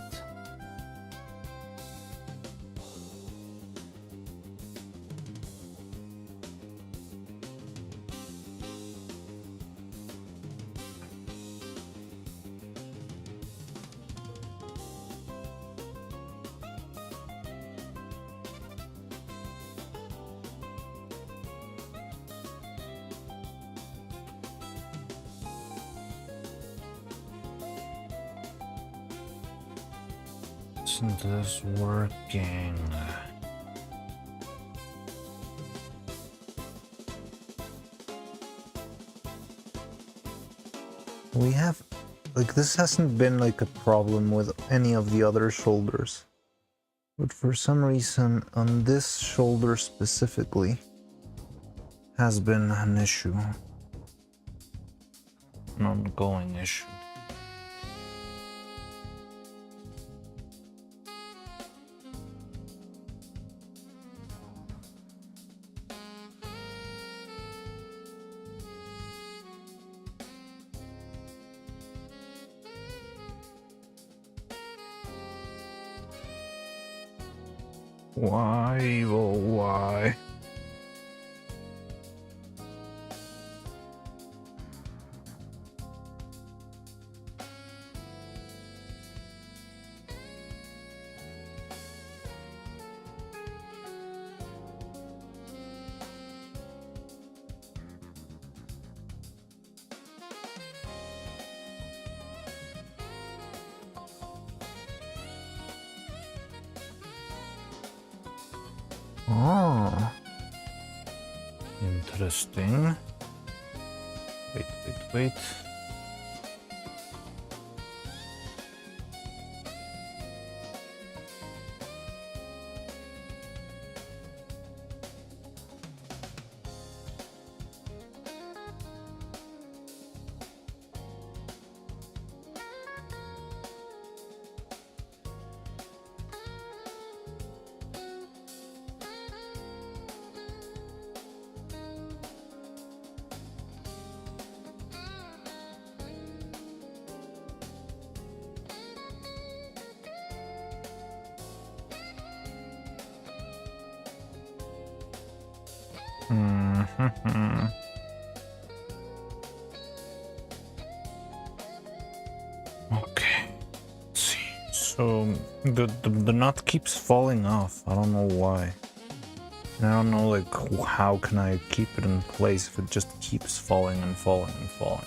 Isn't this working? We have, like, this hasn't been like a problem with any of the other shoulders, but for some reason on this shoulder specifically has been an issue, an ongoing issue. Why, oh why? Oh, interesting. Wait. Mm-hmm. Okay. Let's see. So the knot keeps falling off. I don't know why. And I don't know, like, how can I keep it in place if it just keeps falling and falling and falling.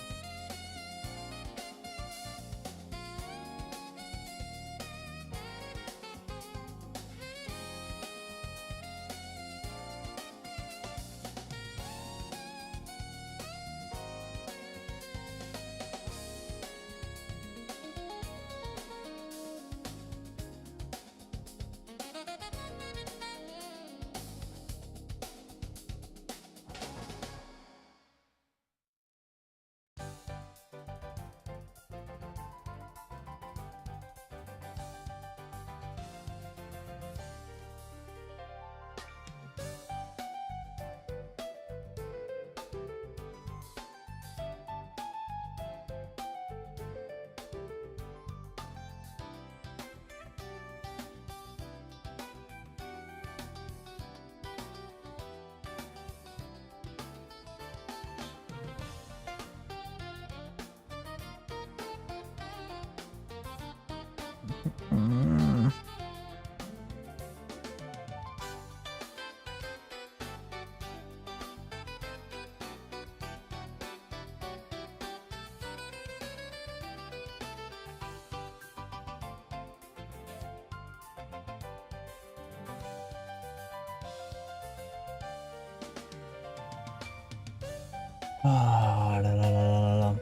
Mm. Ah, la, la, la, la, la.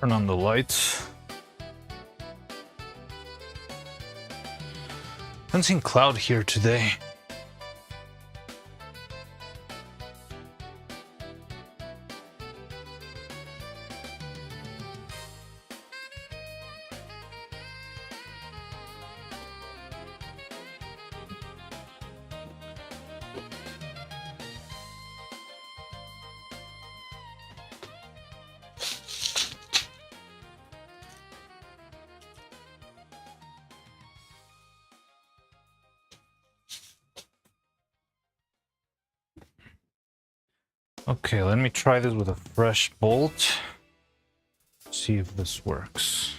Turn on the lights. Haven't seen Cloud here today. Okay, let me try this with a fresh bolt. See if this works.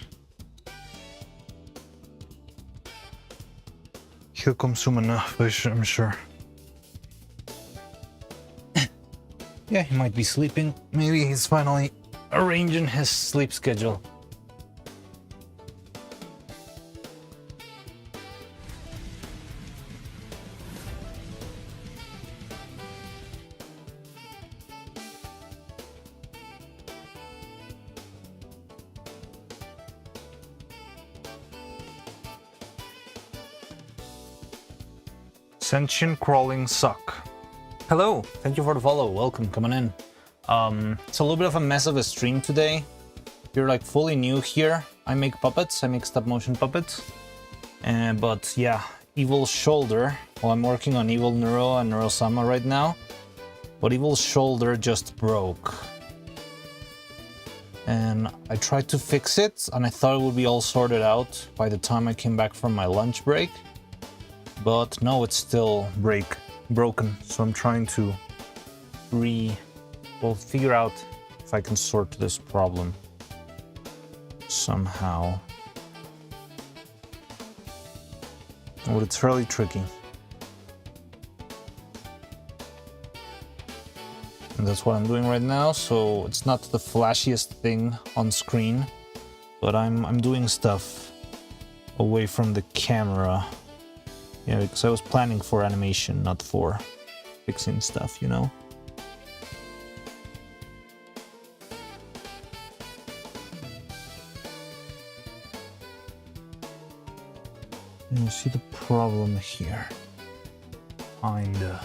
He'll consume enough, I'm sure. Yeah, he might be sleeping. Maybe he's finally arranging his sleep schedule. Sentient crawling suck. Hello, thank you for the follow. Welcome, come on in. It's a little bit of a mess of a stream today. If you're like fully new here, I make puppets, I make stop motion puppets. But yeah, Evil Shoulder. Well, I'm working on Evil Neuro and Neuro Sama right now. But Evil Shoulder just broke. And I tried to fix it, and I thought it would be all sorted out by the time I came back from my lunch break. But no, it's still broken. So I'm trying to figure out if I can sort this problem somehow. But it's fairly tricky. And that's what I'm doing right now. So it's not the flashiest thing on screen, but I'm doing stuff away from the camera. Yeah, because I was planning for animation, not for fixing stuff, you know? And you see the problem here. Kinda.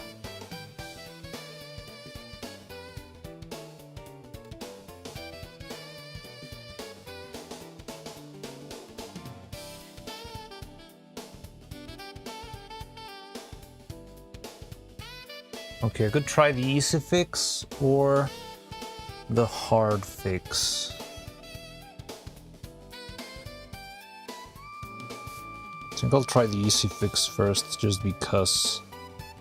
Okay, I could try the easy fix or the hard fix. I think I'll try the easy fix first, just because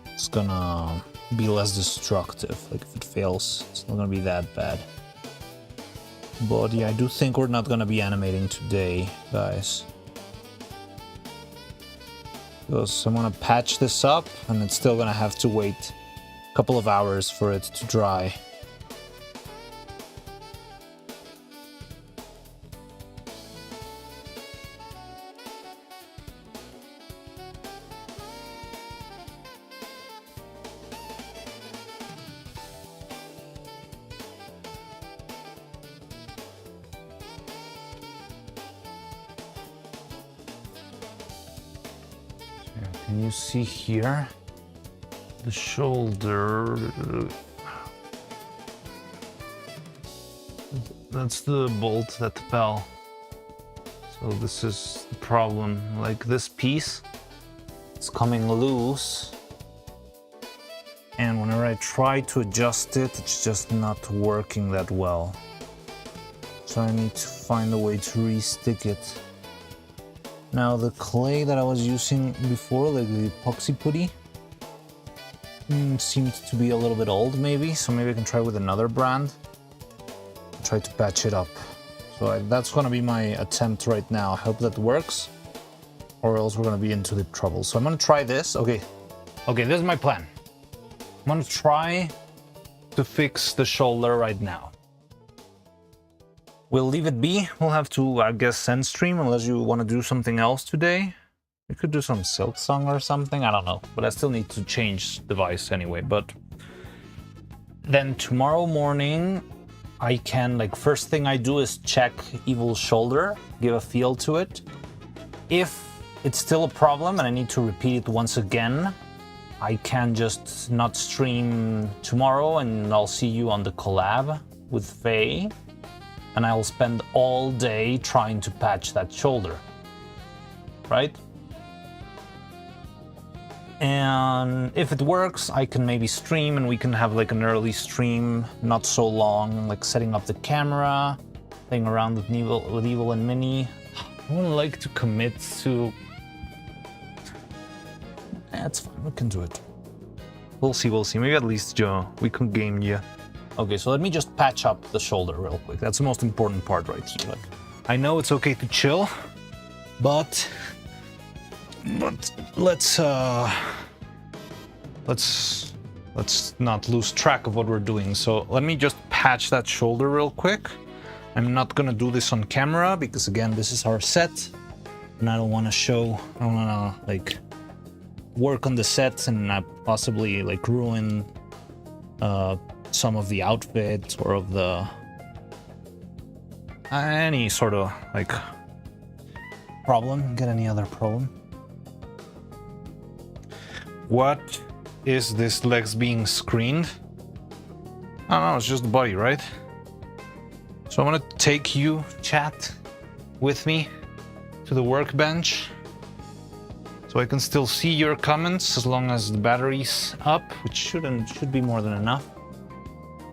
it's gonna be less destructive. Like, if it fails, it's not gonna be that bad. But yeah, I do think we're not gonna be animating today, guys. Because I'm gonna patch this up, and it's still gonna have to wait a couple of hours for it to dry. Can you see here? The shoulder. That's the bolt that fell. So this is the problem. Like, this piece It's coming loose. And whenever I try to adjust it, it's just not working that well. So I need to find a way to re-stick it. Now the clay that I was using before, like the epoxy putty, seemed to be a little bit old maybe, so maybe I can try with another brand. Try to patch it up. So that's gonna be my attempt right now. I hope that works, or else we're gonna be into deep trouble. So I'm gonna try this. Okay, this is my plan. I'm gonna try to fix the shoulder right now. We'll leave it be. We'll have to, I guess, send stream unless you want to do something else today. We could do some Silk Song or something, I don't know. But I still need to change device anyway. But then tomorrow morning, I can, like, first thing I do is check Evil's shoulder, give a feel to it. If it's still a problem and I need to repeat it once again, I can just not stream tomorrow and I'll see you on the collab with Faye. And I'll spend all day trying to patch that shoulder. Right? And if it works, I can maybe stream and we can have like an early stream, not so long, like setting up the camera, playing around with Evil and Minnie. I wouldn't like to commit to... It's fine, we can do it. We'll see. Maybe at least, Joe, we can game you. Okay, so let me just patch up the shoulder real quick. That's the most important part right here. Like, I know it's okay to chill, but let's not lose track of what we're doing. So let me just patch that shoulder real quick. I'm not gonna do this on camera because again, this is our set, and I don't want to like work on the sets and possibly like ruin some of the outfit or of the any sort of like problem. Get any other problem? What is this legs being screened? I don't know, it's just the body, right? So I'm gonna take you, chat, with me to the workbench so I can still see your comments as long as the battery's up, which should be more than enough.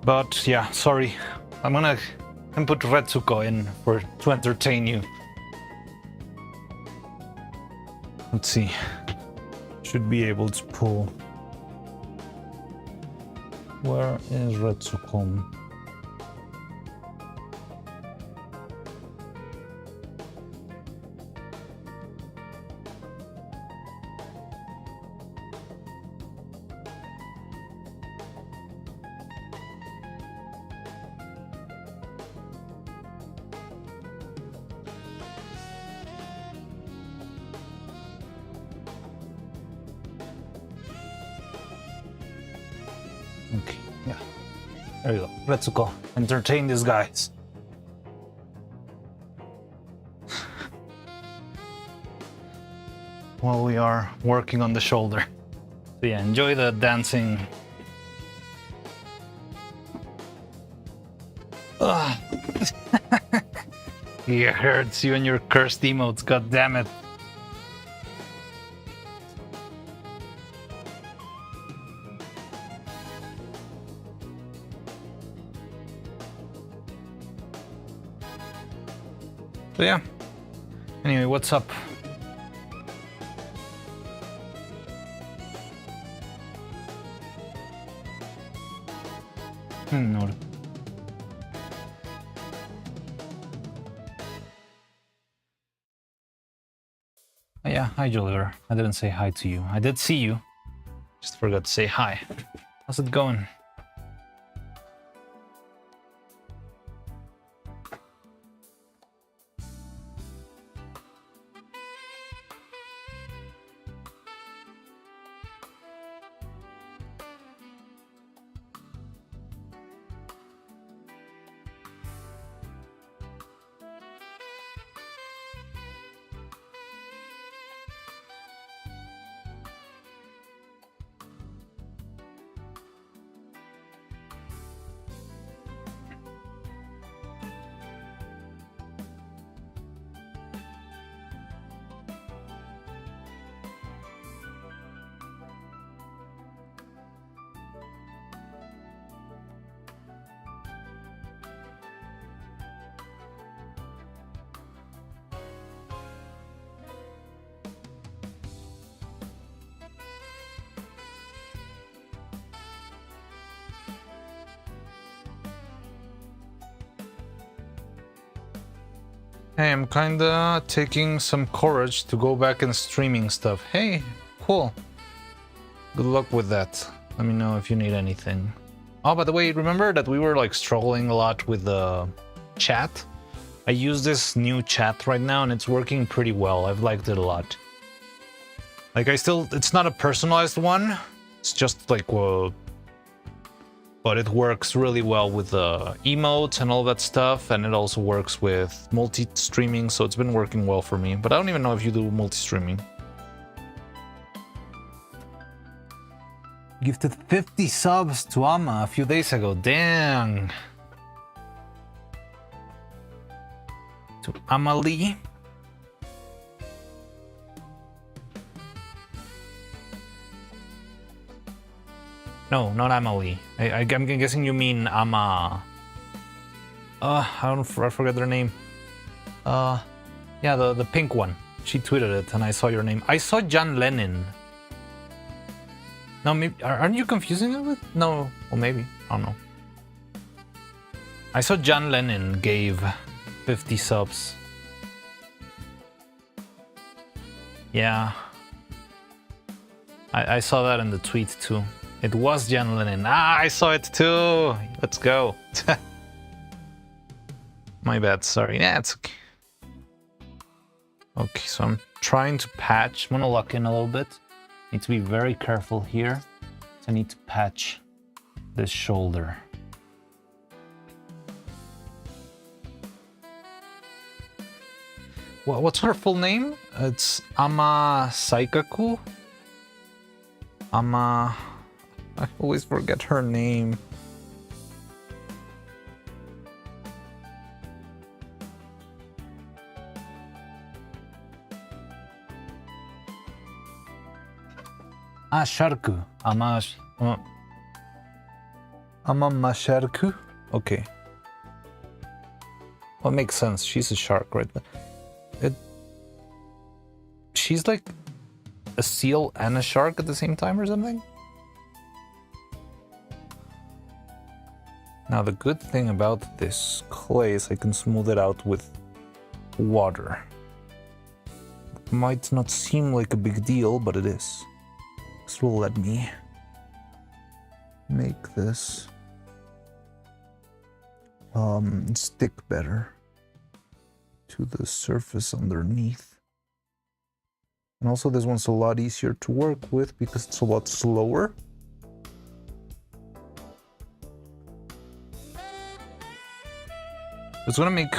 But yeah, sorry, I'm gonna put Retsuko in to entertain you. Let's see. Should be able to pull. Where is Retsuko? Okay, yeah. There you go. Retsuko, entertain these guys. While we are working on the shoulder. So yeah, enjoy the dancing. It hurts you and your cursed emotes, god damn it. So yeah. Anyway, what's up? No. Oh, yeah, hi Joliver. I didn't say hi to you. I did see you. Just forgot to say hi. How's it going? Hey, I'm kinda taking some courage to go back and streaming stuff. Hey, cool. Good luck with that. Let me know if you need anything. Oh, by the way, remember that we were like struggling a lot with the chat? I use this new chat right now and it's working pretty well. I've liked it a lot. Like it's not a personalized one. It's just like, but it works really well with the emotes and all that stuff, and it also works with multi-streaming, so it's been working well for me. But I don't even know if you do multi-streaming. Gifted 50 subs to Amma a few days ago. Dang. To Amalie. No, not Amalie. I'm guessing you mean Amma. I forgot their name. Yeah, the pink one. She tweeted it, and I saw your name. I saw John Lennon. No, maybe aren't you confusing it with? No, well maybe. I don't know. I saw John Lennon gave 50 subs. Yeah. I saw that in the tweet too. It was John Lennon. Ah, I saw it too. Let's go. My bad, sorry. Yeah, it's okay. Okay, so I'm trying to patch. I'm gonna lock in a little bit. Need to be very careful here. So I need to patch this shoulder. What's her full name? It's Ama Saikaku? I always forget her name. Sharku. Masharku? Okay. Well, it makes sense. She's a shark, right? She's like a seal and a shark at the same time or something? Now, the good thing about this clay is I can smooth it out with water. It might not seem like a big deal, but it is. This will let me make this stick better to the surface underneath. And also this one's a lot easier to work with because it's a lot slower. It's gonna make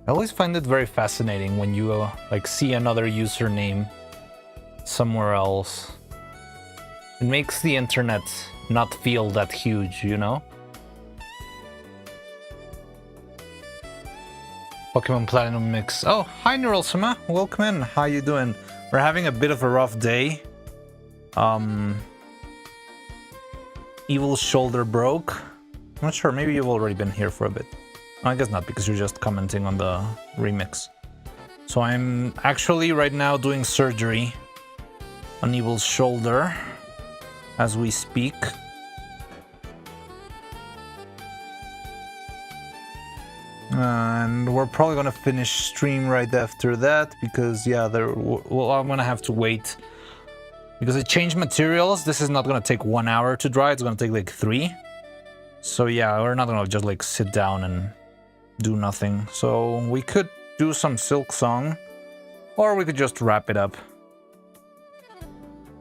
I always find it very fascinating when you like see another username somewhere else. It makes the internet not feel that huge, you know? Pokemon Platinum Mix. Oh, hi Neurosama, welcome in. How you doing? We're having a bit of a rough day. Evil's shoulder broke. I'm not sure, maybe you've already been here for a bit. I guess not, because you're just commenting on the remix. So I'm actually right now doing surgery on Evil's shoulder as we speak. And we're probably gonna finish stream right after that because yeah, I'm gonna have to wait because I changed materials. This is not gonna take 1 hour to dry. It's gonna take like 3. So yeah, we're not gonna just like sit down and do nothing. So we could do some Silk Song, or we could just wrap it up.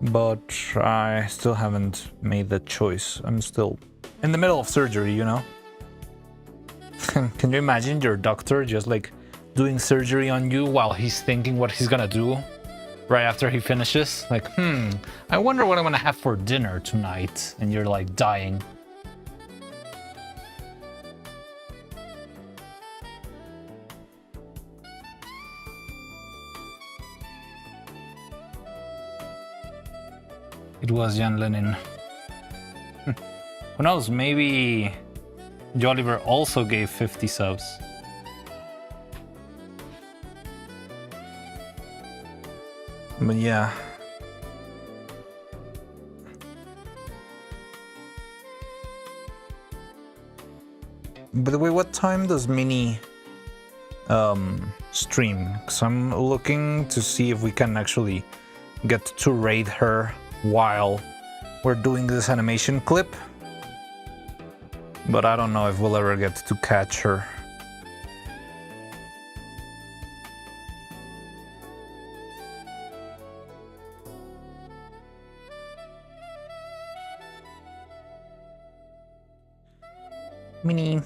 But I still haven't made that choice. I'm still in the middle of surgery, you know. Can you imagine your doctor just like doing surgery on you while he's thinking what he's gonna do right after he finishes? Like, I wonder what I'm gonna have for dinner tonight, and you're like dying. It was Jan Lenin. Who knows, maybe Jolliver also gave 50 subs. But yeah. By the way, what time does Mini stream? Because I'm looking to see if we can actually get to raid her while we're doing this animation clip. But I don't know if we'll ever get to catch her. Mini.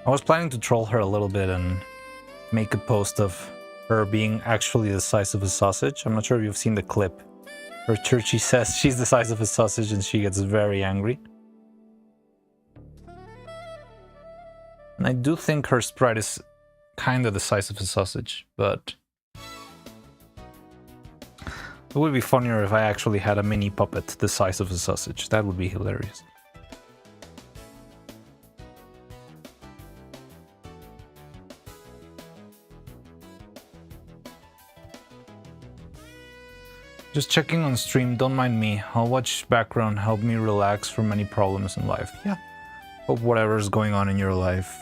I was planning to troll her a little bit and make a post of her being actually the size of a sausage. I'm not sure if you've seen the clip where Churchy says she's the size of a sausage and she gets very angry. And I do think her sprite is kind of the size of a sausage, but it would be funnier if I actually had a mini puppet the size of a sausage. That would be hilarious. Just checking on stream, don't mind me. I'll watch background, help me relax from any problems in life. Yeah, hope whatever's going on in your life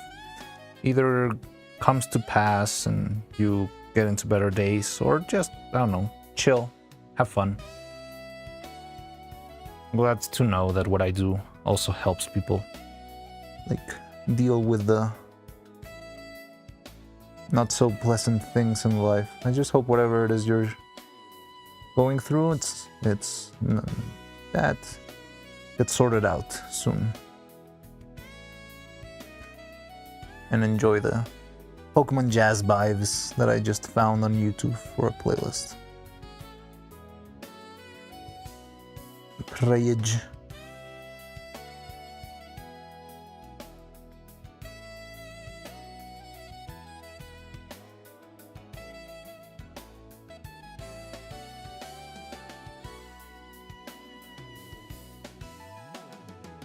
either comes to pass and you get into better days, or just, I don't know, chill, have fun. I'm glad to know that what I do also helps people, like, deal with the not so pleasant things in life. I just hope whatever it is you're going through, that gets sorted out soon. And enjoy the Pokemon Jazz vibes that I just found on YouTube for a playlist. Rage.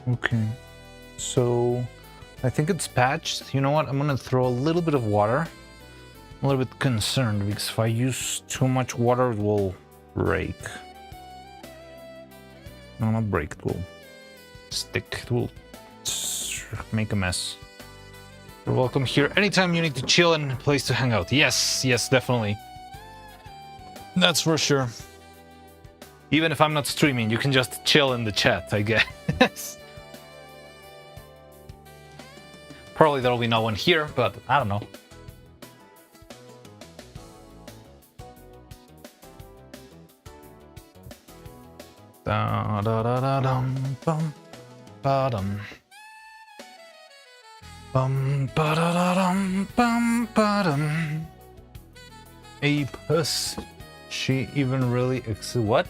Okay, so I think it's patched. You know what? I'm gonna throw a little bit of water. I'm a little bit concerned because if I use too much water, it will break. No, not break. It will stick. It will make a mess. You're welcome here anytime you need to chill and a place to hang out. Yes, yes, definitely. That's for sure. Even if I'm not streaming, you can just chill in the chat, I guess. Probably there'll be no one here, but I don't know. Da da da da dum bum ba dum bum ba da da dum bum ba dum. A puss. She even really what?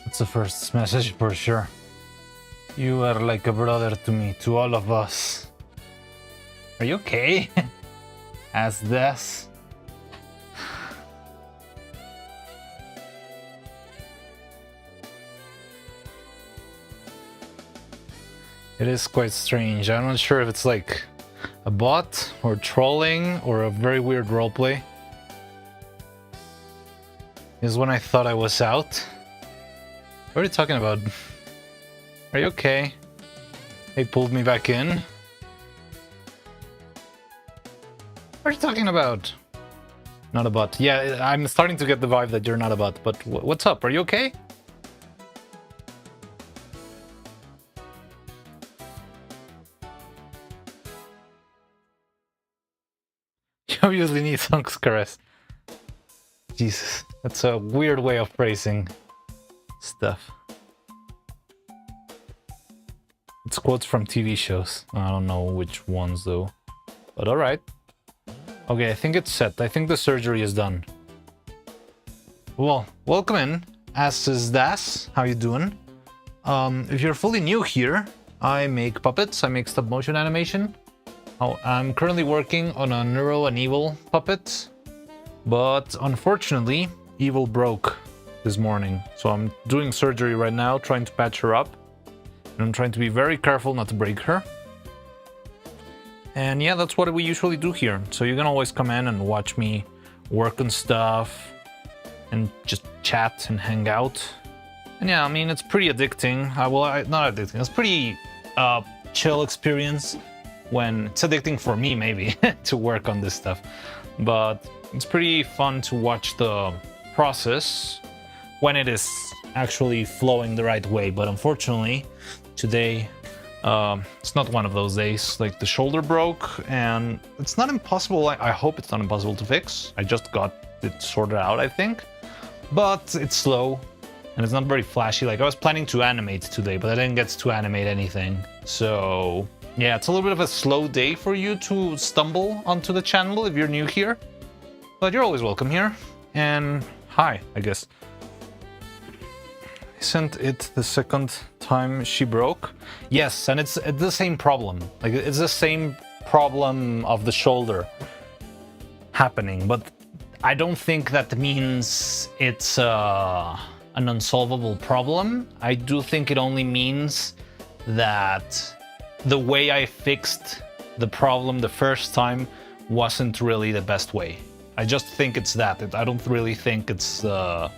That's the first message for sure. You are like a brother to me, to all of us. Are you okay? As this. It is quite strange. I'm not sure if it's like a bot or trolling or a very weird roleplay. This is when I thought I was out. What are you talking about? Are you okay? They pulled me back in. What are you talking about? Not a bot. Yeah, I'm starting to get the vibe that you're not a bot, but what's up? Are you okay? You obviously need Thunk's caress. Jesus, that's a weird way of phrasing stuff. It's quotes from TV shows. I don't know which ones though. But alright. Okay, I think it's set. I think the surgery is done. Well, welcome in. As is Das. How you doing? If you're fully new here, I make puppets. I make stop motion animation. Oh, I'm currently working on a Neuro and Evil puppet, but unfortunately, Evil broke this morning. So I'm doing surgery right now, trying to patch her up. And I'm trying to be very careful not to break her. And yeah, that's what we usually do here. So you can always come in and watch me work on stuff and just chat and hang out. And yeah, I mean, it's pretty addicting. Not addicting, it's pretty chill experience when it's addicting for me, maybe, to work on this stuff. But it's pretty fun to watch the process when it is actually flowing the right way. But unfortunately, today, it's not one of those days. Like, the shoulder broke, and it's not impossible. I hope it's not impossible to fix. I just got it sorted out, I think. But it's slow, and it's not very flashy. Like, I was planning to animate today, but I didn't get to animate anything. So, yeah, it's a little bit of a slow day for you to stumble onto the channel if you're new here. But you're always welcome here. And hi, I guess. Isn't it the second time she broke? Yes, and it's the same problem. Like, it's the same problem of the shoulder happening, but I don't think that means it's an unsolvable problem. I do think it only means that the way I fixed the problem the first time wasn't really the best way. I just think it's that. I don't really think it's a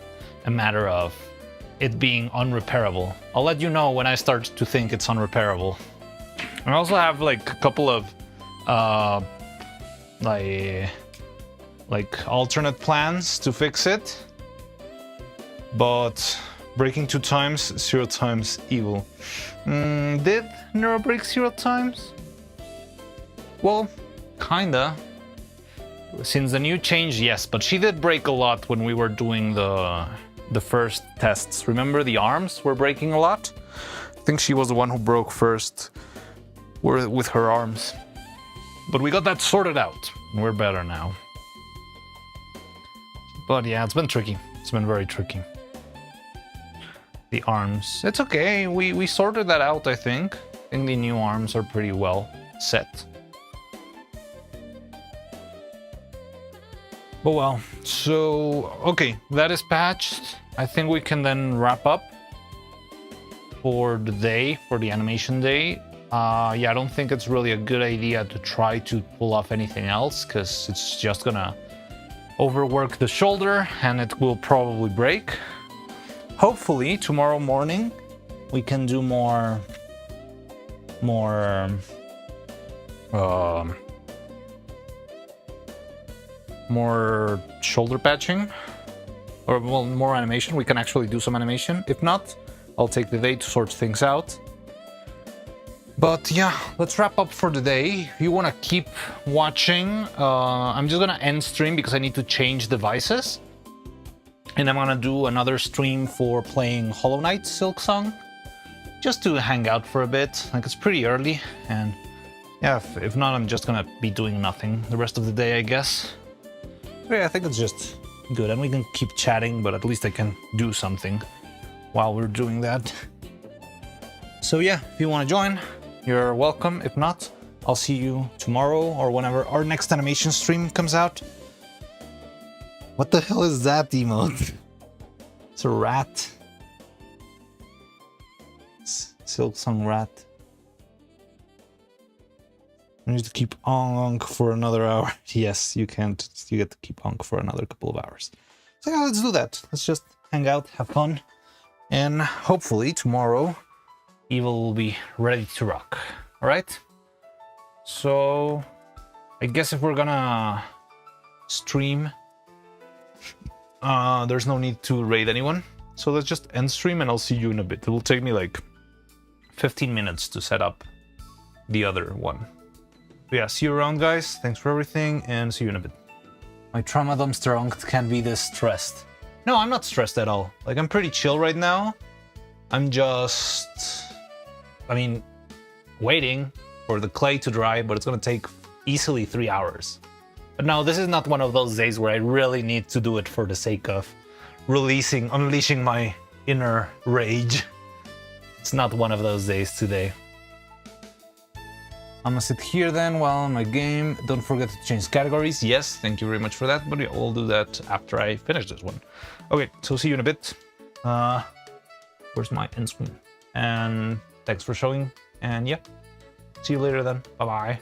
matter of it being unrepairable. I'll let you know when I start to think it's unrepairable. I also have like a couple of like alternate plans to fix it, but breaking 2 times, 0 times evil. Did Neuro break 0 times? Well, kinda. Since the new change, yes, but she did break a lot when we were doing the first tests. Remember, the arms were breaking a lot? I think she was the one who broke first with her arms. But we got that sorted out. We're better now. But yeah, it's been tricky. It's been very tricky. The arms. It's okay. We sorted that out, I think. I think the new arms are pretty well set. But well, so, okay, that is patched. I think we can then wrap up for the day, for the animation day. Yeah, I don't think it's really a good idea to try to pull off anything else, because it's just gonna overwork the shoulder and it will probably break. Hopefully, tomorrow morning, we can do more shoulder patching, or well, more animation. We can actually do some animation. If not, I'll take the day to sort things out. But yeah, let's wrap up for the day. If you want to keep watching, I'm just gonna end stream because I need to change devices, and I'm gonna do another stream for playing Hollow Knight Silksong, just to hang out for a bit. Like, it's pretty early, and yeah, if not, I'm just gonna be doing nothing the rest of the day, I guess. Yeah, I think it's just good, and we can keep chatting, but at least I can do something while we're doing that. So yeah, if you want to join, you're welcome. If not, I'll see you tomorrow or whenever our next animation stream comes out. What the hell is that emote? It's a rat. Silksong rat. I need to keep Onk for another hour. Yes, you can't. You get to keep Onk for another couple of hours. So yeah, let's do that. Let's just hang out, have fun, and hopefully tomorrow Evil will be ready to rock. All right. So I guess if we're gonna stream, there's no need to raid anyone. So let's just end stream, and I'll see you in a bit. It will take me like 15 minutes to set up the other one. But yeah, see you around, guys. Thanks for everything, and see you in a bit. My trauma dumpster Onk can't be this stressed. No, I'm not stressed at all. Like, I'm pretty chill right now. I'm just, I mean, waiting for the clay to dry, but it's gonna take easily 3 hours. But no, this is not one of those days where I really need to do it for the sake of unleashing my inner rage. It's not one of those days today. I'm gonna sit here then while on my game. Don't forget to change categories. Yes, thank you very much for that. But yeah, we'll do that after I finish this one. Okay, so see you in a bit. Where's my end screen? And thanks for showing. And yeah, see you later then. Bye bye.